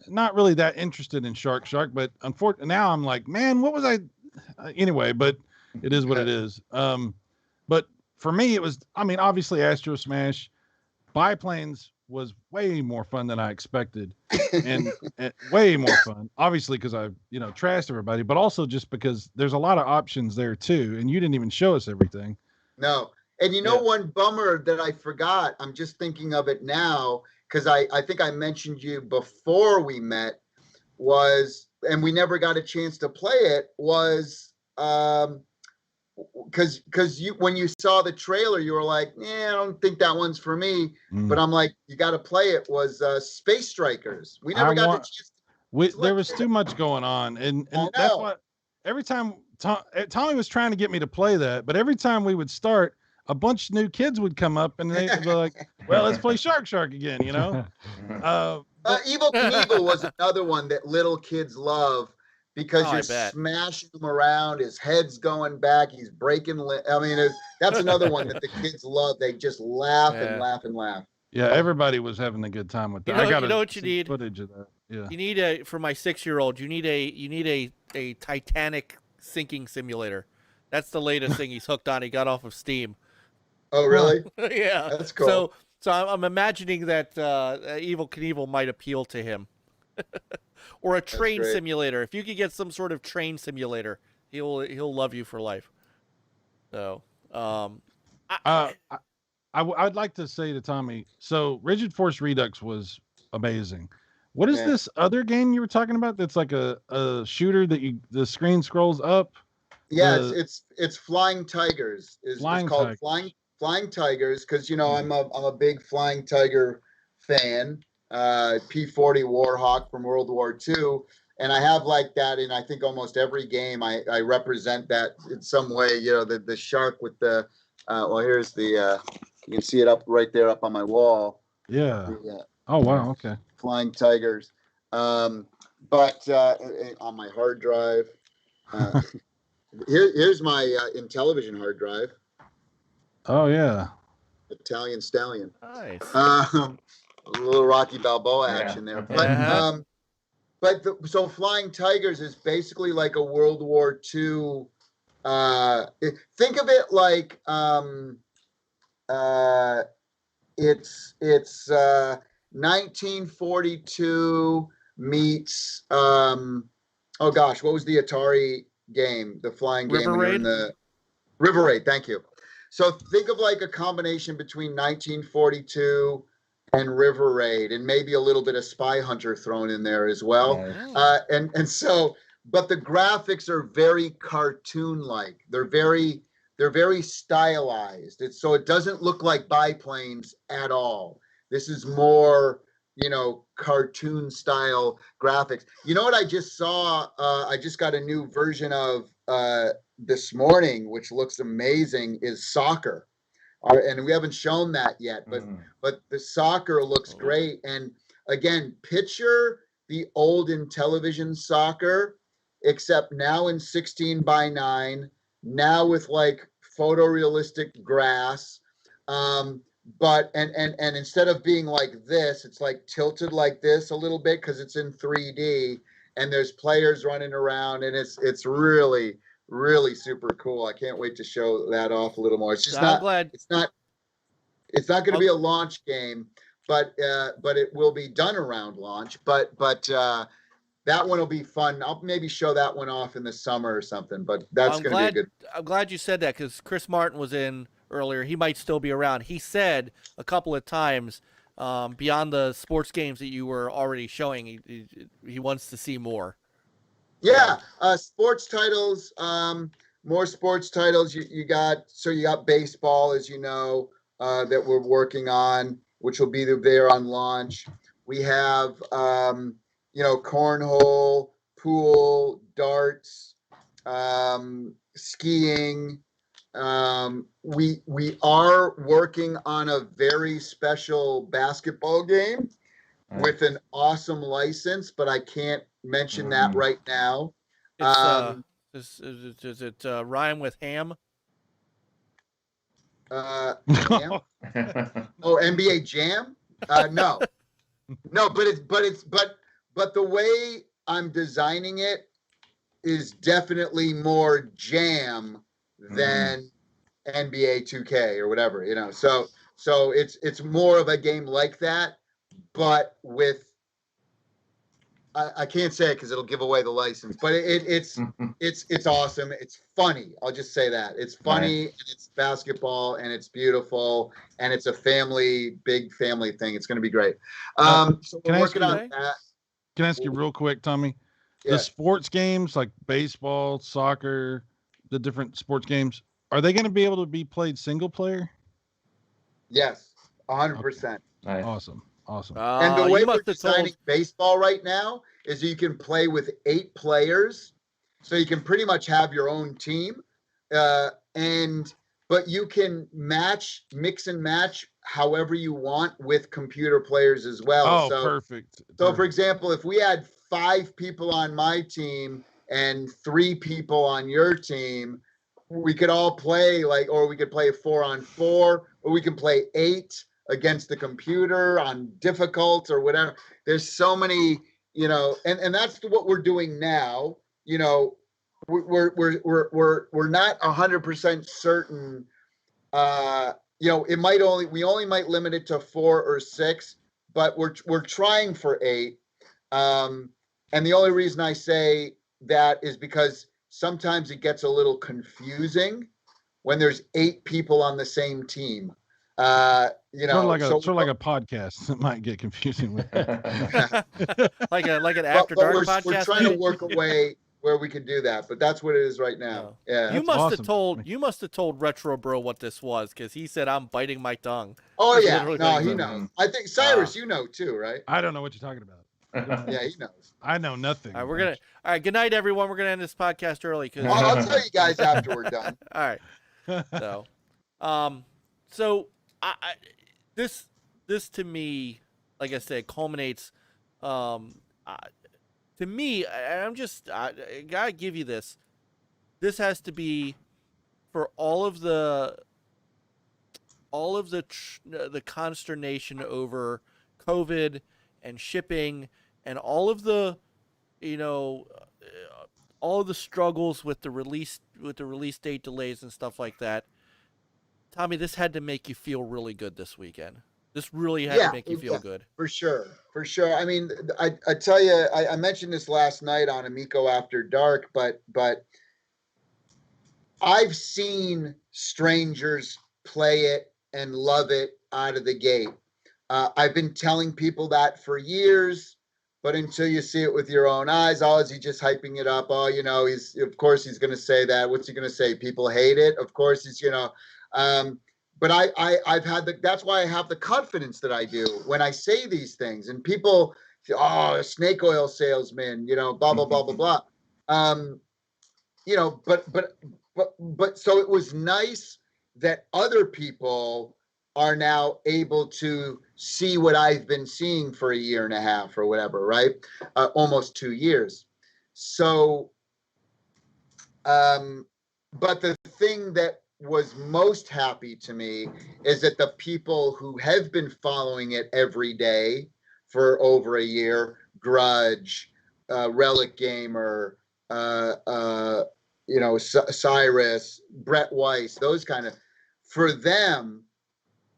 not really that interested in Shark, but unfortunately now I'm like, man, what was I, anyway, but it is what it is. But for me, it was, I mean, obviously Astro Smash, biplanes was way more fun than I expected, and way more fun, obviously, because I, you know, trashed everybody, but also just because there's a lot of options there too, and you didn't even show us everything. No. And you know, one bummer that I forgot, I'm just thinking of it now, because I think I mentioned you before we met, was, and we never got a chance to play it, was because you, when you saw the trailer, you were like, I don't think that one's for me. But I'm like, you got to play it, was Space Strikers. We never got the chance there was too much going on, and that's why every time Tommy was trying to get me to play that, but every time we would start, a bunch of new kids would come up and they would be like, well, let's play Shark again, you know? Evil Knievel was another one that little kids love, because you're smashing him around, his head's going back, he's breaking. I mean, that's another one that the kids love. They just laugh and laugh and laugh. Yeah, everybody was having a good time with that. You know what you need? Footage of that. Yeah. You need for my 6-year-old. You need a Titanic sinking simulator. That's the latest thing he's hooked on. He got off of Steam. Oh, really? Yeah, that's cool. So I'm imagining that Evil Knievel might appeal to him. Or a train simulator. If you could get some sort of train simulator, he'll love you for life. So, I'd like to say to Tommy, so Rigid Force Redux was amazing. What is this other game you were talking about? That's like a shooter that the screen scrolls up. Yeah, it's Flying Tigers. It's called Flying Tigers, because you know I'm a big Flying Tiger fan. P-40 Warhawk from World War II, and I have like that in I think almost every game. I represent that in some way. You know, the shark with the well, here's the you can see it up right there up on my wall. Yeah. The, oh wow. Okay. Flying tigers. But on my hard drive, here's my Intellivision hard drive. Oh yeah. Italian Stallion. Nice. A little Rocky Balboa action there. But so Flying Tigers is basically like a World War II. Think of it like it's 1942 meets oh gosh, what was the Atari game? The flying game River Raid? River Raid, thank you. So think of like a combination between 1942 and River Raid, and maybe a little bit of Spy Hunter thrown in there as well. And so, but the graphics are very cartoon-like. They're very stylized. So it doesn't look like biplanes at all. This is more, you know, cartoon style graphics. You know what I just saw? I just got a new version of this morning, which looks amazing, is soccer. And we haven't shown that yet, but the soccer looks great. And again, picture the old Intellivision soccer, except now in 16:9, now with like photorealistic grass. But instead of being like this, it's like tilted like this a little bit because it's in 3D, and there's players running around, and it's really super cool. I can't wait to show that off a little more. It's just it's not going to be a launch game, but it will be done around launch. But that one will be fun. I'll maybe show that one off in the summer or something. But that's going to be good. I'm glad you said that, because Chris Martin was in earlier. He might still be around. He said a couple of times, beyond the sports games that you were already showing, he wants to see more. Yeah, sports titles, more sports titles. You got baseball, as you know, that we're working on, which will be there on launch. We have cornhole, pool, darts, skiing. We are working on a very special basketball game with an awesome license, but I can't mention that right now. Does it rhyme with ham? Jam? Oh, NBA Jam? No, but the way I'm designing it is definitely more jam than NBA 2K or whatever, you know. So it's more of a game like that, but with I can't say it because it'll give away the license, but it's awesome. It's funny. I'll just say that it's funny. And it's basketball, and it's beautiful, and it's a big family thing. It's going to be great. So we're working on that. Can I ask you real quick, Tommy? Yeah. The sports games like baseball, soccer, the different sports games, are they going to be able to be played single player? Yes, 100%. Okay. Awesome. And the way we're designing baseball right now is you can play with 8 players, so you can pretty much have your own team, but you can mix and match however you want with computer players as well. Oh, perfect. So, for example, if we had 5 people on my team and 3 people on your team, we could all play or we could play 4-on-4, or we can play 8 against the computer on difficult or whatever. There's so many, and that's what we're doing now. We're not 100% certain. We only might limit it to 4 or 6, but we're trying for 8. And the only reason I say that is because sometimes it gets a little confusing when there's 8 people on the same team. Sort of like a podcast. It might get confusing with that. like an after dark podcast. We're trying to work a way where we can do that, but that's what it is right now. Yeah. You must have told Retro Bro what this was, because he said I'm biting my tongue. Oh yeah, no, he knows. I think Cyrus, you know too, right? I don't know what you're talking about. Yeah, he knows. I know nothing. All right, good night, everyone. We're gonna end this podcast early because I'll tell you guys after we're done. All right. So, this to me, like I said, culminates. To me, I gotta give you this. This has to be for all of the consternation over COVID and shipping and all of the, all of the struggles with the release date delays and stuff like that. Tommy, this had to make you feel really good this weekend. This really had to make you feel good. For sure. I mean, I tell you, I mentioned this last night on Amico After Dark, but I've seen strangers play it and love it out of the gate. I've been telling people that for years, but until you see it with your own eyes, is he just hyping it up? Oh, of course he's going to say that. What's he going to say? People hate it. Of course he's, but I've had that's why I have the confidence that I do when I say these things, and people, snake oil salesman, blah, blah, blah, blah, blah. But so it was nice that other people are now able to see what I've been seeing for a year and a half or whatever, right? Almost 2 years. So, but the thing that was most happy to me is that the people who have been following it every day for over a year, Grudge, Relic Gamer, Cyrus, Brett Weiss, those kind of, for them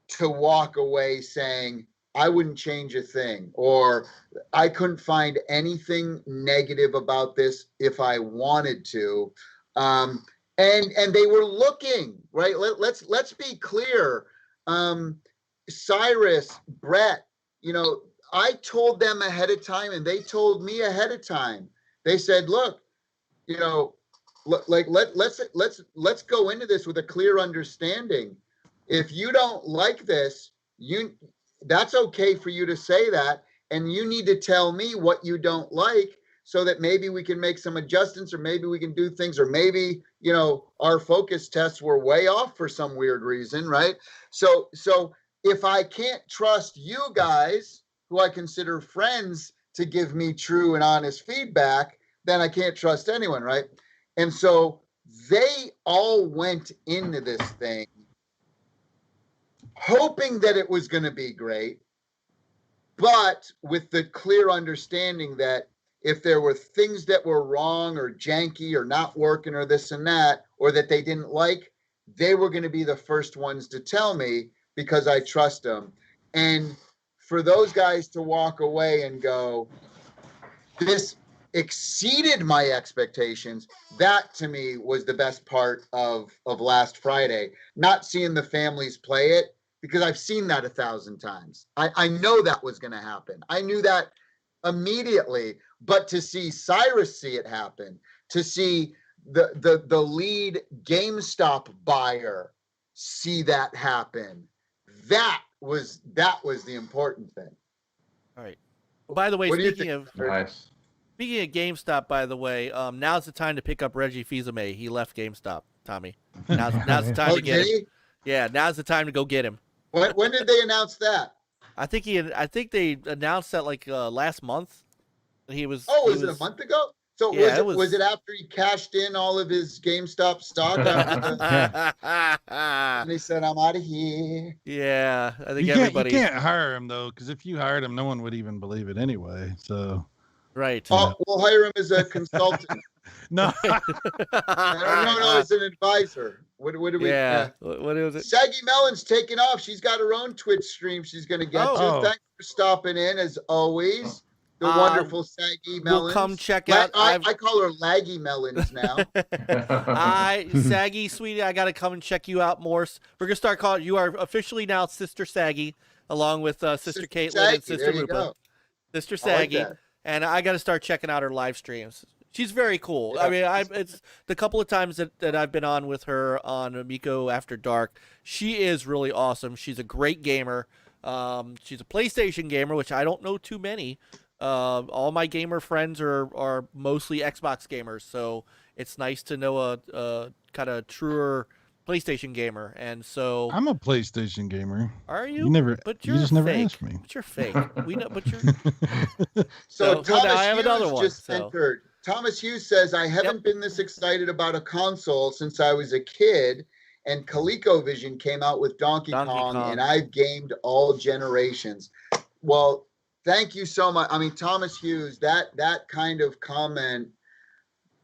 to walk away saying, I wouldn't change a thing, or I couldn't find anything negative about this if I wanted to. And they were looking, right? Let's be clear. Cyrus, Brett, I told them ahead of time, and they told me ahead of time. They said, look, let's go into this with a clear understanding. If you don't like this, that's okay for you to say that, and you need to tell me what you don't like, so that maybe we can make some adjustments, or maybe we can do things, or maybe, our focus tests were way off for some weird reason, right? So if I can't trust you guys, who I consider friends, to give me true and honest feedback, then I can't trust anyone, right? And so they all went into this thing hoping that it was going to be great, but with the clear understanding that if there were things that were wrong or janky or not working or this and that, or that they didn't like, they were going to be the first ones to tell me, because I trust them. And for those guys to walk away and go, this exceeded my expectations, that to me was the best part of last Friday. Not seeing the families play it, because I've seen that 1,000 times. I know that was going to happen. I knew that immediately. But to see Cyrus see it happen, to see the lead GameStop buyer see that happen, that was the important thing. All right. Well, by the way, speaking of GameStop, by the way, now's the time to pick up Reggie Fils-Aimé. He left GameStop, Tommy. Now's the time to get him. Yeah, now's the time to go get him. When did they announce that? I think they announced that like last month. Was it a month ago? So yeah, was it after he cashed in all of his GameStop stock? And he said, I'm out of here. Yeah, I think you everybody. You can't hire him, though, because if you hired him, no one would even believe it anyway. So, right. Oh, we'll hire him as a consultant. No, no, as an advisor. What do we? Yeah. What is it? Saggy Melon's taking off. She's got her own Twitch stream she's going to get to. Thanks for stopping in, as always. The wonderful Saggy Melonz. We'll come check out. I call her Laggy Melonz now. Saggy, sweetie, I got to come and check you out more. We're going to start calling you. Are officially now Sister Saggy, along with Sister Caitlin Saggy, and Sister Lupa. Sister Saggy. And I got to start checking out her live streams. She's very cool. Yeah. I mean, it's the couple of times that I've been on with her on Amico After Dark. She is really awesome. She's a great gamer. She's a PlayStation gamer, which I don't know too many. all my gamer friends are mostly Xbox gamers, so it's nice to know a kind of truer PlayStation gamer. And so I'm a PlayStation gamer. Are you? You never. But you you're just never fake. asked me. But you're fake. We know. But you're. So Thomas now I have Hughes another one, just entered. Thomas Hughes says, I haven't been this excited about a console since I was a kid, and ColecoVision came out with Donkey Kong, and I've gamed all generations. Well, thank you so much. I mean, Thomas Hughes, that kind of comment,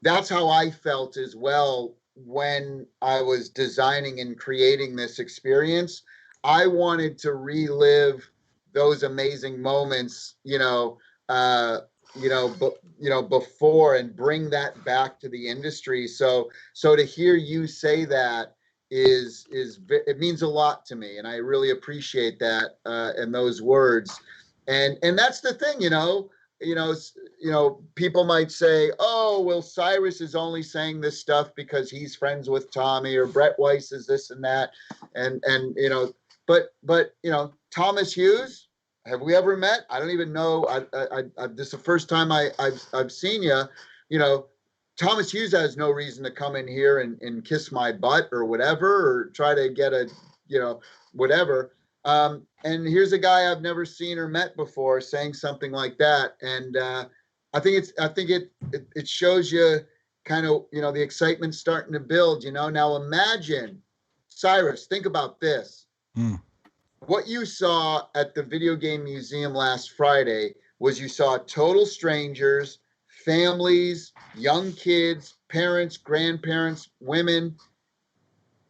that's how I felt as well when I was designing and creating this experience. I wanted to relive those amazing moments, before, and bring that back to the industry. So to hear you say that it means a lot to me, and I really appreciate that and those words. And that's the thing, people might say, oh, well, Cyrus is only saying this stuff because he's friends with Tommy, or Brett Weiss is this and that, but Thomas Hughes, have we ever met? I don't even know. This is the first time I've seen you. Thomas Hughes has no reason to come in here and kiss my butt or whatever, or try to get whatever. And here's a guy I've never seen or met before saying something like that. And I think it shows you kind of, the excitement starting to build. Now imagine, Cyrus, think about this. What you saw at the Video Game Museum last Friday was you saw total strangers, families, young kids, parents, grandparents, women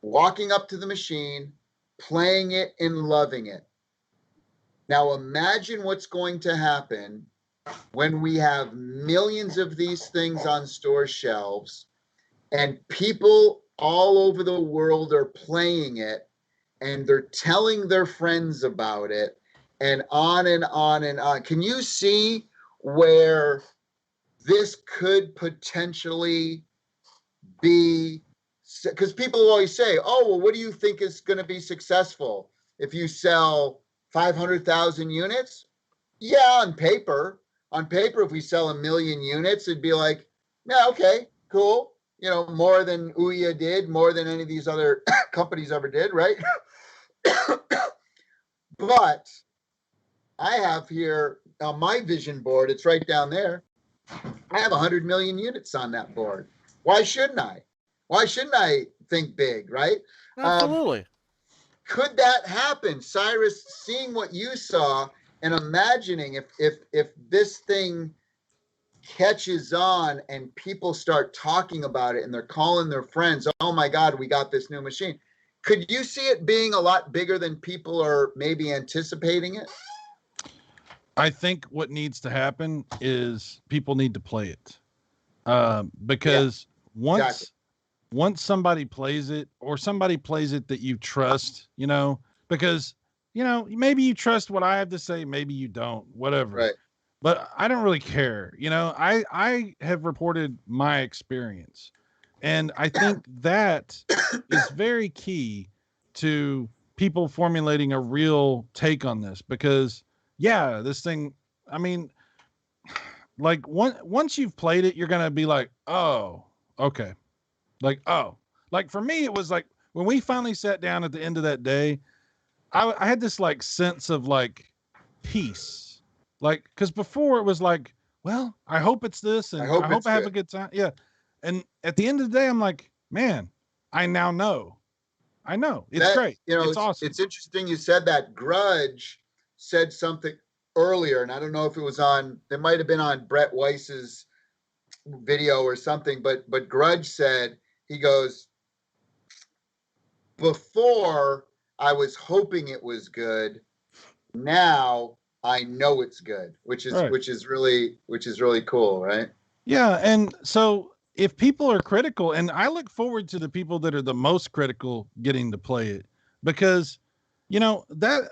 walking up to the machine, playing it and loving it. Now imagine what's going to happen when we have millions of these things on store shelves and people all over the world are playing it, and they're telling their friends about it, and on and on and on. Can you see where this could potentially be? Because people always say, oh, well, what do you think is going to be successful? If you sell 500,000 units? Yeah, on paper. On paper, if we sell 1 million units, it'd be like, yeah, okay, cool. More than Ouya did, more than any of these other companies ever did, right? But I have here on my vision board, it's right down there, I have 100 million units on that board. Why shouldn't I? Why shouldn't I think big, right? Absolutely. Could that happen? Cyrus, seeing what you saw and imagining if this thing catches on and people start talking about it and they're calling their friends, oh my God, we got this new machine. Could you see it being a lot bigger than people are maybe anticipating it? I think what needs to happen is people need to play it. Because once somebody plays it, or somebody plays it that you trust, because, maybe you trust what I have to say, maybe you don't, whatever. Right. But I don't really care. I have reported my experience. And I think that is very key to people formulating a real take on this, because this thing, I mean, like once you've played it, you're going to be like, oh, okay. Like for me, it was like when we finally sat down at the end of that day, I had this like sense of like peace, like, cause before it was like, well, I hope it's this. And I hope I have a good time. Yeah. And at the end of the day, I'm like, man, I now know. I know. It's great. It's awesome. It's interesting you said that. Grudge said something earlier, and I don't know if it might have been on Brett Weiss's video or something, but Grudge said, he goes, before I was hoping it was good, now I know it's good, which is really cool, right? Yeah. And so if people are critical, and I look forward to the people that are the most critical getting to play it, because whatever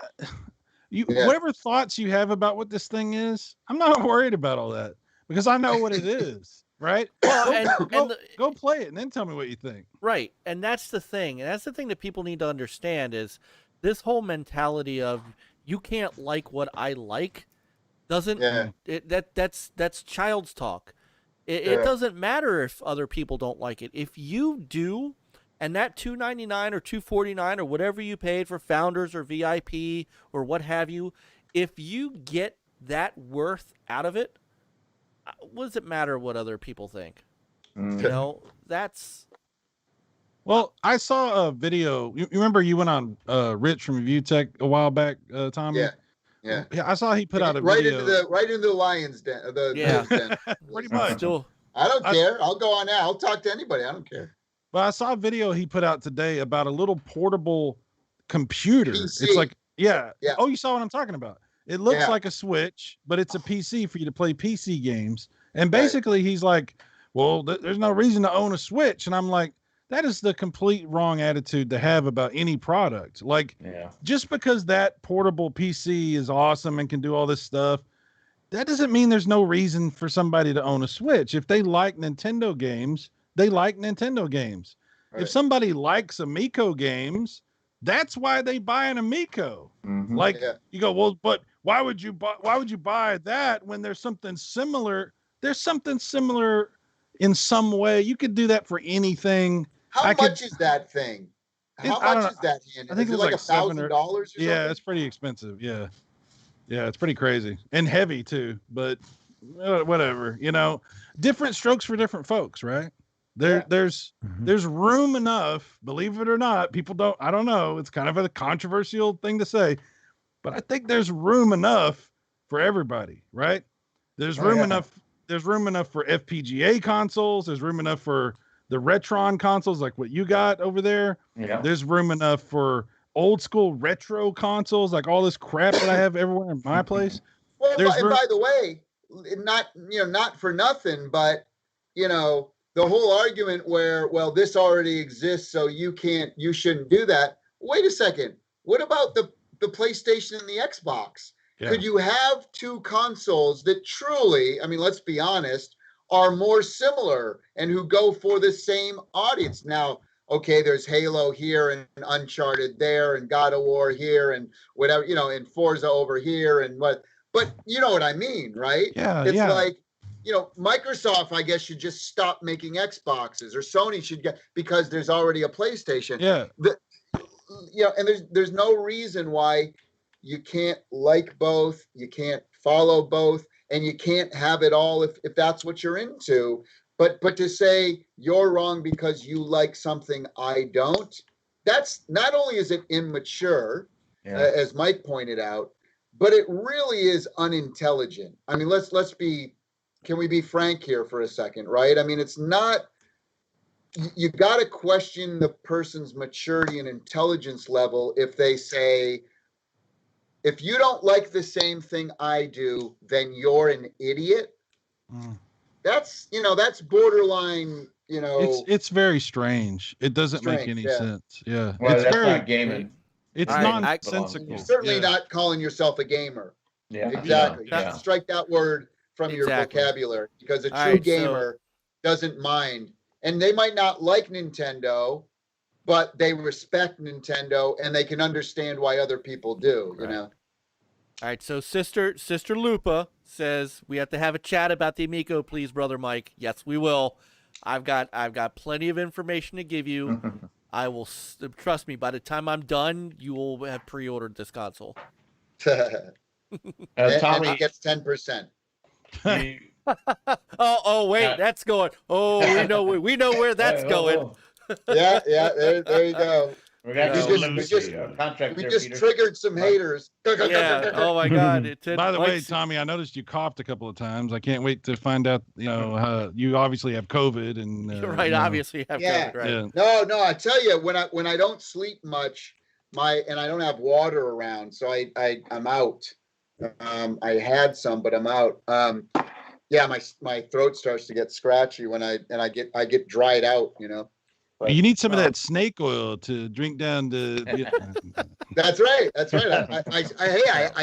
thoughts you have about what this thing is, I'm not worried about all that, because I know what it is, right? Well, go play it and then tell me what you think. Right. And that's the thing. And that's the thing that people need to understand is this whole mentality of you can't like what I like Doesn't that's child's talk. It doesn't matter if other people don't like it. If you do, and that $2.99 or $2.49 or whatever you paid for Founders or VIP or what have you, if you get that worth out of it, what does it matter what other people think? You know, that's. Well, I saw a video. You remember you went on Rich from Heutink a while back, Tommy? Yeah. I saw he put out a video. Right into the lion's den. Den. Pretty much. Still, I don't care. I'll go on now. I'll talk to anybody. I don't care. But I saw a video he put out today about a little portable computer. PC. It's like, yeah. Oh, you saw what I'm talking about. It looks like a Switch, but it's a PC for you to play PC games. And basically he's like, well, there's no reason to own a Switch. And I'm like, that is the complete wrong attitude to have about any product. Like, just because that portable PC is awesome and can do all this stuff, that doesn't mean there's no reason for somebody to own a Switch. If they like Nintendo games, they like Nintendo games. Right. If somebody likes Amico games, that's why they buy an Amico. Like, you go, well, but why would you buy that when there's something similar? There's something similar in some way. You could do that for anything. How much is that thing? How much is that hand? I think it was like $1,000 or something? Yeah, it's pretty expensive. Yeah, it's pretty crazy and heavy too. But whatever, you know, different strokes for different folks, right? There's room enough. Believe it or not, people don't. I don't know. It's kind of a controversial thing to say, but I think there's room enough for everybody, right? There's room enough. There's room enough for FPGA consoles. There's room enough for the Retron consoles, like what you got over there. There's room enough for old school retro consoles, like all this crap that I have everywhere in my place. Well, by the way, not for nothing, but the whole argument where, well, this already exists, so you shouldn't do that. Wait a second. What about the PlayStation and the Xbox? Could you have two consoles that truly, I mean, let's be honest, are more similar and who go for the same audience? Now, okay, there's Halo here and Uncharted there and God of War here and whatever, and Forza over here and what, but you know what I mean, right? It's like, Microsoft, I guess, should just stop making Xboxes, or Sony should get, because there's already a PlayStation. And there's no reason why you can't like both, you can't follow both, and you can't have it all if that's what you're into. But to say you're wrong because you like something I don't, that's not only is it immature, as Mike pointed out, but it really is unintelligent. I mean, can we be frank here for a second, right? I mean, it's not, you got to question the person's maturity and intelligence level if they say, if you don't like the same thing I do, then you're an idiot. That's borderline, It's very strange. It doesn't make any sense. Yeah. Well, it's that's not gaming. It's nonsensical. You're certainly not calling yourself a gamer. Yeah. Exactly. You have to strike that word from your vocabulary, because a true gamer doesn't mind. And they might not like Nintendo, but they respect Nintendo and they can understand why other people do, you know? All right, so Sister Lupa says we have to have a chat about the Amico, please, Brother Mike. Yes, we will. I've got plenty of information to give you. I will, trust me, by the time I'm done, you will have pre-ordered this console. Tommy, and he gets 10%. oh, wait, that's going. Oh, we know where that's going. There you go. We just triggered some haters. Oh my God! By the way, Tommy, I noticed you coughed a couple of times. I can't wait to find out. You obviously have COVID, and right. Obviously, have COVID. Right. Yeah. No. I tell you, when I don't sleep much, and I don't have water around, so I'm out. I had some, but I'm out. My throat starts to get scratchy when I get dried out. But, you need some of that snake oil to drink down to. That's right. I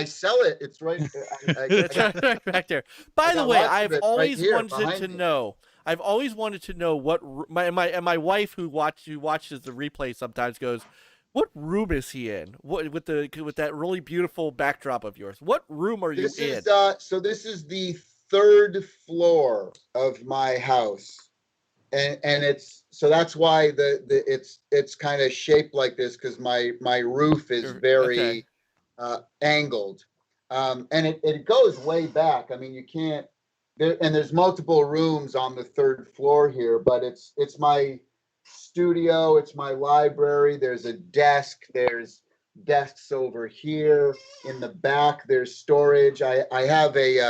sell it. It's right. Right back there. By the way, I've always wanted to know. I've always wanted to know what my wife who watches the replay sometimes goes, What room is he in? What with that really beautiful backdrop of yours? What room are you in? So this is the 3rd floor of my house, and it's so that's why it's kind of shaped like this, because my roof is very angled, and it goes way back. I mean, you can't. There's multiple rooms on the 3rd floor here, but it's my studio, it's my library. There's a desk, there's desks over here in the back, there's storage. I have a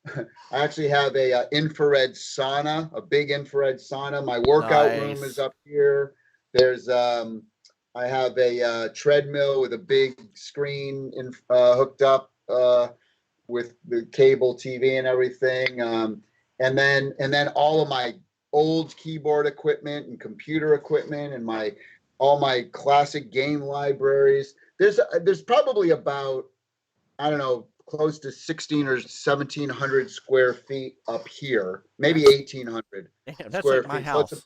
I actually have a infrared sauna, a big infrared sauna. My workout room is up here. There's I have a treadmill with a big screen hooked up with the cable TV and everything, and then all of my old keyboard equipment and computer equipment and all my classic game libraries. There's probably about, I don't know, close to 16 or 1700 square feet up here, maybe 1800 Damn, square like my feet. house. So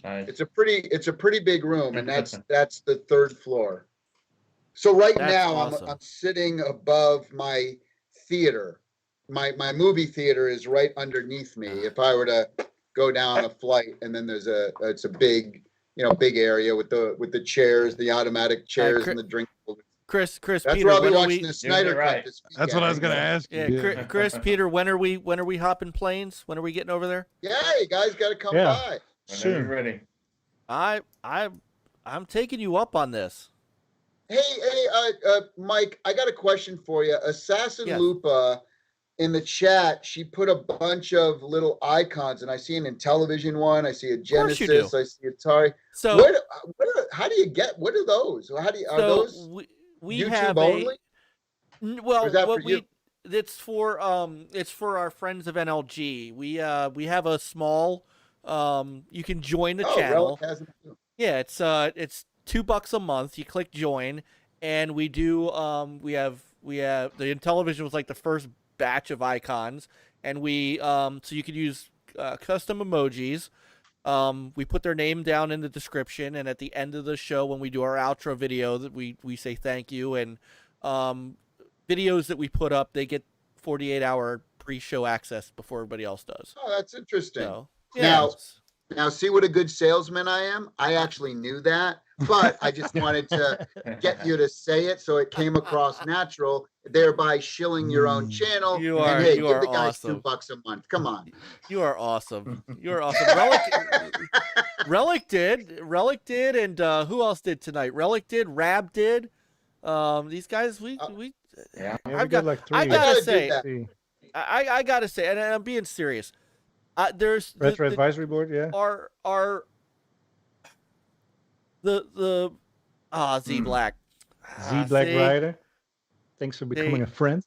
it's a pretty big room, and that's the 3rd floor. So that's now awesome. I'm sitting above my theater. My movie theater is right underneath me. If I were to go down a flight, and then it's a big, big area with the chairs, the automatic chairs, and the drink. Chris, that's Peter, where I'll be watching the Snyder Cut this weekend. That's what I was going to ask you. Yeah, Chris, Peter, when are we hopping planes? When are we getting over there? Yeah, you guys got to come by. Whenever you're ready. I'm taking you up on this. Hey, Mike, I got a question for you. AssassinLupa in the chat, she put a bunch of little icons, and I see an Intellivision one, I see a Genesis, I see Atari. So how do you get? What are those? Are those we YouTube have only? It's for our friends of NLG. We have a small. You can join the channel. Yeah, it's $2 a month. You click join, and we do. We have the Intellivision was like the first batch of icons, and we so you could use custom emojis. We put their name down in the description, and at the end of the show, when we do our outro video, that we say thank you, and videos that we put up, they get 48-hour pre-show access before everybody else does. Oh, that's interesting. So, yeah. Now, see what a good salesman I am? I actually knew that, but I just wanted to get you to say it so it came across natural, thereby shilling your own channel. You are awesome. $2 a month. Come on. You are awesome. You are awesome. Relic did, and who else did tonight? Relic did, Rab did. These guys, I gotta say, and I'm being serious. There's Retro Advisory Board, yeah. zblackrider. Thanks for becoming a friend.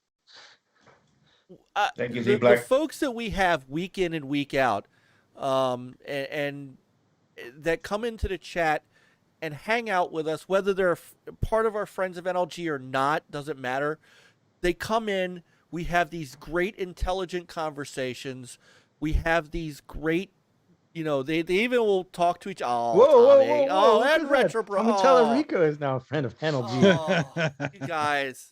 Thank you, the folks that we have week in and week out, and that come into the chat and hang out with us, whether they're part of our Friends of NLG or not, doesn't matter. They come in. We have these great, intelligent conversations. We have these great, they even will talk to each other. Whoa, and Retro Bro. Tallarico is now a friend of NLG. You guys.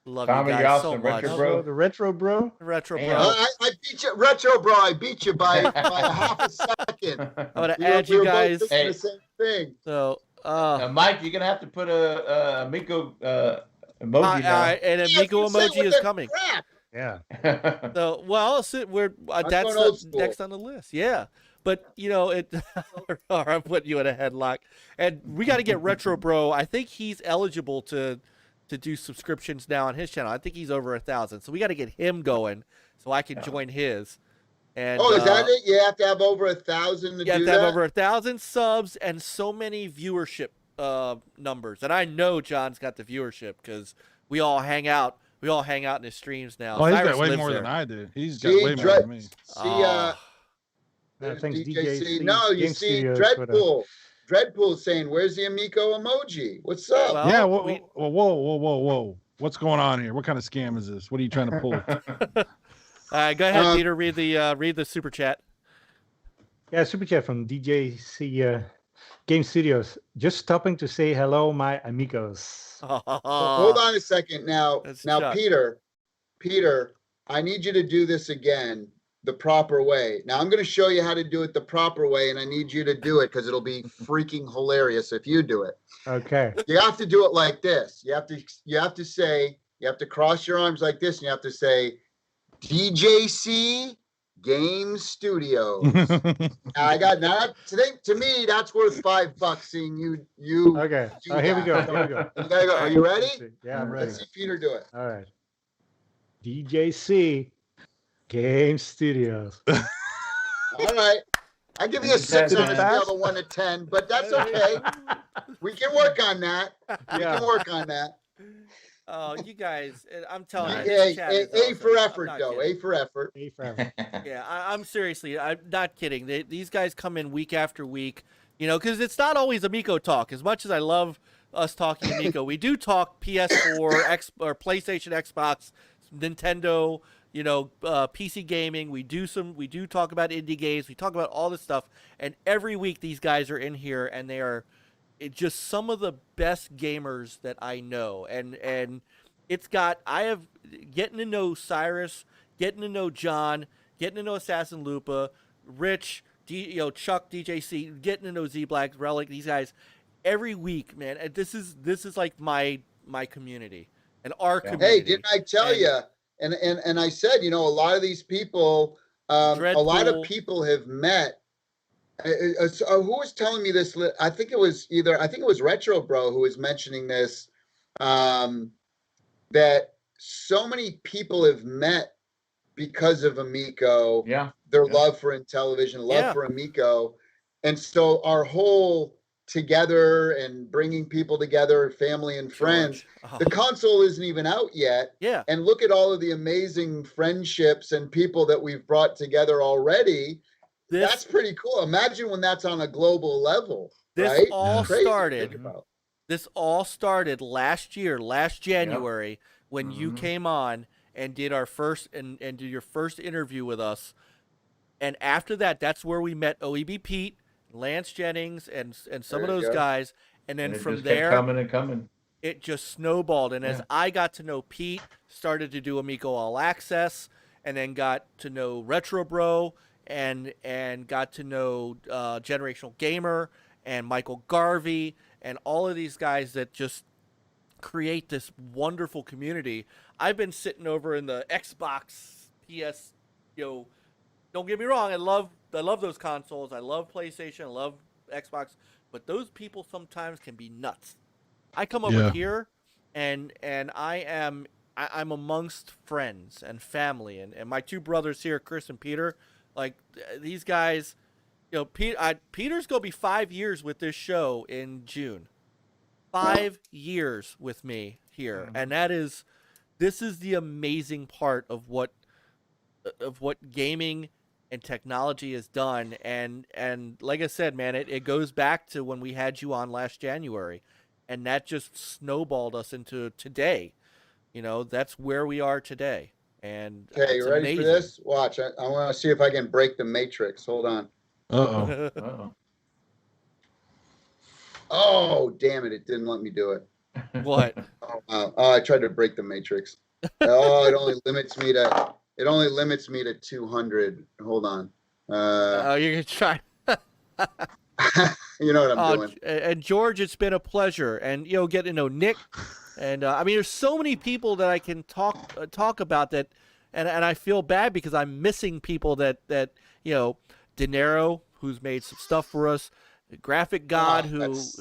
Love Tommy, you guys so much. Retro Bro. The Retro Bro. Retro Bro. I beat you, Retro Bro. I beat you by half a second. I'm gonna add you guys. Hey. The same thing. So, Mike, you're gonna have to put a Amico emoji now. An Amico emoji is coming. Crap. Yeah. So, we're that's next on the list. Yeah. But I'm putting you in a headlock, and we got to get Retro Bro. I think he's eligible to do subscriptions now on his channel. I think he's over 1,000, so we got to get him going so I can join his. And is that it? You have to have over 1,000 to do that? You have to have over 1,000 subs and so many viewership numbers. And I know John's got the viewership because we all hang out. We all hang out in his streams now. Oh, he's Cyrus got way more than I do. He's got way more than me. Thanks, DJC. No, you see, Dreadpool's saying, "Where's the Amico emoji? What's up?" Well, yeah. Whoa. What's going on here? What kind of scam is this? What are you trying to pull? All right, go ahead, Peter. Read the super chat. Yeah, super chat from DJC Game Studios, just stopping to say hello, my amigos. Hold on a second. Now, Chuck. Peter, I need you to do this again the proper way. Now, I'm going to show you how to do it the proper way, and I need you to do it because it'll be freaking hilarious if you do it. Okay. You have to do it like this. You have to cross your arms like this, and you have to say, DJC Game Studios. I got that. To me, that's worth $5 seeing you. Okay. Here we go. You gotta go. Are you ready? Yeah, I'm ready. Let's see Peter do it. All right. DJC Game Studios. All right. I give you a 6 on a scale of 1 to 10, but that's okay. We can work on that. Oh, you guys, I'm telling you. A for effort, though. A for effort. Yeah, I'm seriously, I'm not kidding. These guys come in week after week, because it's not always Amico talk. As much as I love us talking Amico, we do talk PS4, or PlayStation, Xbox, Nintendo, PC gaming. We do talk about indie games. We talk about all this stuff, and every week these guys are in here, and they are just some of the best gamers that I know. And I have getting to know Cyrus, getting to know John, getting to know AssassinLupa, Rich, Chuck, DJC, getting to know zblack, Relic, these guys every week, man. And this is like my community and our community. Hey, didn't I tell you? And I said, a lot of these people, a lot of people have met. Who was telling me this? I think it was Retro Bro who was mentioning this, that so many people have met because of Amico. Yeah. Their love for Intellivision, love for Amico. And so our whole together and bringing people together, family and friends, the console isn't even out yet. Yeah. And look at all of the amazing friendships and people that we've brought together already. That's pretty cool. Imagine when that's on a global level. This all started last year, last January, when you came on and did our first and did your first interview with us. And after that, that's where we met OEB Pete, Lance Jennings, and some of those guys. And then from there, coming. It just snowballed. And as I got to know Pete, started to do Amico All Access, and then got to know Retro Bro, and got to know Generational Gamer and Michael Garvey and all of these guys that just create this wonderful community. I've been sitting over in the Xbox, PS, don't get me wrong, I love those consoles. I love PlayStation, I love Xbox, but those people sometimes can be nuts. I come over here and I'm amongst friends and family and my two brothers here, Chris and Peter. Like these guys, Peter's gonna be 5 years with this show in June. 5 years with me here, and this is the amazing part of what gaming and technology has done. And like I said, man, it goes back to when we had you on last January, and that just snowballed us into today. That's where we are today. And okay, you ready for this? Watch. I want to see if I can break the matrix. Hold on. Uh-oh. Oh, damn it. It didn't let me do it. What? I tried to break the matrix. Oh, it only limits me to 200. Hold on. You're going to try. You know what I'm doing. And Qeorge, it's been a pleasure. And, getting to know Nick. And there's so many people that I can talk about that, and I feel bad because I'm missing people that De Niro, who's made some stuff for us, Graphic God, who is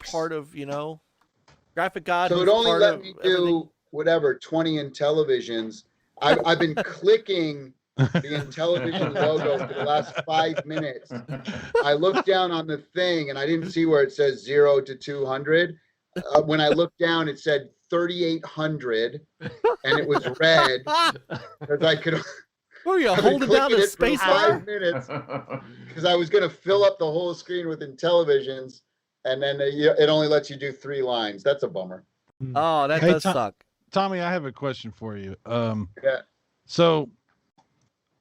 part of Graphic God. So it only let me do whatever 20 Intellivisions. I've been clicking the Intellivision logo for the last 5 minutes. I looked down on the thing and I didn't see where it says 0 to 200. When I looked down, it said 3,800, and it was red because I could. Were you holding down the space bar? 5 minutes because I was going to fill up the whole screen with Intellivisions, and then it only lets you do 3 lines. That's a bummer. Oh, that does suck. Tommy, I have a question for you. Yeah. So,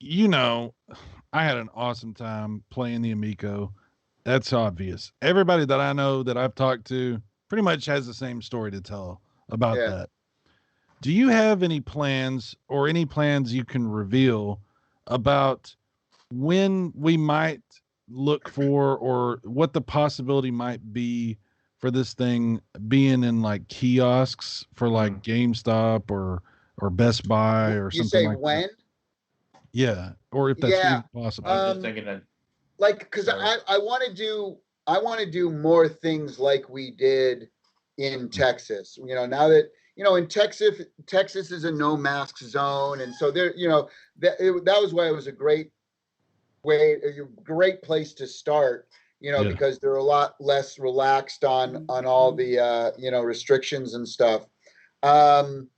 I had an awesome time playing the Amico, That's obvious. Everybody that I know that I've talked to pretty much has the same story to tell about that. Do you have any plans or any plans you can reveal about when we might look for, or what the possibility might be for this thing being in like kiosks for like GameStop or Best Buy or you something say like when? that? Yeah, or if that's even possible. I was just thinking that, like, because I want to do more things like we did in Texas. You know, now that, you know, in Texas is a no mask zone, and so there, you know, that was why it was a great place to start. You know, because they're a lot less relaxed on all the you know, restrictions and stuff. And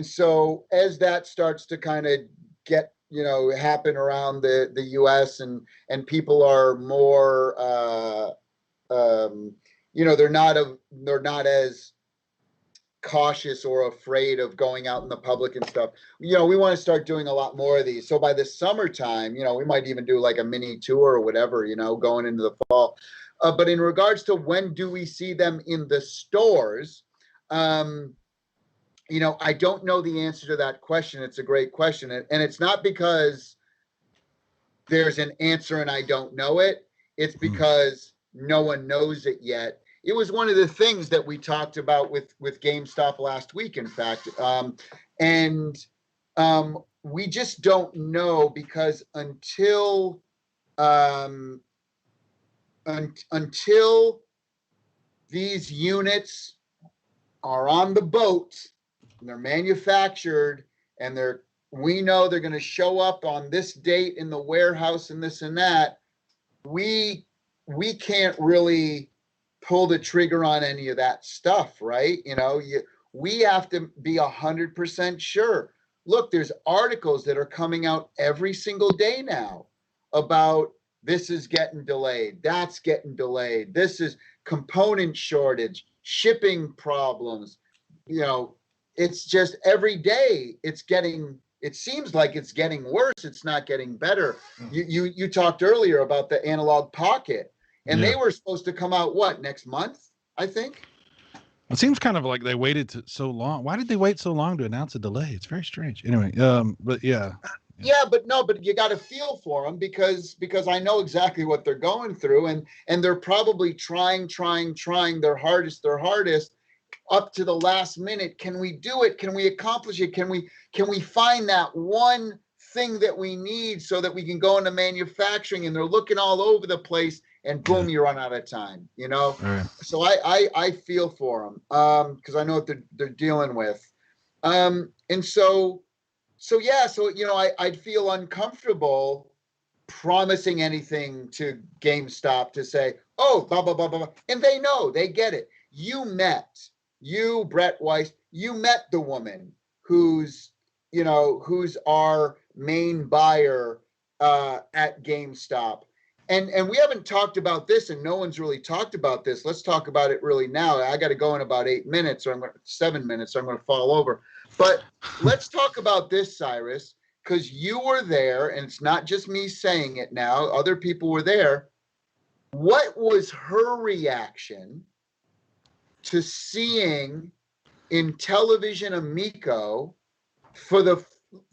so as that starts to kind of get, you know, happen around the US, and people are more you know, they're not as cautious or afraid of going out in the public and stuff. You know, we want to start doing a lot more of these. So by the summertime, you know, we might even do like a mini tour or whatever, you know, going into the fall. But in regards to when do we see them in the stores, you know, I don't know the answer to that question. It's a great question. And it's not because there's an answer and I don't know it. It's because no one knows it yet. It was one of the things that we talked about with GameStop last week, in fact. We just don't know, because until these units are on the boat and they're manufactured and we know they're going to show up on this date in the warehouse and this and that, we can't really pull the trigger on any of that stuff, right? You know, we have to be 100% sure. Look, there's articles that are coming out every single day now about this is getting delayed, that's getting delayed, this is component shortage, shipping problems. You know, it's just every day it seems like it's getting worse. It's not getting better. You talked earlier about the Analog Pocket, and they were supposed to come out next month, I think. It seems kind of like they waited so long. Why did they wait so long to announce a delay? It's very strange. Anyway, but yeah. Yeah, but you got to feel for them, because I know exactly what they're going through, and they're probably trying their hardest up to the last minute. Can we do it? Can we accomplish it? Can we find that one thing that we need so that we can go into manufacturing? And they're looking all over the place, and boom, you run out of time, you know? Right. So I feel for them, because I know what they're dealing with. And so, you know, I'd feel uncomfortable promising anything to GameStop to say, oh, blah, blah, blah, blah. And they know, they get it. You, Brett Weiss, you met the woman who's our main buyer at GameStop. And we haven't talked about this, and no one's really talked about this. Let's talk about it really now. I got to go in about 7 minutes, or I'm going to fall over. But let's talk about this, Cyrus, because you were there, and it's not just me saying it now. Other people were there. What was her reaction to seeing Intellivision Amico for the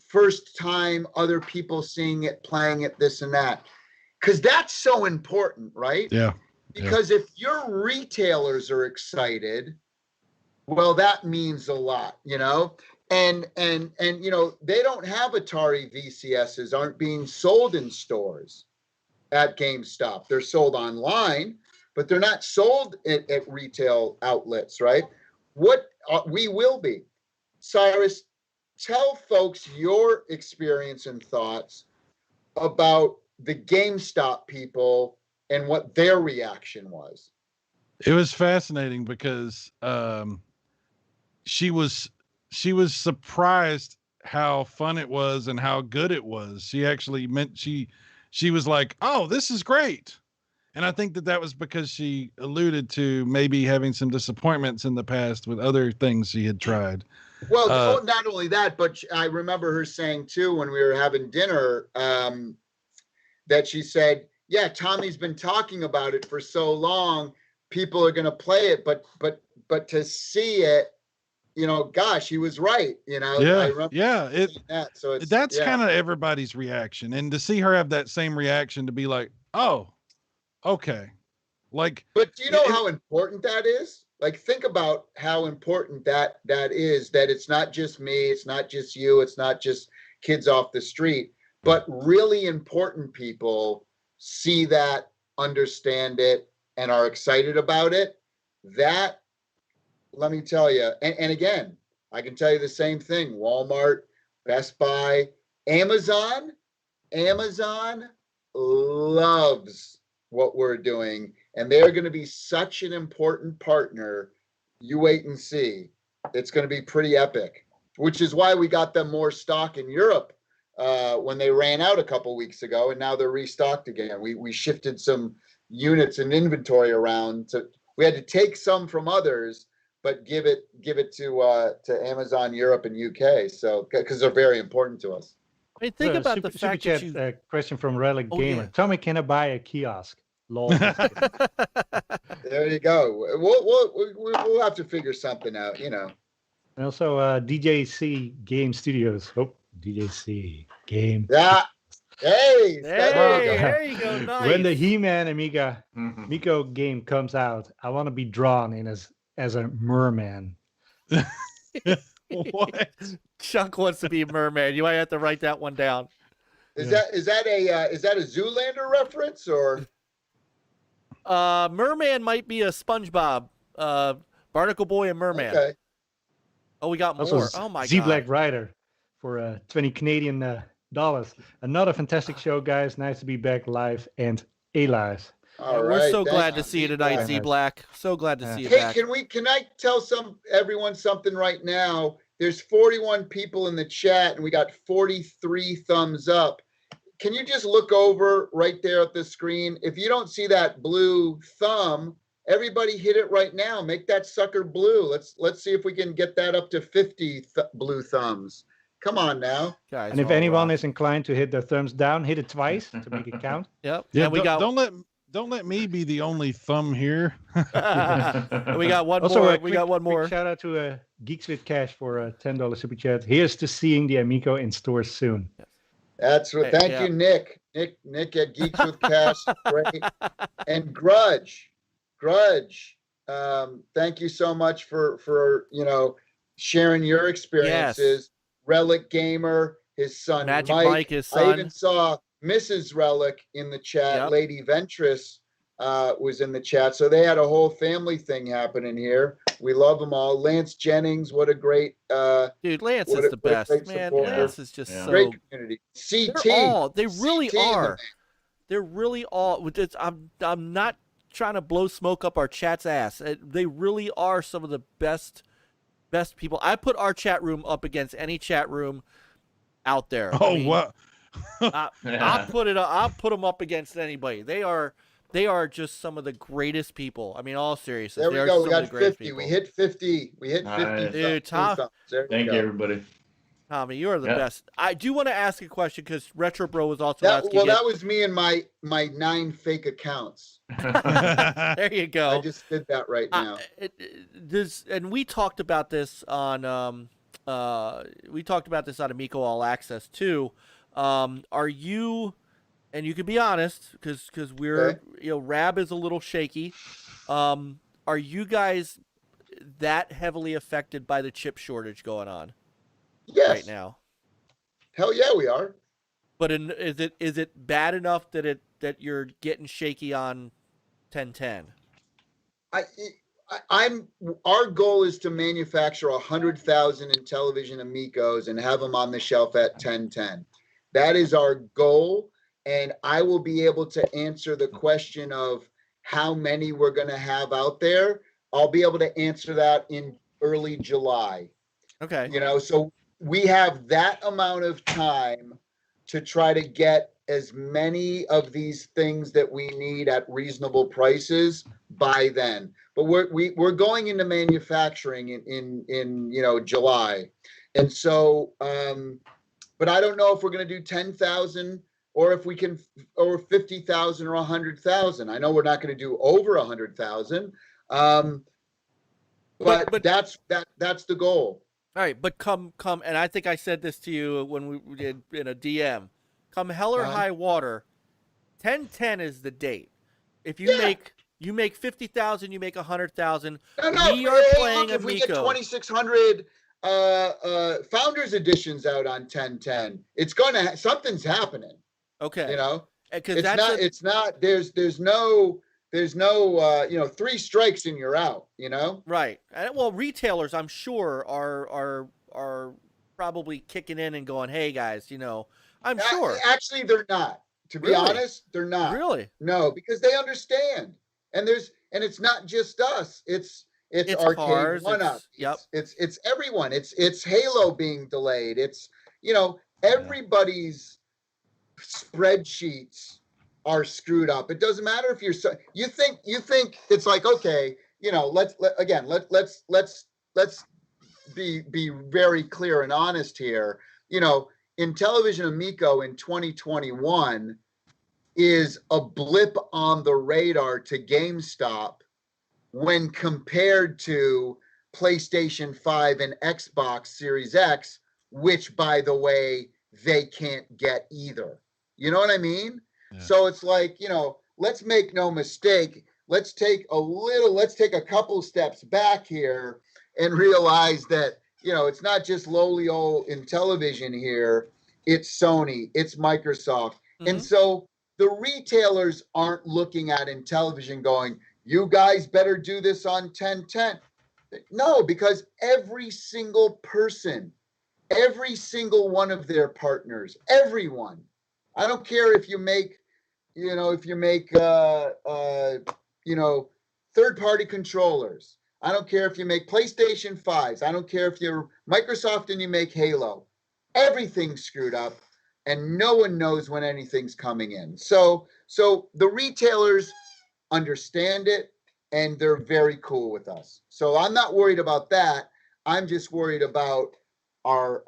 first time, other people seeing it, playing it, this and that? Because that's so important, right? Yeah. Because if your retailers are excited, well, that means a lot, you know? And you know, they don't have Atari VCSs, aren't being sold in stores at GameStop. They're sold online, but they're not sold at retail outlets, right? We will be. Cyrus, tell folks your experience and thoughts about the GameStop people and what their reaction was. It was fascinating because she was surprised how fun it was and how good it was. She actually she was like, "Oh, this is great." And I think that was because she alluded to maybe having some disappointments in the past with other things she had tried. Well, not only that, but I remember her saying too, when we were having dinner, that she said, yeah, Tommy's been talking about it for so long. People are going to play it, but to see it, you know, gosh, he was right. You know, Yeah, I remember that. So that's kind of everybody's reaction, and to see her have that same reaction, to be like, oh, okay, like. But do you know how important that is? Like, think about how important that is. That it's not just me, it's not just you, it's not just kids off the street, but really important people see that, understand it, and are excited about it. That, let me tell you, and again, I can tell you the same thing. Walmart, Best Buy, Amazon loves what we're doing, and they're going to be such an important partner. You wait and see. It's going to be pretty epic, which is why we got them more stock in Europe when they ran out a couple weeks ago, and now they're restocked again. We shifted some units and inventory around. We had to take some from others, but give it to Amazon Europe and UK. So because they're very important to us. I mean, think about the fact that you... question from Relic Gamer. Yeah. Tommy, can I buy a kiosk? Lol. There you go. We'll have to figure something out, you know. And also DJC Game Studios. Oh, DJC Game. Yeah. Hey, there you go. Nice. When the He-Man Amico game comes out, I want to be drawn in as a merman. What? Chuck wants to be a merman. You might have to write that one down. Is that a Zoolander reference, or? Merman might be a SpongeBob, Barnacle Boy and Merman. Okay. Oh, we got more. Also, oh my god. zblackrider for 20 Canadian dollars. Another fantastic show, guys. Nice to be back live and alive. All right. We're so glad to see you tonight, Z Black. So glad to see you back. Can I tell everyone something right now? There's 41 people in the chat, and we got 43 thumbs up. Can you just look over right there at the screen? If you don't see that blue thumb, everybody hit it right now. Make that sucker blue. Let's see if we can get that up to 50 blue thumbs. Come on now, guys. And if anyone is inclined to hit their thumbs down, hit it twice to make it count. Yep. Yeah. And we got. Don't let me be the only thumb here. We got one also, more. We got one more. Shout out to Geeks with Cash for a $10 super chat. Here's to seeing the Amico in stores soon. Yes. That's what. Thank you, Nick. Nick at Geeks with Cash. Great. And Grudge. Thank you so much for sharing your experiences. Yes. Relic Gamer, his son Magic Mike, his son. I even saw Mrs. Relic in the chat. Yep. Lady Ventress was in the chat. So they had a whole family thing happening here. We love them all. Lance Jennings, what a great dude. Lance is the best, man. Lance is just so great community. CT, they really are. They're really all. I'm not trying to blow smoke up our chat's ass. They really are some of the best people. I put our chat room up against any chat room out there. Oh, wow. I'll put them up against anybody. They are just some of the greatest people. I mean, all seriousness. There we go. We got 50. We hit 50. We hit 50. Nice. Dude, Tom, thank you, everybody. Tommy, you are the best. I do want to ask a question because Retro Bro was also asking. Well, that was me and my 9 fake accounts. There you go. I just did that right now. And we talked about this on Amico All Access too. Are you, and you can be honest, because we're Rab is a little shaky. Are you guys that heavily affected by the chip shortage going on? Yes. Right now. Hell yeah, we are. But is it bad enough that you're getting shaky on 1010? Our goal is to manufacture 100,000 Intellivision Amicos and have them on the shelf at 1010. That is our goal, and I will be able to answer the question of how many we're going to have out there. I'll be able to answer that in early July. Okay. So we have that amount of time to try to get as many of these things that we need at reasonable prices by then. But we're going into manufacturing in July, and so but I don't know if we're going to do 10,000 or if we can, or 50,000 or 100,000. I know we're not going to do over 100,000, but that's the goal. All right, but come, and I think I said this to you when we did in a DM. Come hell or high water, 10/10 is the date. If you make 50,000, you make 100,000. No, we are playing look, if we get Amico. 2,600 founders editions out on 10/10, it's gonna something's happening. Okay, you know, because it's not. There's no 3 strikes and you're out. You know, right. And, well, retailers, I'm sure, are probably kicking in and going, "Hey guys, I'm sure." Actually, they're not. To be honest, they're not. Really? No, because they understand, and it's not just us. It's Arcade cars, One-Up. Yep. It's everyone. It's Halo being delayed. It's everybody's spreadsheets are screwed up. It doesn't matter if you think it's like, okay, let's be very clear and honest here. Intellivision Amico in 2021 is a blip on the radar to GameStop when compared to PlayStation 5 and Xbox Series X, which, by the way, they can't get either. You know what I mean? Yeah. So it's like, let's make no mistake. Let's take a couple steps back here and realize that, it's not just lowly old Intellivision here. It's Sony, it's Microsoft. Mm-hmm. And so the retailers aren't looking at Intellivision going, you guys better do this on 10/10. No, because every single person, every single one of their partners, everyone, I don't care if you make, third-party controllers. I don't care if you make PlayStation 5s. I don't care if you're Microsoft and you make Halo. Everything's screwed up, and no one knows when anything's coming in. So the retailers understand it, and they're very cool with us. So I'm not worried about that. I'm just worried about our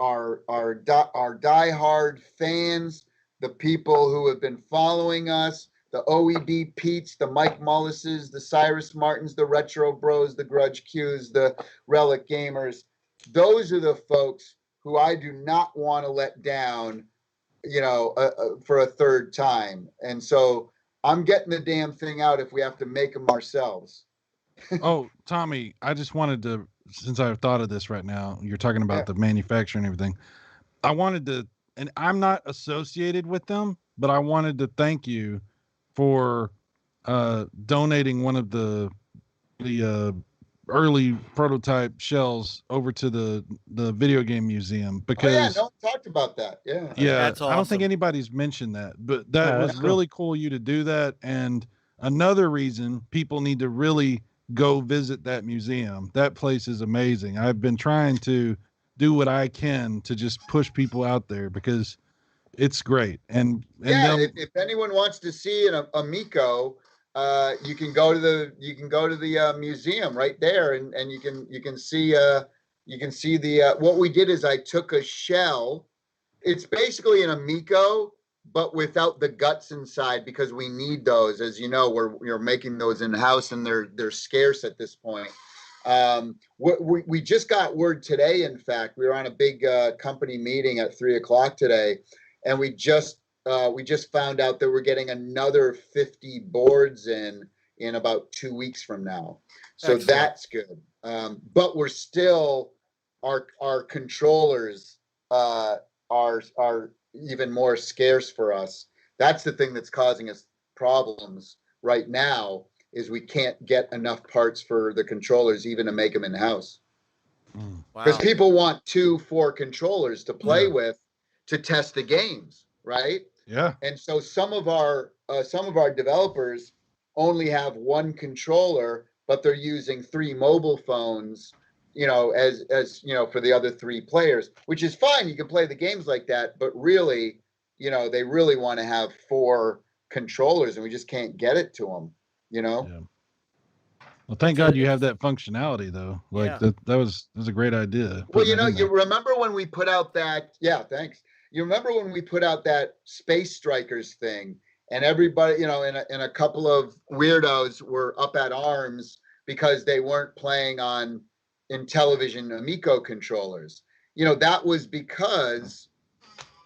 diehard fans, the people who have been following us, the OEB Pete's, the Mike Mullises, the Cyrus Martins, the Retro Bros, the Grudge Qs, the Relic Gamers. Those are the folks who I do not want to let down, for a third time. And so I'm getting the damn thing out if we have to make them ourselves. Oh, Tommy, I just wanted to, since I've thought of this right now, you're talking about the manufacturing and everything. I wanted to, and I'm not associated with them, but I wanted to thank you for donating one of the early prototype shells over to the video game museum, because no one talked about that. Yeah, that's awesome. I don't think anybody's mentioned that, but that was really cool you to do that. And another reason people need to really go visit that museum. That place is amazing. I've been trying to do what I can to just push people out there because it's great. And if anyone wants to see an Amico, you can go to the museum right there, and you can see the what we did is I took a shell. It's basically an Amico, but without the guts inside, because we need those. As you know, we're making those in house, and they're scarce at this point. We just got word today. In fact, we were on a big company meeting at 3:00 today, and we just found out that we're getting another 50 boards in about 2 weeks from now. So excellent. That's good. But we're still, our controllers are even more scarce for us. That's the thing that's causing us problems right now, is we can't get enough parts for the controllers even to make them in house. Because people want 2-4 controllers to play with to test the games, right? Yeah. And so some of our developers only have one controller, but they're using 3 mobile phones, as for the other 3 players, which is fine. You can play the games like that, but really, they really want to have 4 controllers, and we just can't get it to them, Yeah. Well, thank God you have that functionality, though. Like that was a great idea. Well, you remember when we put out that? Yeah, thanks. you remember when we put out that Space Strikers thing, and everybody, you know, and a couple of weirdos were up at arms because they weren't playing on Intellivision Amico controllers. You know, that was because,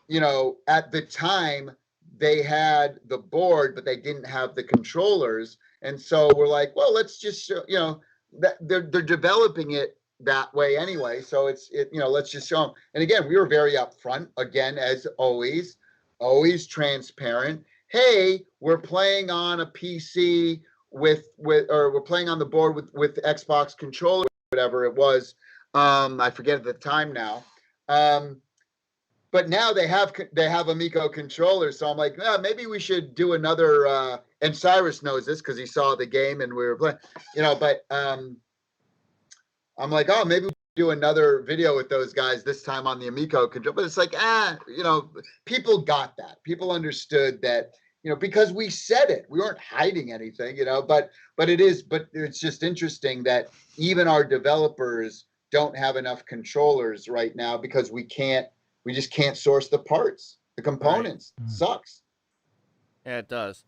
you know, at the time they had the board, but they didn't have the controllers. And so we're like, well, let's just show, you know, that they're developing it that way anyway. So you know, let's just show them. And again, we were very upfront, again, as always transparent. Hey, we're playing on a PC or we're playing on the board with Xbox controller, whatever it was. I forget at the time now. But now they have Amico controllers. So I'm like, maybe we should do another, and Cyrus knows this because he saw the game and we were playing, you know, but I'm like, oh, maybe we'll do another video with those guys, this time on the Amico control. But it's like, you know, people got that. People understood that, you know, because we said it. We weren't hiding anything, you know, but it's just interesting that even our developers don't have enough controllers right now because we just can't source the parts, the components. Right. Sucks. Yeah, it does.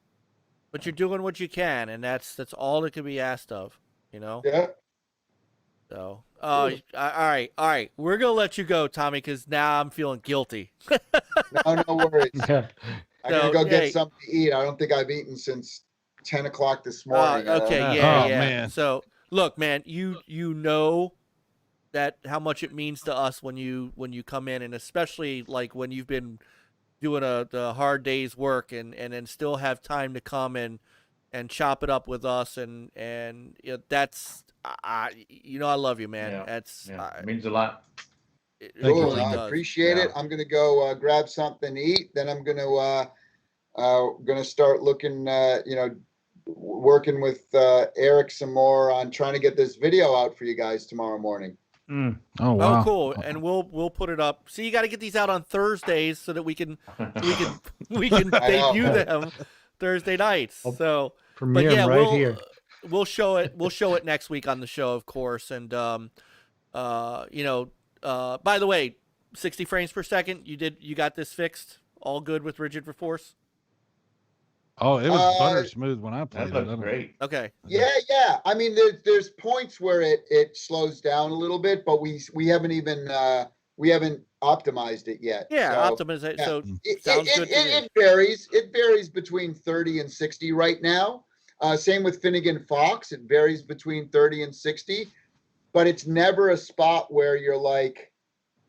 But you're doing what you can, and that's all that can be asked of, you know? Yeah. So, all right. We're going to let you go, Tommy, because now I'm feeling guilty. No worries. Yeah. I'm going to go get something to eat. I don't think I've eaten since 10 o'clock this morning. Okay, yeah. Man. So, look, man, you know that how much it means to us when you come in, and especially like when you've been doing the hard day's work and then still have time to come and chop it up with us, and you know, that's you know, I love you, man. Yeah. It means a lot. Cool. I appreciate it. I'm gonna go grab something to eat. Then I'm gonna start looking, you know, working with Eric some more on trying to get this video out for you guys tomorrow morning. Oh wow! Oh, cool. And we'll put it up. So you got to get these out on Thursdays so that we can debut them Thursday nights. So, premiere them right here. We'll show it next week on the show, of course. And you know, by the way, 60 frames per second. You got this fixed. All good with Rigid Force. Oh, it was butter smooth when I played it. That great. Okay. Yeah. I mean, there's points where it slows down a little bit, but we haven't even we haven't optimized it yet. Yeah, so, optimization. Yeah. So sounds good to me. It varies. It varies between 30 and 60 right now. Same with Finnegan Fox. It varies between 30 and 60, but it's never a spot where you're like,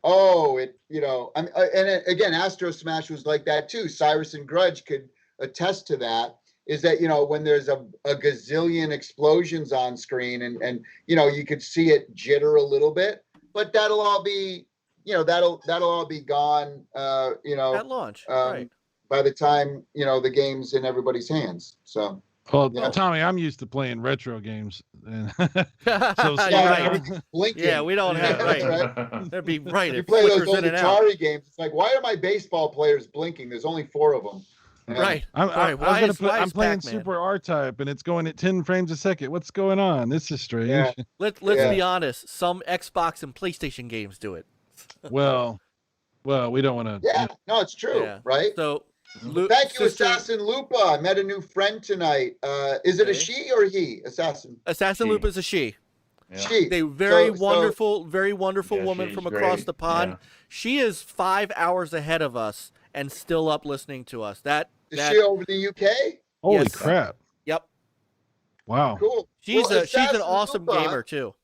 oh, you know. And again, Astro Smash was like that too. Cyrus and Grudge could attest to that, is that, you know, when there's a gazillion explosions on screen and you know, you could see it jitter a little bit, but that'll all be, you know, that'll all be gone, you know, at launch, right, by the time, you know, the game's in everybody's hands. So, well, yeah. Tommy, I'm used to playing retro games, and so everything's blinking. Yeah, we don't have right. That'd be right. You play those old Atari games. It's like, why are my baseball players blinking? There's only 4 of them. Yeah. Right. I'm playing Super R-Type, and it's going at 10 frames a second. What's going on? This is strange. Yeah. Let's be honest. Some Xbox and PlayStation games do it. well, we don't want to. Yeah, no, it's true, right? So, thank you, AssassinLupa. I met a new friend tonight. Is it a she or he? AssassinLupa is a she. Yeah. She. They very wonderful woman from across the pond. Yeah. She is 5 hours ahead of us and still up listening to us. Is she over the UK? Holy crap! Yep. Wow. Cool. She's an awesome gamer too.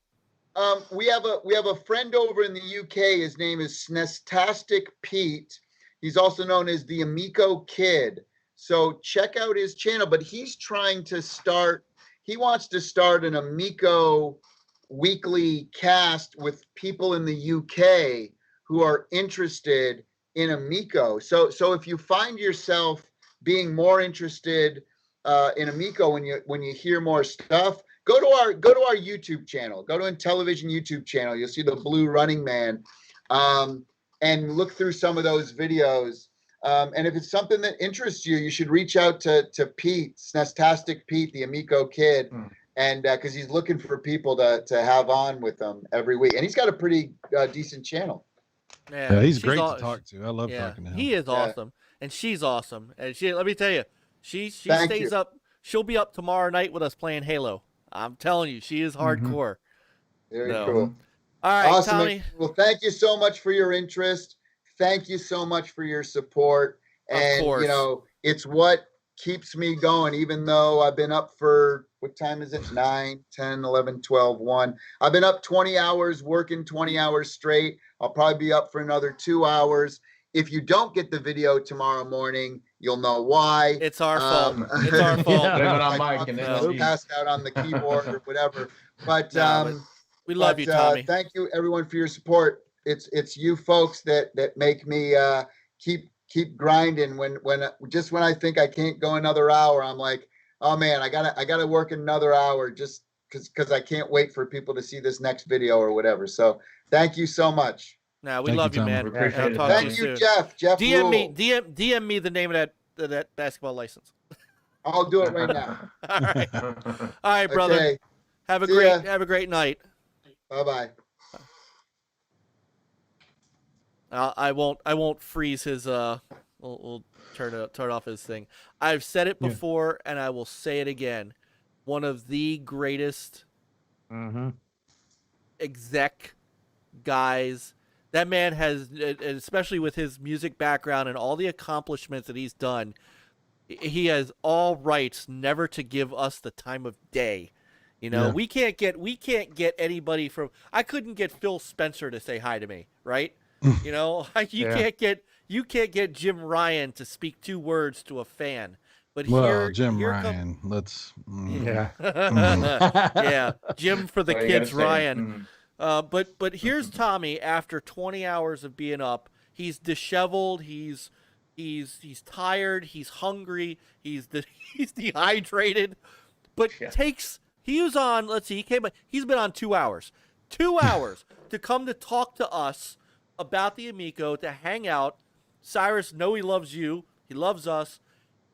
We have a friend over in the UK. His name is Snestastic Pete. He's also known as the Amico Kid. So check out his channel. But he's trying to start. He wants to start an Amico weekly cast with people in the UK who are interested in Amico. So if you find yourself being more interested in Amico when you hear more stuff, go to our YouTube channel. Go to Intellivision YouTube channel. You'll see the blue running man, and look through some of those videos. And if it's something that interests you, you should reach out to Pete, Snestastic Pete, the Amico Kid, and because he's looking for people to have on with him every week, and he's got a pretty decent channel. Yeah, he's great to talk to. I love talking to him. He is awesome, and she's awesome. And let me tell you, she stays up. She'll be up tomorrow night with us playing Halo. I'm telling you, she is hardcore. Very cool. All right, awesome. Tommy. Well, thank you so much for your interest. Thank you so much for your support. And, you know, it's what keeps me going, even though I've been up for, what time is it? 9, 10, 11, 12, 1. I've been up 20 hours, working 20 hours straight. I'll probably be up for another 2 hours. If you don't get the video tomorrow morning, you'll know why. It's our fault. It's our fault. Blame it on Mike and then passed out on the keyboard or whatever. But we love you, Tommy. Thank you, everyone, for your support. It's you folks that make me keep grinding. When I think I can't go another hour, I'm like, oh man, I gotta work another hour just because I can't wait for people to see this next video or whatever. So thank you so much. No, we love you, man. Thank you, Jeff. Jeff, DM me the name of that basketball license. I'll do it right now. All right, brother. Okay. Have a great night. Bye-bye. I won't freeze his we'll turn off his thing. I've said it before and I will say it again. One of the greatest exec guys. That man has, especially with his music background and all the accomplishments that he's done, he has all rights never to give us the time of day. You know, we can't get anybody from. I couldn't get Phil Spencer to say hi to me, right? You know, you can't get Jim Ryan to speak 2 words to a fan. But Jim Ryan, Jim for the kids, Ryan. But here's Tommy after 20 hours of being up. He's disheveled. He's tired. He's hungry. He's dehydrated. But he was on. Let's see. He's been on 2 hours. 2 hours to come to talk to us about the Amico, to hang out. Cyrus, know he loves you. He loves us.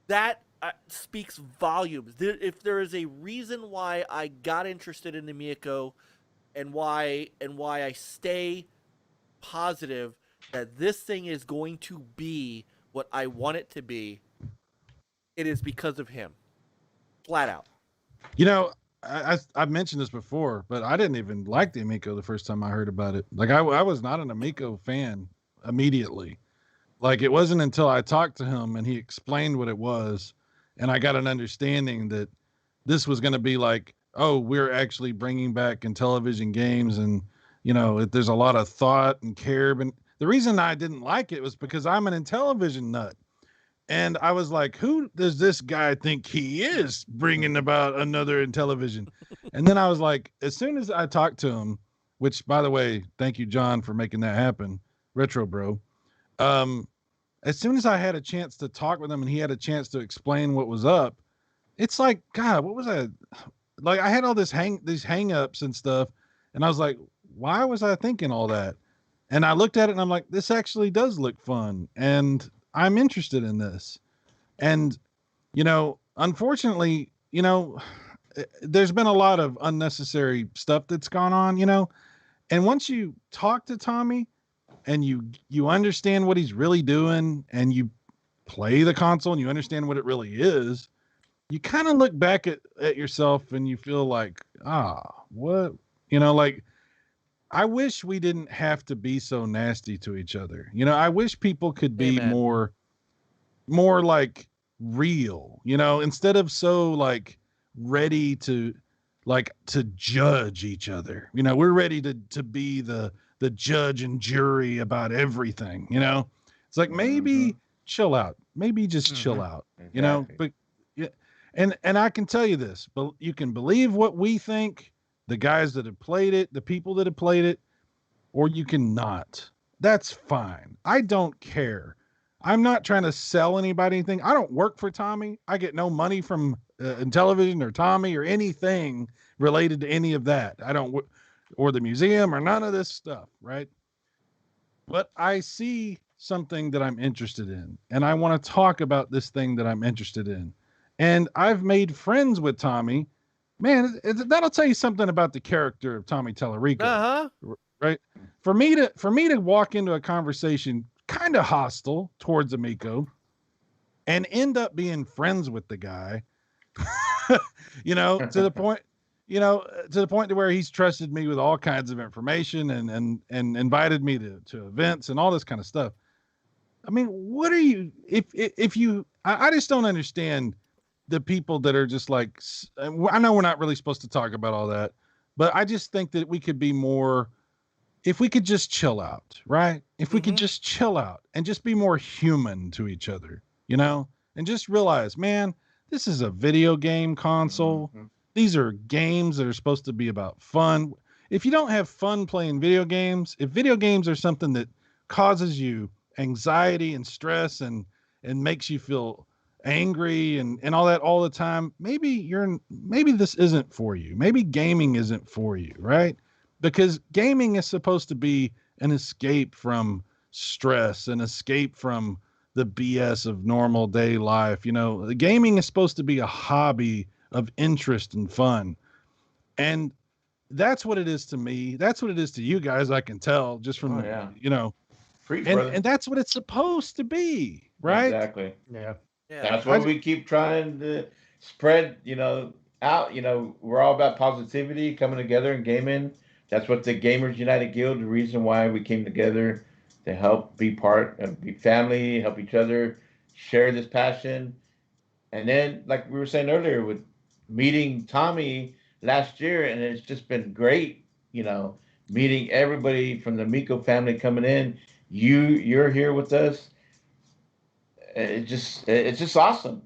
That speaks volumes. If there is a reason why I got interested in the Amico, and why I stay positive that this thing is going to be what I want it to be, it is because of him. Flat out. You know, I've mentioned this before, but I didn't even like the Amico the first time I heard about it. Like I was not an Amico fan immediately. Like it wasn't until I talked to him and he explained what it was, and I got an understanding that this was going to be like, oh, we're actually bringing back Intellivision games, and you know, there's a lot of thought and care. And the reason I didn't like it was because I'm an Intellivision nut, and I was like, who does this guy think he is bringing about another Intellivision? And then I was like, as soon as I talked to him, which by the way, thank you, John, for making that happen, Retro Bro. As soon as I had a chance to talk with him and he had a chance to explain what was up, it's like, God, what was I? Like I had all these hang-ups and stuff, and I was like, why was I thinking all that? And I looked at it and I'm like, this actually does look fun, and I'm interested in this. And, you know, unfortunately, you know, there's been a lot of unnecessary stuff that's gone on, you know, and once you talk to Tommy and you understand what he's really doing, and you play the console and you understand what it really is, you kind of look back at yourself and you feel like, what, you know, like, I wish we didn't have to be so nasty to each other. You know, I wish people could be more like real, you know, instead of so like ready to judge each other. You know, we're ready to be the judge and jury about everything, you know. It's like, maybe chill out, maybe just chill out, you know. But yeah, and I can tell you this, but you can believe what we think, the guys that have played it, the people that have played it, or you can not. That's fine. I don't care. I'm not trying to sell anybody anything. I don't work for Tommy. I get no money from Intellivision or Tommy or anything related to any of that. I don't, or the museum or none of this stuff, right? But I see something that I'm interested in, and I want to talk about this thing that I'm interested in. And I've made friends with Tommy. Man, that'll tell you something about the character of Tommy Tallarico. right? For me to walk into a conversation kind of hostile towards Amico and end up being friends with the guy, to the point, to where he's trusted me with all kinds of information and invited me to events and all this kind of stuff. I mean, what are you, if you, I just don't understand the people that are just like, I know we're not really supposed to talk about all that, but I just think that we could be more, if we could just chill out, right? If we could just chill out and just be more human to each other, and just realize, man, this is a video game console. Mm-hmm. These are games that are supposed to be about fun. If you don't have fun playing video games, if video games are something that causes you anxiety and stress and makes you feel angry and all that all the time, maybe this isn't for you. Maybe gaming isn't for you, right? Because gaming is supposed to be an escape from stress, an escape from the BS of normal day life. The gaming is supposed to be a hobby of interest and fun. And that's what it is to me. That's what it is to you guys. I can tell just from, Free, and that's what it's supposed to be, right? Exactly. Yeah. That's what we keep trying to spread, out. We're all about positivity, coming together and gaming. That's what the Gamers United Guild, the reason why we came together, to help be part of, be family, help each other, share this passion. And then, like we were saying earlier, with meeting Tommy last year, and it's just been great, meeting everybody from the Amico family coming in. You're here with us. It's just awesome.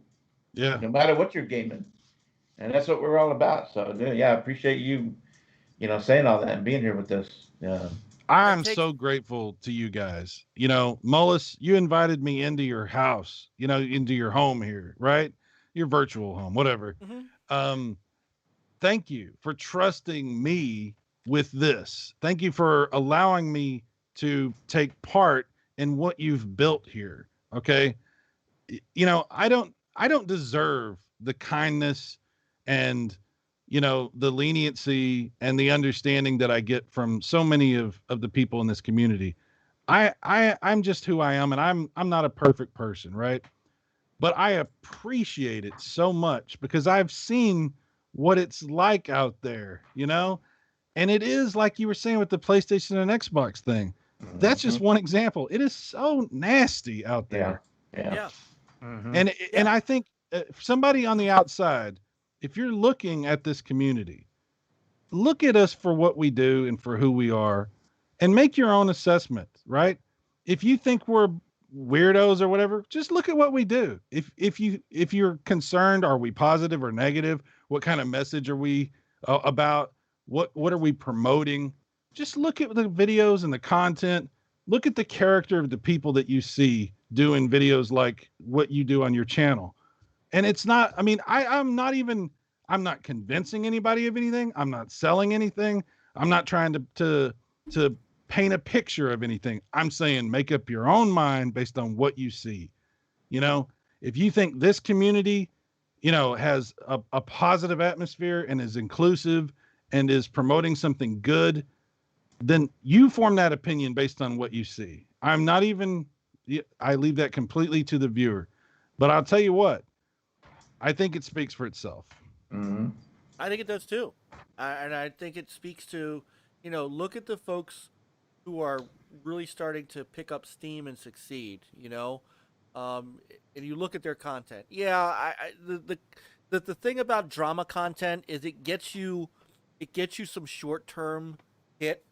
Yeah. No matter what you're gaming. And that's what we're all about. So yeah, I appreciate you, saying all that and being here with us. Yeah. I'm so grateful to you guys. Mullis, you invited me into your house, into your home here, right? Your virtual home, whatever. Mm-hmm. Thank you for trusting me with this. Thank you for allowing me to take part in what you've built here. Okay. I don't deserve the kindness and, the leniency and the understanding that I get from so many of the people in this community. I'm just who I am, and I'm not a perfect person, right? But I appreciate it so much because I've seen what it's like out there, and it is like you were saying with the PlayStation and Xbox thing. Mm-hmm. That's just one example. It is so nasty out there. Yeah. Mm-hmm. And I think somebody on the outside, if you're looking at this community, look at us for what we do and for who we are, and make your own assessment, right? If you think we're weirdos or whatever, just look at what we do. If you're concerned, are we positive or negative? What kind of message are we about? What are we promoting? Just look at the videos and the content. Look at the character of the people that you see doing videos like what you do on your channel. And it's not, I mean, I'm not convincing anybody of anything. I'm not selling anything. I'm not trying to paint a picture of anything. I'm saying make up your own mind based on what you see. If you think this community, has a positive atmosphere and is inclusive and is promoting something good, then you form that opinion based on what you see. I leave that completely to the viewer. But I'll tell you what, I think it speaks for itself. Mm-hmm. I think it does too. And I think it speaks to, look at the folks who are really starting to pick up steam and succeed, and you look at their content. Yeah, the thing about drama content is it gets you some short-term hit,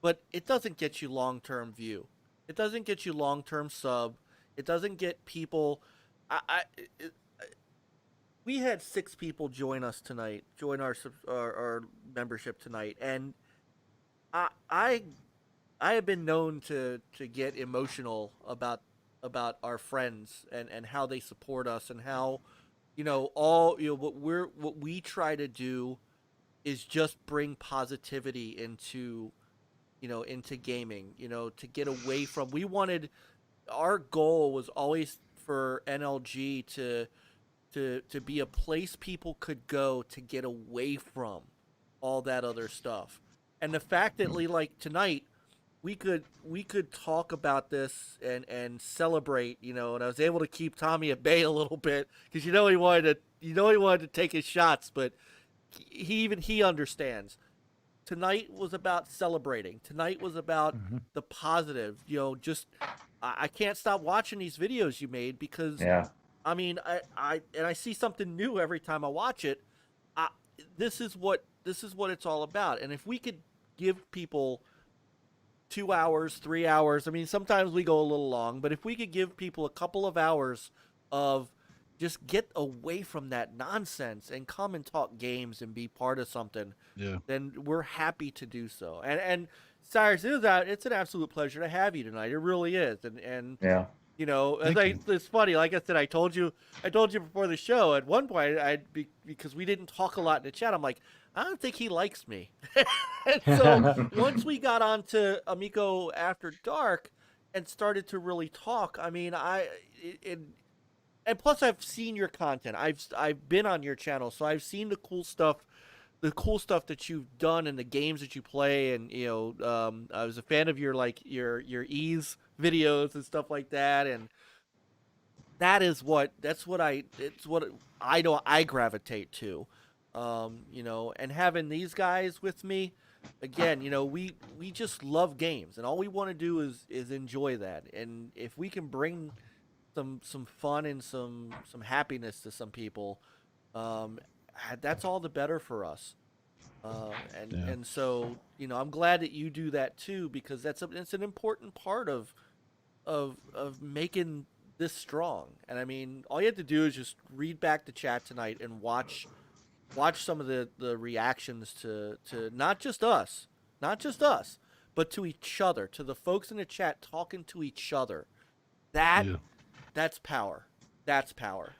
but it doesn't get you long-term view. It doesn't get you long-term sub. It doesn't get people. We had 6 people join us tonight, join our membership tonight, and I have been known to get emotional about our friends and how they support us and how what we try to do is just bring positivity into gaming, to get away from, our goal was always for NLG to be a place people could go to get away from all that other stuff. And the fact that like tonight we could talk about this and celebrate, and I was able to keep Tommy at bay a little bit because he wanted to take his shots, but he understands. Tonight was about celebrating. Tonight was about the positive. Just I can't stop watching these videos you made because I mean I see something new every time I watch it. This is what it's all about. And if we could give people 2 hours, 3 hours. I mean, sometimes we go a little long, but if we could give people a couple of hours of just get away from that nonsense and come and talk games and be part of something, then we're happy to do so. And Cyrus, it's an absolute pleasure to have you tonight. It really is. And it's funny. Like I said, I told you before the show. At one point, because we didn't talk a lot in the chat, I'm like, I don't think he likes me. And so once we got onto Amico After Dark and started to really talk, I mean, and plus I've seen your content. I've been on your channel, so I've seen the cool stuff that you've done and the games that you play. And I was a fan of your ease videos and stuff like that. And it's what I gravitate to. And having these guys with me, again, we just love games, and all we want to do is enjoy that. And if we can bring some fun and some happiness to some people, that's all the better for us. And so I'm glad that you do that too, because it's an important part of making this strong. And I mean, all you have to do is just read back the chat tonight and watch some of the reactions to not just us, but to each other, to the folks in the chat talking to each other. That's power. That's power.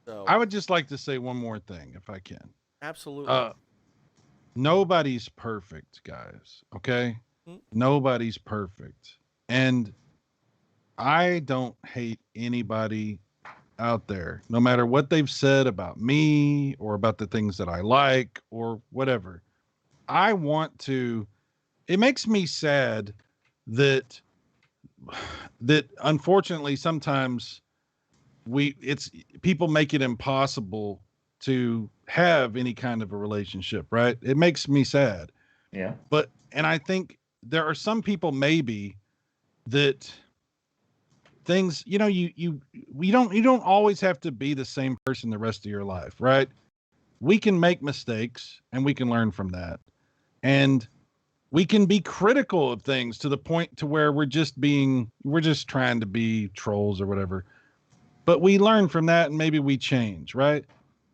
So I would just like to say one more thing, if I can. Absolutely. Nobody's perfect, guys. Okay? Nobody's perfect. And I don't hate anybody out there, no matter what they've said about me or about the things that I like or whatever. It makes me sad that unfortunately sometimes people make it impossible to have any kind of a relationship, right? It makes me sad. Yeah. And I think there are some people maybe that things, you don't always have to be the same person the rest of your life, right? We can make mistakes and we can learn from that. And we can be critical of things to the point to where we're just trying to be trolls or whatever. But we learn from that and maybe we change, right?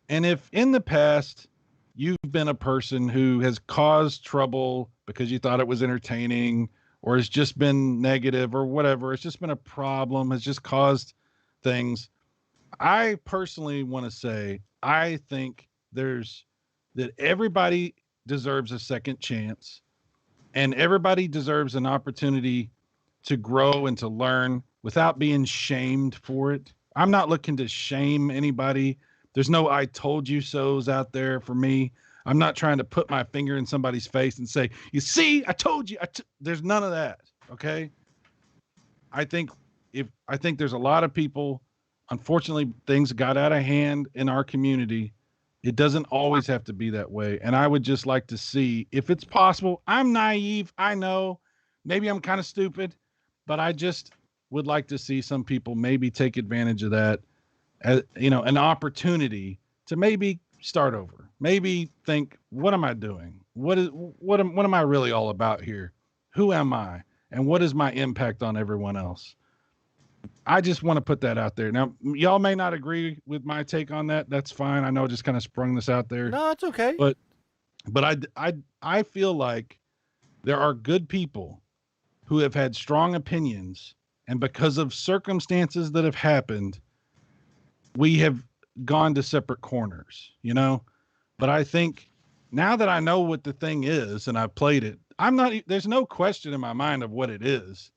And if in the past you've been a person who has caused trouble because you thought it was entertaining, or has just been negative or whatever, it's just been a problem, has just caused things, I personally want to say, I think that everybody deserves a second chance, and everybody deserves an opportunity to grow and to learn without being shamed for it. I'm not looking to shame anybody. There's no I told you so's out there for me. I'm not trying to put my finger in somebody's face and say, you see, I told you. There's none of that. Okay. I think there's a lot of people, unfortunately, things got out of hand in our community. It doesn't always have to be that way. And I would just like to see, if it's possible, I'm naive. I know maybe I'm kind of stupid, but I just would like to see some people maybe take advantage of that as, an opportunity to maybe start over, maybe think, what am I doing? What am I really all about here? Who am I? And what is my impact on everyone else? I just want to put that out there. Now, y'all may not agree with my take on that. That's fine. I know I just kind of sprung this out there. No, it's okay. But I feel like there are good people who have had strong opinions, and because of circumstances that have happened, we have gone to separate corners, but I think now that I know what the thing is and I've played it, there's no question in my mind of what it is.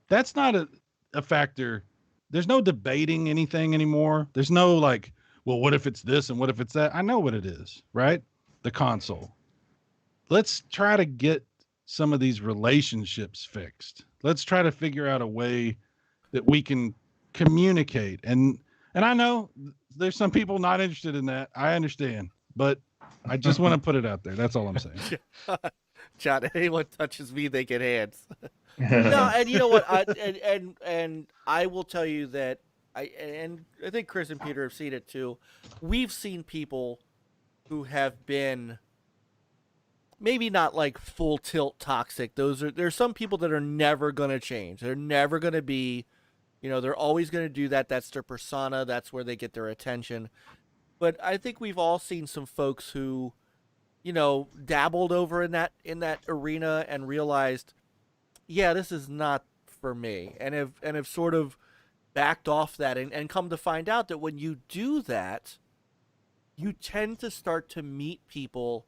That's not a factor. There's no debating anything anymore. There's no well, what if it's this and what if it's that? I know what it is, right? The console. let's try to get some of these relationships fixed. Let's try to figure out a way that we can communicate. And I know there's some people not interested in that. I understand, but I just want to put it out there. That's all I'm saying. John, anyone touches me, they get hands. No, and you know what? And I will tell you that I think Chris and Peter have seen it too. We've seen people who have been maybe not like full tilt toxic. There's some people that are never going to change. They're never going to be, they're always going to do that. That's their persona. That's where they get their attention. But I think we've all seen some folks who, dabbled over in that arena and realized, yeah, this is not for me, and have sort of backed off that and come to find out that when you do that, you tend to start to meet people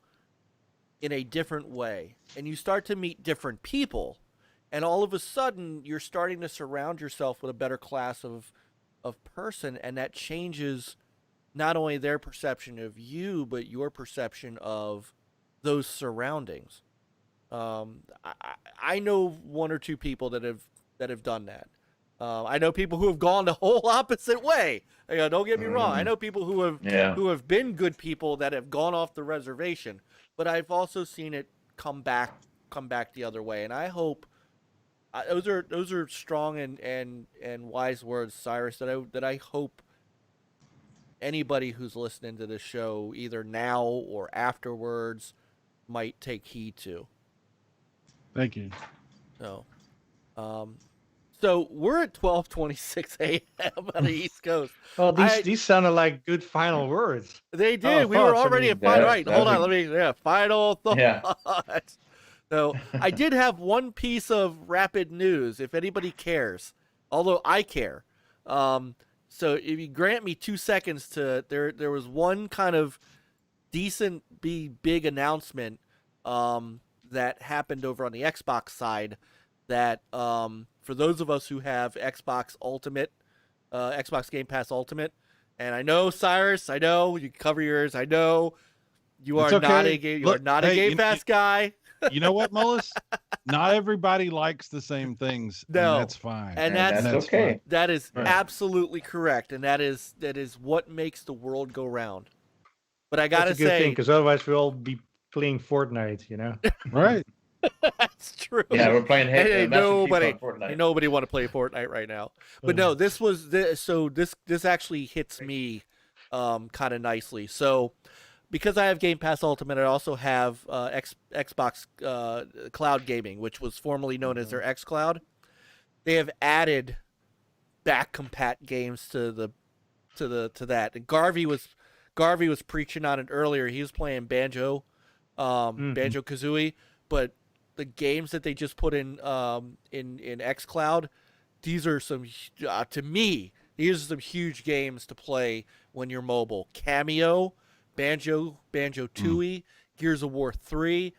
in a different way, and you start to meet different people, and all of a sudden you're starting to surround yourself with a better class of person, and that changes not only their perception of you, but your perception of those surroundings. I know one or two people that have done that. I know people who have gone the whole opposite way. Don't get me wrong. I know people who have been good people that have gone off the reservation, but I've also seen it come back the other way. And I hope those are strong and wise words, Cyrus. That I hope anybody who's listening to this show, either now or afterwards, might take heed to. Thank you. So we're at 12:26 a.m. on the East Coast. Well, these sounded like good final words. They did. We were already at final. Right. Hold on. Final thoughts. Yeah. So I did have one piece of rapid news, if anybody cares, although I care. So if you grant me 2 seconds to, there was one kind of decent, big announcement that happened over on the Xbox side that for those of us who have Xbox Ultimate, Xbox Game Pass Ultimate, and I know, Cyrus, I know you cover yours. I know you are not a Game Pass guy. You know what, Mullis? Not everybody likes the same things. No, and that's fine. And that's okay. Fine. That is absolutely correct, and that is what makes the world go round. But I gotta say, because otherwise we'll all be playing Fortnite, Right. That's true. Yeah, we're playing. Nobody want to play Fortnite right now. But no, this actually hits me kind of nicely. So because I have Game Pass Ultimate, I also have Xbox Cloud Gaming, which was formerly known as their xCloud. They have added back compat games to that. And Garvey was preaching on it earlier. He was playing Banjo Kazooie, but the games that they just put in xCloud, these are some to me. These are some huge games to play when you're mobile. Cameo, Banjo-Tooie, Gears of War 3,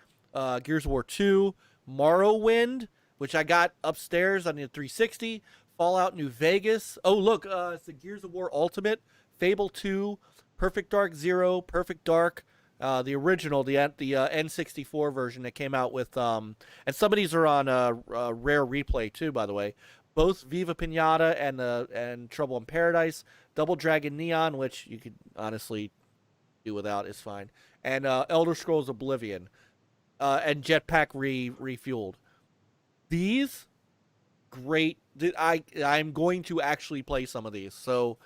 Gears of War 2, Morrowind, which I got upstairs on the 360, Fallout New Vegas. Oh, look, it's the Gears of War Ultimate, Fable 2, Perfect Dark Zero, Perfect Dark, the original, the N64 version that came out with, and some of these are on Rare Replay too, by the way. Both Viva Pinata and Trouble in Paradise, Double Dragon Neon, which you could honestly do without, is fine, and Elder Scrolls Oblivion, and Jetpack Refueled. These great. I'm going to actually play some of these. So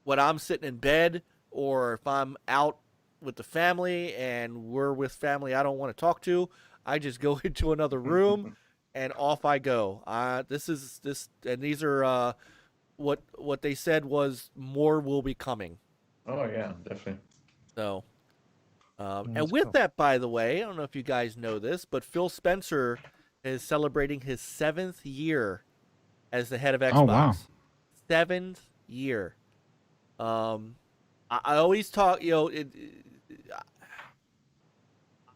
when I'm sitting in bed, or if I'm out with the family and we're with family I don't want to talk to, I just go into another room and off I go. And these are what they said was more will be coming. Oh yeah, definitely. So, and with that, by the way, I don't know if you guys know this, but Phil Spencer is celebrating his 7th year as the head of Xbox. Oh, wow. 7th year. I always talk,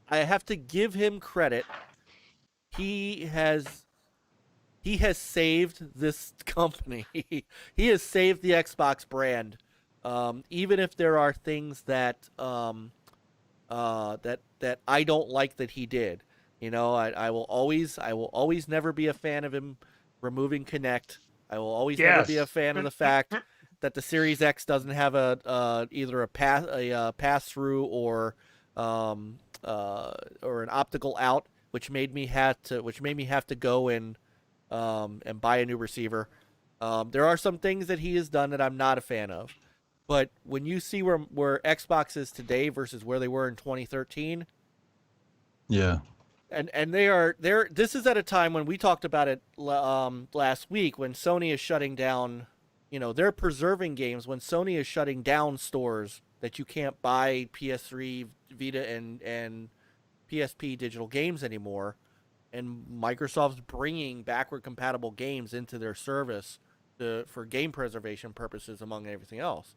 I have to give him credit. He has saved this company. He has saved the Xbox brand. Even if there are things that that I don't like that he did. You know, I will always never be a fan of him removing Kinect. I will always never be a fan of the fact that the Series X doesn't have either a pass through or an optical out, which made me have to go and buy a new receiver. There are some things that he has done that I'm not a fan of, but when you see where Xbox is today versus where they were in 2013, yeah. And they're this is at a time when we talked about it last week, when Sony is shutting down, you know, they're preserving games when Sony is shutting down stores that you can't buy PS3, Vita, and PSP digital games anymore, and Microsoft's bringing backward compatible games into their service for game preservation purposes, among everything else.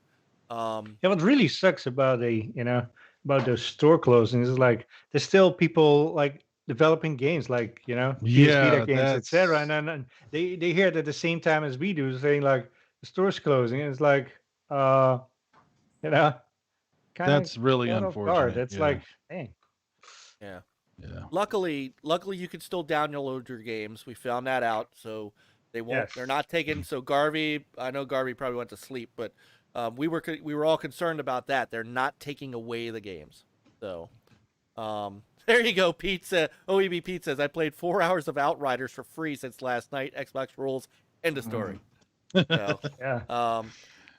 Yeah, what really sucks about about those store closings is like there's still people like developing games, like PS Vita games, etc. And they hear it at the same time as we do, saying like the store's closing, and it's like that's really unfortunate. It's like, dang. Yeah. Yeah. Luckily, you can still download your games. We found that out, so they won't. Yes. They're not taking. So Garvey, I know Garvey probably went to sleep, but we were all concerned about that. They're not taking away the games. So there you go, Pizza. OEB Pete says, I played 4 hours of Outriders for free since last night. Xbox rules. End of story. So, Yeah.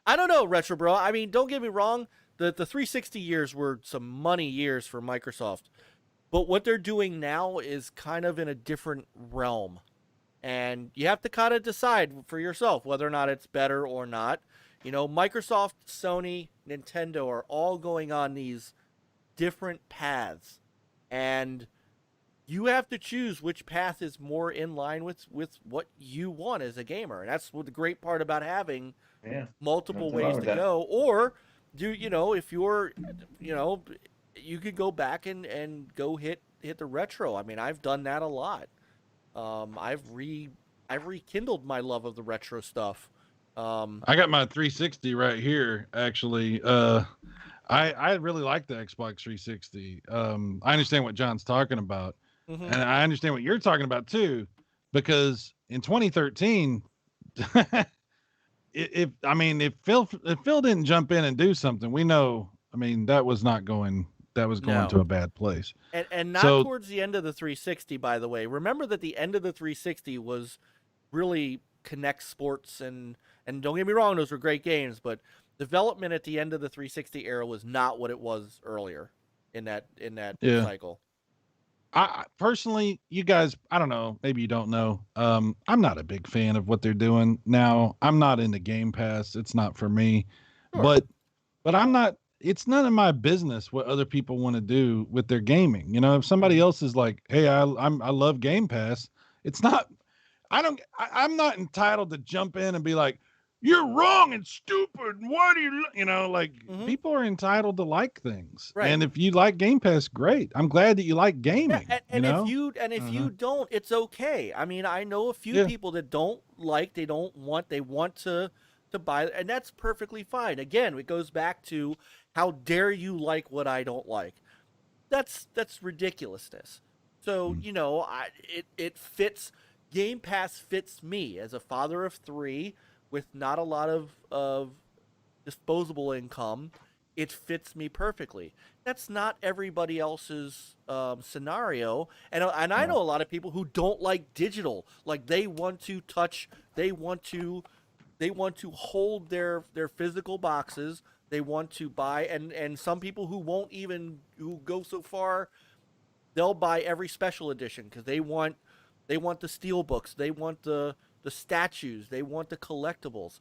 I don't know, Retro Bro. I mean, don't get me wrong. The 360 years were some money years for Microsoft. But what they're doing now is kind of in a different realm. And you have to kind of decide for yourself whether or not it's better or not. You know, Microsoft, Sony, Nintendo are all going on these different paths. And you have to choose which path is more in line with what you want as a gamer. And that's what the great part about having multiple ways to go. Or if you're, you could go back and go hit the retro. I mean, I've done that a lot. I've rekindled my love of the retro stuff. I got my 360 right here, actually. I really like the Xbox 360. I understand what John's talking about, and I understand what you're talking about too, because in 2013, if Phil didn't jump in and do something, we know. I mean, that was going to a bad place. And not towards the end of the 360, by the way. Remember that the end of the 360 was really Kinect Sports, and don't get me wrong, those were great games, but development at the end of the 360 era was not what it was earlier in that cycle. I personally, you guys, I don't know, maybe you don't know. I'm not a big fan of what they're doing now. I'm not into Game Pass. It's not for me. Sure. But I'm not. It's none of my business what other people want to do with their gaming. You know, if somebody else is like, "Hey, I love Game Pass," it's not. I'm not entitled to jump in and be like, "You're wrong and stupid. Why do you?" People are entitled to like things, right? And if you like Game Pass, great. I'm glad that you like gaming. If you don't, it's okay. I mean, I know a few people that don't like. They want to buy, and that's perfectly fine. Again, it goes back to, how dare you like what I don't like? That's ridiculousness. So it fits. Game Pass fits me as a father of 3 with not a lot of disposable income. It fits me perfectly. That's not everybody else's scenario, and I know a lot of people who don't like digital. Like, they want to touch. They want to hold their physical boxes. They want to buy, and some people who go so far, they'll buy every special edition because they want the steel books, they want the statues, they want the collectibles.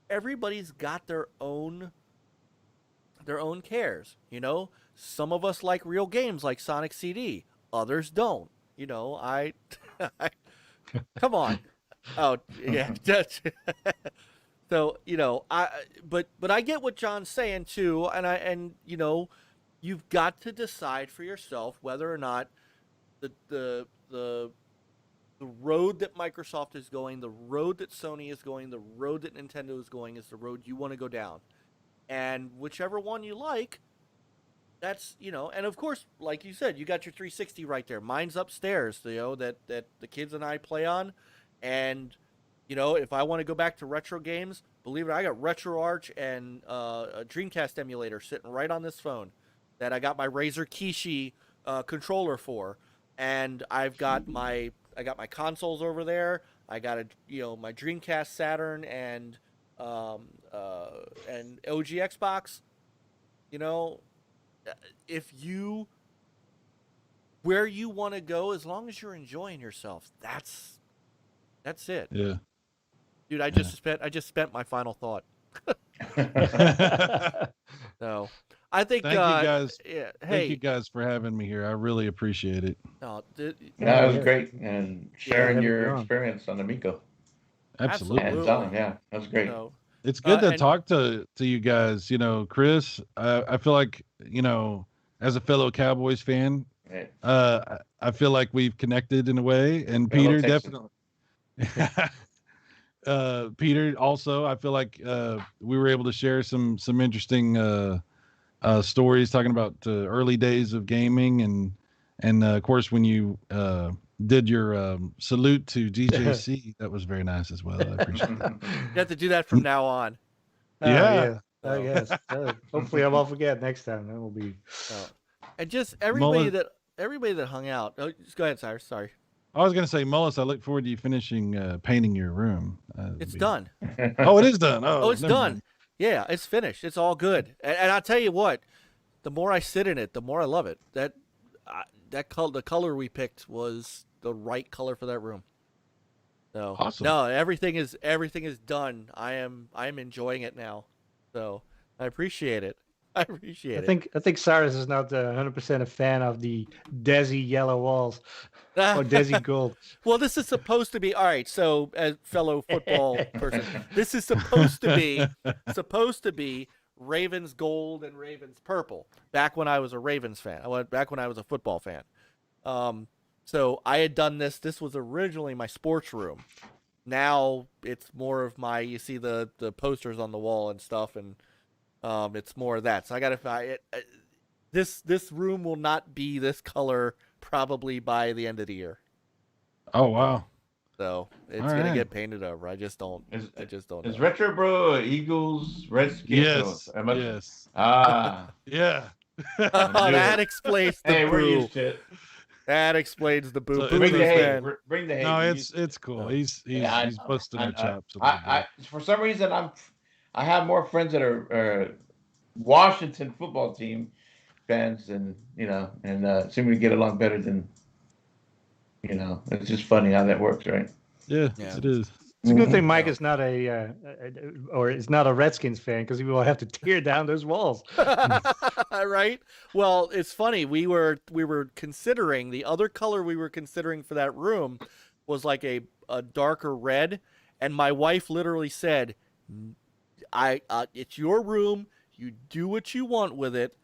Everybody's got their own cares, Some of us like real games like Sonic CD, others don't. I come on. Oh, yeah. So, but I get what John's saying too, and you've got to decide for yourself whether or not the road that Microsoft is going, the road that Sony is going, the road that Nintendo is going is the road you want to go down. And whichever one you like, that's, and of course, like you said, you got your 360 right there. Mine's upstairs, that the kids and I play on. And, if I want to go back to retro games, believe it, I got RetroArch and a Dreamcast emulator sitting right on this phone that I got my Razer Kishi controller for. And I got my consoles over there. I got my Dreamcast, Saturn, and OG Xbox. Where you want to go, as long as you're enjoying yourself, that's it. Yeah. Dude, I just spent my final thought. So I think thank you guys. Yeah, thank you guys for having me here. I really appreciate it. That was great, and sharing your experience on Amico. Absolutely. Yeah, that was great. So, it's good to talk to you guys. Chris, I feel like, as a fellow Cowboys fan, I feel like we've connected in a way, and Peter definitely. Peter also, I feel like we were able to share some interesting stories talking about early days of gaming, and of course when you did your salute to DJC, that was very nice as well. I appreciate that. You have to do that from now on. Yeah. Yes. Hopefully I won't forget next time. That will be. And just everybody that hung out. Oh, just go ahead, Cyrus. Sorry. I was going to say, Mullis, I look forward to you finishing painting your room. It's done. Oh, it is done. Oh, it's done. Mind. Yeah, it's finished. It's all good. And I'll tell you what, the more I sit in it, the more I love it. The color we picked was the right color for that room. So awesome. No, everything is done. I am enjoying it now. So I appreciate it. I think Cyrus is not 100% a fan of the Desi yellow walls or Desi gold. Well, this is supposed to be all right. So, as fellow football person, this is supposed to be Ravens gold and Ravens purple. Back when I was a Ravens fan, back when I was a football fan. So I had done this. This was originally my sports room. Now it's more of my. You see the posters on the wall and stuff, and it's more of that. So I gotta find it. This room will not be this color probably by the end of the year. Oh wow! So it's gonna get painted over. I just don't. Is Retro Bro Eagles Redskins? Yes. Yes. Yeah. That explains the hey, boo. we're used to it. That explains the boo. So bring the hate. Bring the hate. No, it's cool. He's busting our chops. For some reason I have more friends that are Washington football team fans, and seem to get along better than it's just funny how that works, right? Yeah. It is. It's a good thing Mike is not is not a Redskins fan, because he will have to tear down those walls. Right? Well, it's funny. We were considering the other color we were considering for that room was like a darker red, and my wife literally said, it's your room. You do what you want with it.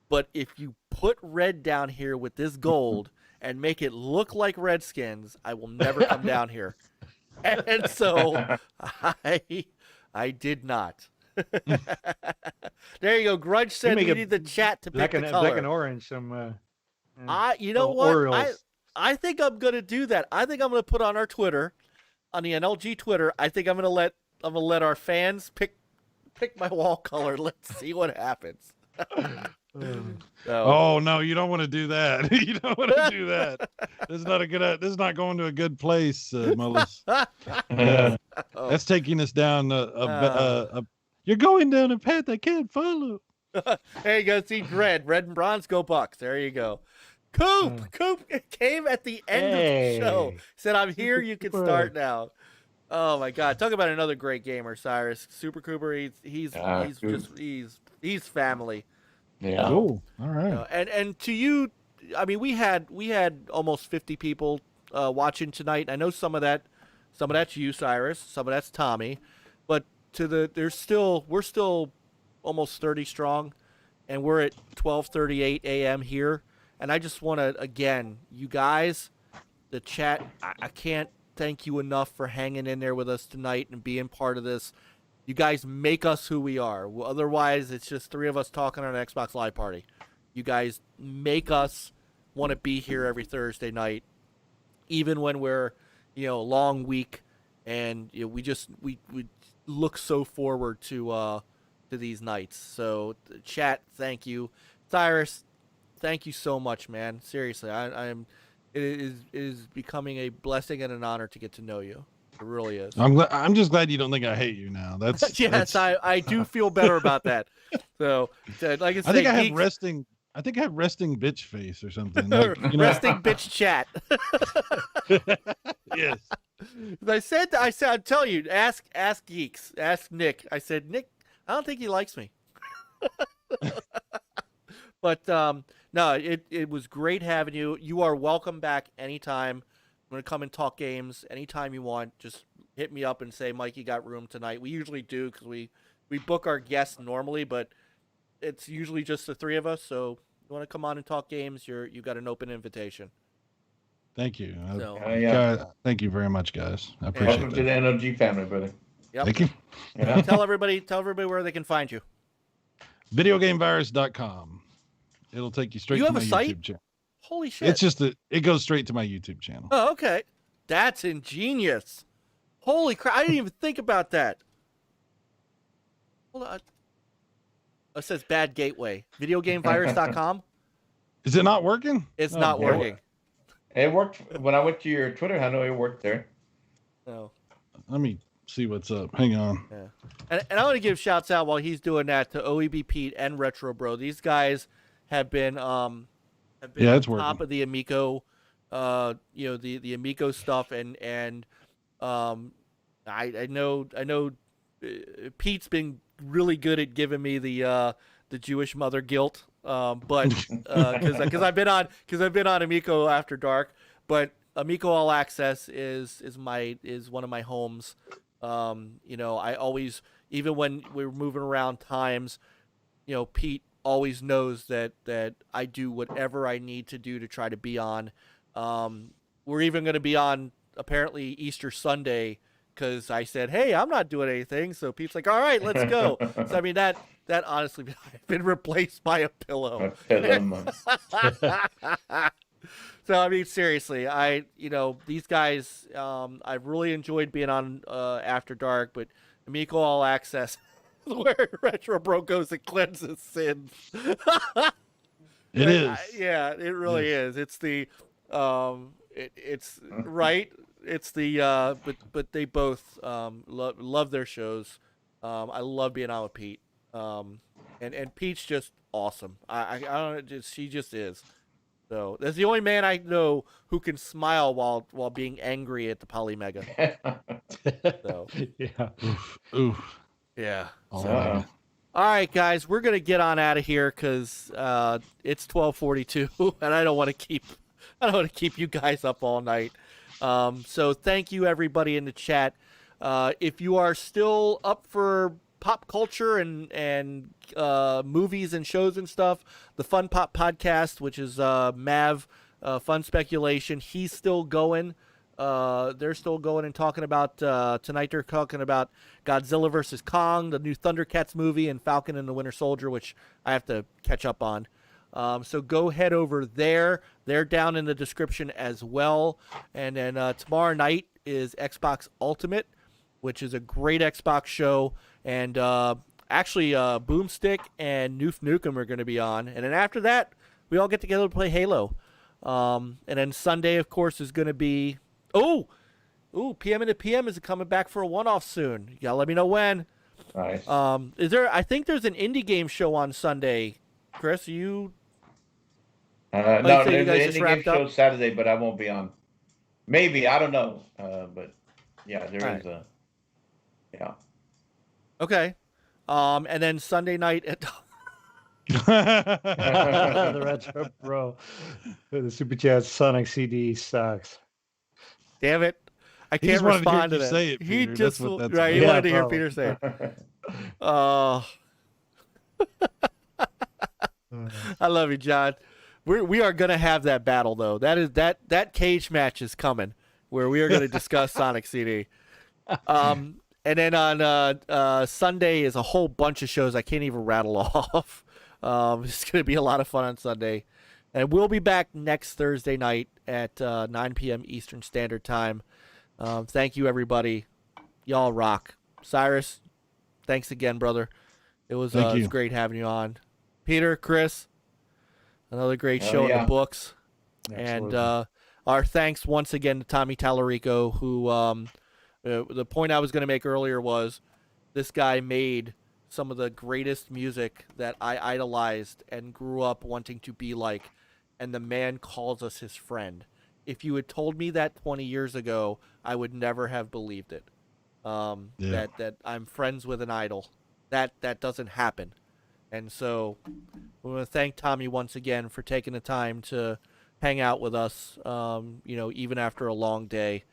But if you put red down here with this gold and make it look like Redskins, I will never come down here. And so I did not. There you go. Grudge said we need the chat to pick the color. Black and orange. You know what? Orioles. I think I'm gonna do that. I think I'm gonna put on our Twitter, on the NLG Twitter. I think I'm gonna let our fans pick my wall color. Let's see what happens. Oh no, you don't want to do that. You don't want to do that. This is not going to a good place, Mullis. That's taking us down you're going down a path I can't follow. There you go. See, red and bronze, go Bucks. There you go. Coop came at the end of the show. Said, "I'm here. You can start now." Oh my God! Talk about another great gamer, Cyrus. SuPRCooPR. He's family. Yeah. Oh, all right. And to you, I mean, we had almost 50 people watching tonight. I know some of that's you, Cyrus. Some of that's Tommy, but we're still almost 30 strong, and we're at 12:38 a.m. here. And I just want to, again, you guys, the chat, I can't thank you enough for hanging in there with us tonight and being part of this. You guys make us who we are. Otherwise, it's just three of us talking on an Xbox Live party. You guys make us want to be here every Thursday night, even when we're, a long week, and we look so forward to these nights. So, chat, thank you, Cyrus. Thank you so much, man. Seriously, it is becoming a blessing and an honor to get to know you. It really is. I'm just glad you don't think I hate you now. That's yes, I do feel better about that. So, like I said, I think I have resting bitch face or something. Like, resting bitch chat. Yes. I said, I'll tell you, ask Geeks, ask Nick. I said, Nick, I don't think he likes me. But no, it was great having you. You are welcome back anytime. I'm going to come and talk games anytime you want. Just hit me up and say, Mike, you got room tonight. We usually do because we book our guests normally, but it's usually just the three of us. So you want to come on and talk games, you got an open invitation. Thank you. So, thank you very much, guys. I appreciate Welcome that. to the NLG family, brother. Yep. Thank you. Yeah. Tell everybody where they can find you. Videogamevirus.com. It'll take you straight to my YouTube channel. Holy shit. It's just it goes straight to my YouTube channel. Oh, okay. That's ingenious. Holy crap. I didn't even think about that. Hold on. It says bad gateway. Videogamevirus.com. Is it not working? It's not working. It worked when I went to your Twitter handle. It worked there. No. Let me see what's up. Hang on. Yeah. And I want to give shouts out while he's doing that to OEB Pete and Retro Bro. These guys have been it's on top working. of the Amico, the Amico stuff, and I know Pete's been really good at giving me the Jewish mother guilt, but because I've been on Amico After Dark, but Amico All Access is one of my homes. I always, even when we're moving around times, Pete always knows that I do whatever I need to do to try to be on. We're even going to be on apparently Easter Sunday because I said, hey, I'm not doing anything. So Pete's like, all right, let's go. So I mean that honestly I've been replaced by a pillow. So I mean seriously, these guys, I've really enjoyed being on After Dark, but Amico All Access where Retro Bro goes and cleanses sins. It is. Yeah, it really is. It's the it's right. It's the but they both love their shows. I love being on with Pete. And Pete's just awesome. I don't know, she just is. So that's the only man I know who can smile while being angry at the Polymega. So Yeah. Oof. yeah. So, all right, guys, we're gonna get on out of here because it's 12:42, and I don't want to keep you guys up all night. So thank you everybody in the chat. If you are still up for pop culture and movies and shows and stuff, the Fun Pop podcast, which is Mav Fun Speculation, he's still going. They're still going and talking about tonight. They're talking about Godzilla vs. Kong, the new Thundercats movie, and Falcon and the Winter Soldier, which I have to catch up on. So go head over there. They're down in the description as well. And then tomorrow night is Xbox Ultimate, which is a great Xbox show. And actually, Boomstick and Noof Nukem are going to be on. And then after that, we all get together to play Halo. And then Sunday, of course, is going to be... PM into PM is coming back for a one-off soon. You gotta let me know when. Nice. I think there's an indie game show on Sunday. Chris, you... No, you there's guys an just indie game wrapped up? show Saturday, but I won't be on. Maybe, I don't know. But yeah, there All is a... Yeah. Okay. And then Sunday night at... The Retro Bro. The Super Chat Sonic CD sucks. Damn it. I He can't just wanted to hear respond to you that. say it, He Peter. just... That's what that's right, he about. wanted to Yeah, hear probably. Peter say it. I love you, John. We are going to have that battle, though. That cage match is coming, where we are going to discuss Sonic CD. And then on Sunday is a whole bunch of shows I can't even rattle off. It's going to be a lot of fun on Sunday. And we'll be back next Thursday night at 9 p.m. Eastern Standard Time. Thank you, everybody. Y'all rock. Cyrus, thanks again, brother. It was great having you on. Peter, Chris, another great show in the books. Absolutely. And our thanks once again to Tommy Tallarico, who the point I was going to make earlier was this guy made some of the greatest music that I idolized and grew up wanting to be like, and the man calls us his friend. If you had told me that 20 years ago, I would never have believed it. That I'm friends with an idol. That doesn't happen. And so we want to thank Tommy once again for taking the time to hang out with us, even after a long day.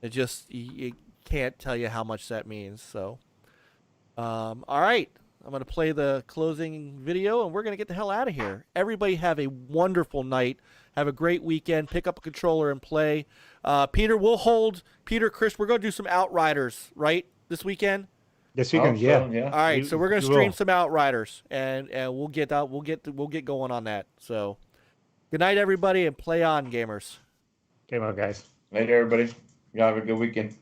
You can't tell you how much that means. So, all right. I'm going to play the closing video, and we're going to get the hell out of here. Everybody have a wonderful night. Have a great weekend. Pick up a controller and play. Peter, Chris, we're going to do some Outriders, right, this weekend? This weekend, yeah. All right, so we're going to stream some Outriders, and we'll get going on that. So, good night, everybody, and play on, gamers. Game on, guys. Later, everybody. You have a good weekend.